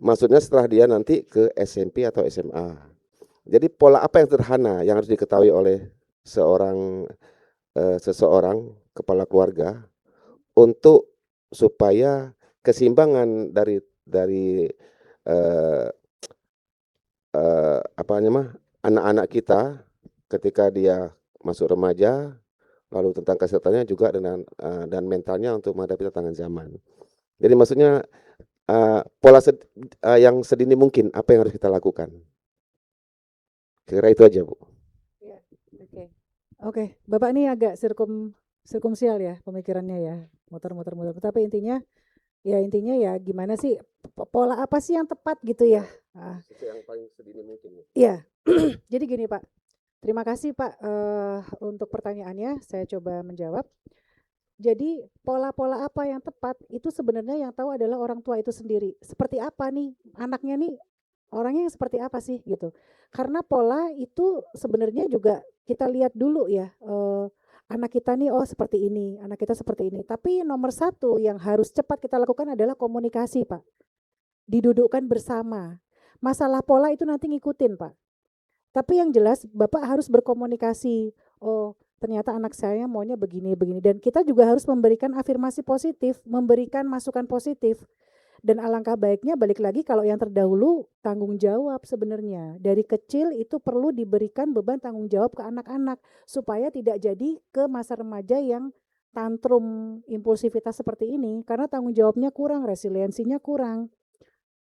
Maksudnya setelah dia nanti ke SMP atau SMA. Jadi pola apa yang sederhana yang harus diketahui oleh seseorang kepala keluarga untuk supaya keseimbangan dari anak-anak kita ketika dia masuk remaja, lalu tentang kesehatannya juga dan mentalnya untuk menghadapi tantangan zaman. Jadi maksudnya pola yang sedini mungkin apa yang harus kita lakukan. Kira itu aja Bu. Oke, Bapak ini agak sirkumsial ya pemikirannya ya, muter-muter. Tapi intinya ya gimana sih pola apa sih yang tepat gitu ya? Yang paling sedini mungkin. Iya. Jadi gini Pak, terima kasih Pak untuk pertanyaannya. Saya coba menjawab. Jadi pola-pola apa yang tepat itu sebenarnya yang tahu adalah orang tua itu sendiri. Seperti apa nih anaknya nih, orangnya yang seperti apa sih gitu. Karena pola itu sebenarnya juga kita lihat dulu ya, anak kita nih seperti ini, anak kita seperti ini. Tapi nomor satu yang harus cepat kita lakukan adalah komunikasi Pak. Didudukkan bersama. Masalah pola itu nanti ngikutin Pak. Tapi yang jelas Bapak harus berkomunikasi. Ternyata anak saya maunya begini. Dan kita juga harus memberikan afirmasi positif, memberikan masukan positif. Dan alangkah baiknya balik lagi kalau yang terdahulu tanggung jawab sebenarnya. Dari kecil itu perlu diberikan beban tanggung jawab ke anak-anak. Supaya tidak jadi ke masa remaja yang tantrum impulsivitas seperti ini. Karena tanggung jawabnya kurang, resiliensinya kurang.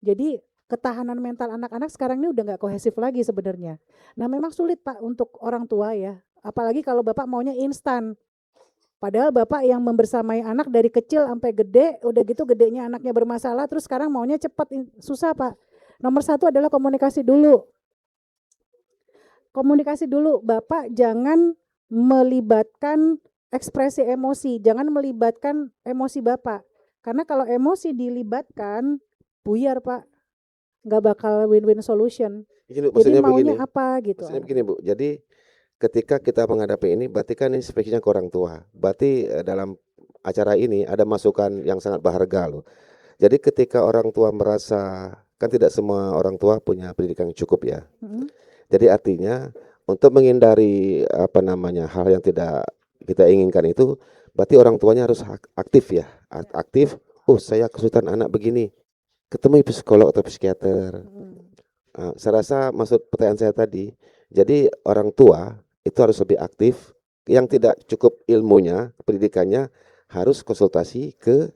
Jadi ketahanan mental anak-anak sekarang ini udah gak kohesif lagi sebenarnya. Nah memang sulit Pak untuk orang tua ya. Apalagi kalau Bapak maunya instan. Padahal bapak yang membersamai anak dari kecil sampai gede, udah gitu gedenya anaknya bermasalah, terus sekarang maunya cepat, susah Pak. Nomor satu adalah komunikasi dulu. Komunikasi dulu, bapak jangan melibatkan ekspresi emosi, jangan melibatkan emosi bapak. Karena kalau emosi dilibatkan, buyar Pak, nggak bakal win-win solution. Gini, Jadi maksudnya maunya begini, apa gitu. maksudnya begini Bu. Jadi ketika kita menghadapi ini, berarti kan ini spesiesnya ke orang tua. Berarti dalam acara ini ada masukan yang sangat berharga loh. Jadi ketika orang tua merasa, kan tidak semua orang tua punya pendidikan yang cukup ya. Jadi artinya untuk menghindari apa namanya hal yang tidak kita inginkan itu, berarti orang tuanya harus aktif ya, aktif. Oh saya kesulitan anak begini, ketemu psikolog atau psikiater. Saya rasa maksud pertanyaan saya tadi, jadi orang tua itu harus lebih aktif. Yang tidak cukup ilmunya, pendidikannya, harus konsultasi ke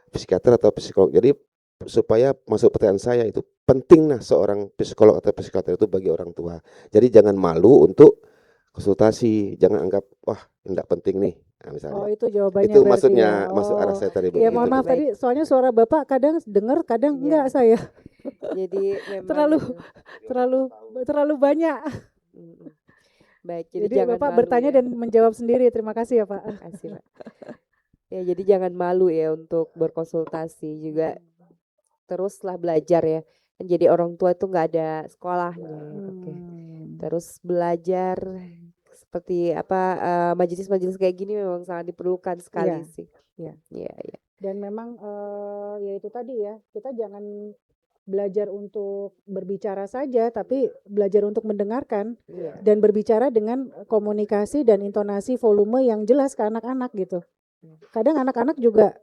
psikiater atau psikolog. Jadi supaya masuk pertanyaan saya itu pentingnya seorang psikolog atau psikiater itu bagi orang tua. Jadi jangan malu untuk konsultasi, jangan anggap wah tidak penting nih. Nah, misalnya. Oh itu jawabannya Itu berarti maksudnya, ya. maksud arah saya tadi Bu. Ya Gitu, mohon maaf Bu. tadi soalnya suara bapak kadang dengar kadang enggak saya. Jadi memang terlalu gitu. terlalu banyak. Baik, Jadi jangan bapak malu bertanya ya. dan menjawab sendiri. Terima kasih ya Pak. Makasih, Pak. Ya, jadi jangan malu ya untuk berkonsultasi juga. Teruslah belajar ya. Kan jadi orang tua itu nggak ada sekolahnya. Oke. Terus belajar seperti apa majelis-majelis kayak gini memang sangat diperlukan sekali Iya. sih. Iya. Iya, iya. Dan memang ya itu tadi ya, kita jangan belajar untuk berbicara saja, tapi belajar untuk mendengarkan Iya. dan berbicara dengan komunikasi dan intonasi volume yang jelas ke anak-anak gitu. Kadang anak-anak juga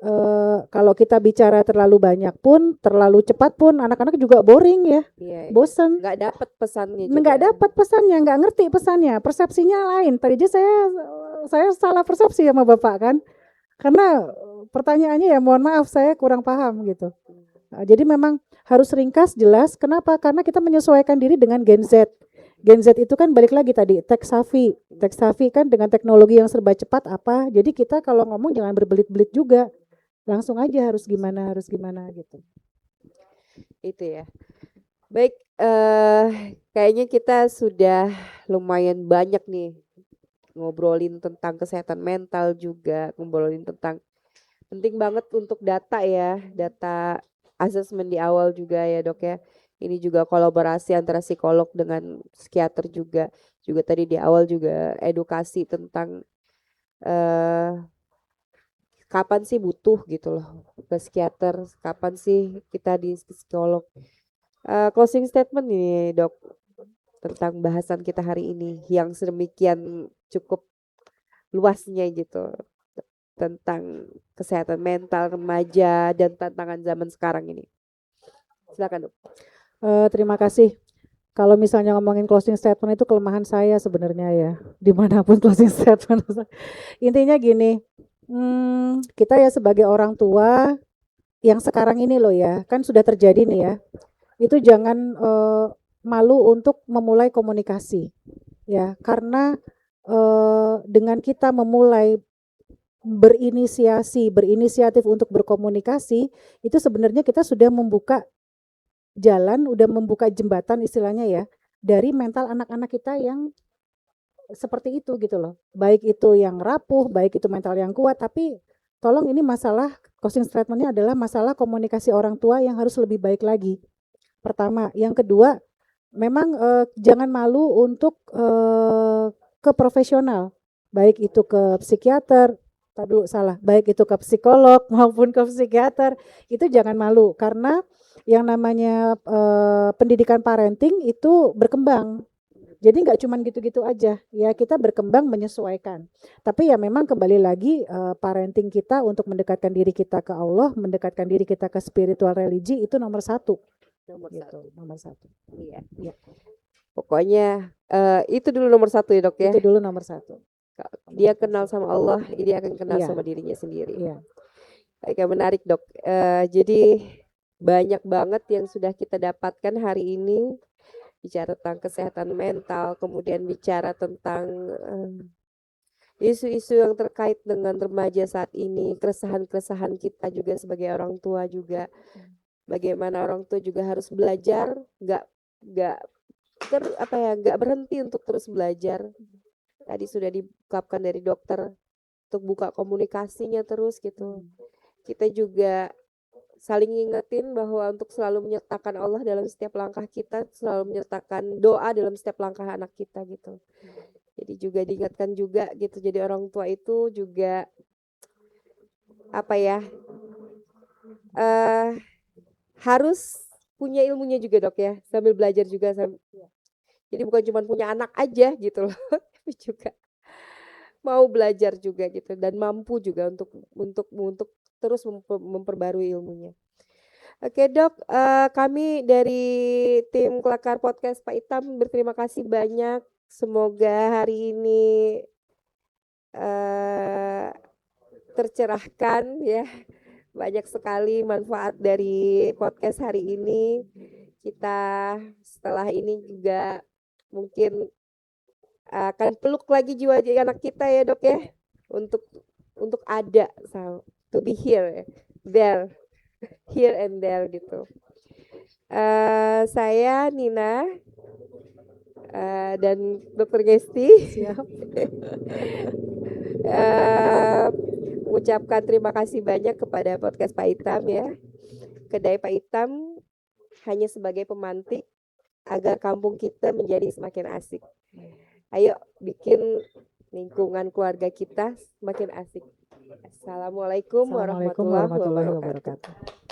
kalau kita bicara terlalu banyak pun, terlalu cepat pun, anak-anak juga boring ya, Iya. bosen. Nggak dapat pesannya juga. Nggak dapat pesannya, nggak ngerti pesannya, persepsinya lain. Tadi aja saya salah persepsi sama bapak kan, karena pertanyaannya ya mohon maaf saya kurang paham gitu. Jadi memang harus ringkas, jelas. Kenapa? Karena kita menyesuaikan diri dengan Gen Z. Gen Z itu kan balik lagi tadi tech savvy. Tech savvy kan dengan teknologi yang serba cepat apa. Jadi kita kalau ngomong jangan berbelit-belit juga. Langsung aja harus gimana gitu. Itu ya. Baik, kayaknya kita sudah lumayan banyak nih ngobrolin tentang kesehatan mental juga, ngobrolin tentang penting banget untuk data ya, data asesmen di awal juga ya Dok ya. Ini juga kolaborasi antara psikolog dengan psikiater juga tadi di awal juga edukasi tentang kapan sih butuh gitu loh ke psikiater, kapan sih kita di psikolog. Closing statement nih Dok tentang bahasan kita hari ini yang sedemikian cukup luasnya gitu tentang kesehatan mental remaja dan tantangan zaman sekarang ini. Silakan Dok. Terima kasih. Kalau misalnya ngomongin closing statement itu kelemahan saya sebenarnya ya, dimanapun closing statement. Intinya gini, kita ya sebagai orang tua yang sekarang ini loh ya, kan sudah terjadi nih ya, itu jangan malu untuk memulai komunikasi ya, karena dengan kita memulai berinisiatif untuk berkomunikasi, itu sebenarnya kita sudah membuka jalan, udah membuka jembatan istilahnya ya, dari mental anak-anak kita yang seperti itu gitu loh. Baik itu yang rapuh, baik itu mental yang kuat, tapi tolong ini masalah closing statementnya adalah masalah komunikasi orang tua yang harus lebih baik lagi. Pertama, yang kedua, memang jangan malu untuk ke profesional, baik itu ke psikiater, baik itu ke psikolog maupun ke psikiater, itu jangan malu karena yang namanya pendidikan parenting itu berkembang. Jadi nggak cuman gitu-gitu aja, ya kita berkembang menyesuaikan. Tapi ya memang kembali lagi parenting kita untuk mendekatkan diri kita ke Allah, mendekatkan diri kita ke spiritual religi itu nomor satu. Nomor satu. Iya. Ya. Pokoknya itu dulu nomor satu ya Dok ya. Itu dulu nomor satu. Dia kenal sama Allah, dia akan kenal Iya. sama dirinya sendiri. Iya. Baik, menarik Dok. Jadi banyak banget yang sudah kita dapatkan hari ini, bicara tentang kesehatan mental, kemudian bicara tentang isu-isu yang terkait dengan remaja saat ini, keresahan-keresahan kita juga sebagai orang tua juga. Bagaimana orang tua juga harus belajar, nggak nggak berhenti untuk terus belajar. Tadi sudah diungkapkan dari dokter untuk buka komunikasinya terus gitu. Kita juga saling ngingetin bahwa untuk selalu menyertakan Allah dalam setiap langkah kita, selalu menyertakan doa dalam setiap langkah anak kita gitu. Jadi juga diingatkan juga gitu. Jadi orang tua itu juga harus punya ilmunya juga dok ya, sambil belajar juga. Jadi bukan cuma punya anak aja gitu loh, tapi juga mau belajar juga gitu dan mampu juga untuk terus memperbarui ilmunya. Oke dok, kami dari tim Kelakar Podcast Pak Itam berterima kasih banyak. Semoga hari ini tercerahkan ya. Banyak sekali manfaat dari podcast hari ini. Kita setelah ini juga mungkin akan peluk lagi jiwa anak kita ya dok ya, untuk ada to be here, there, here and there gitu. Saya Nina dan Dokter Gesti Siap. mengucapkan terima kasih banyak kepada podcast Pak Itam ya. Kedai Pak Itam hanya sebagai pemantik agar kampung kita menjadi semakin asik. Ayo bikin lingkungan keluarga kita semakin asik. Assalamualaikum Assalamualaikum warahmatullahi warahmatullahi wabarakatuh. wabarakatuh.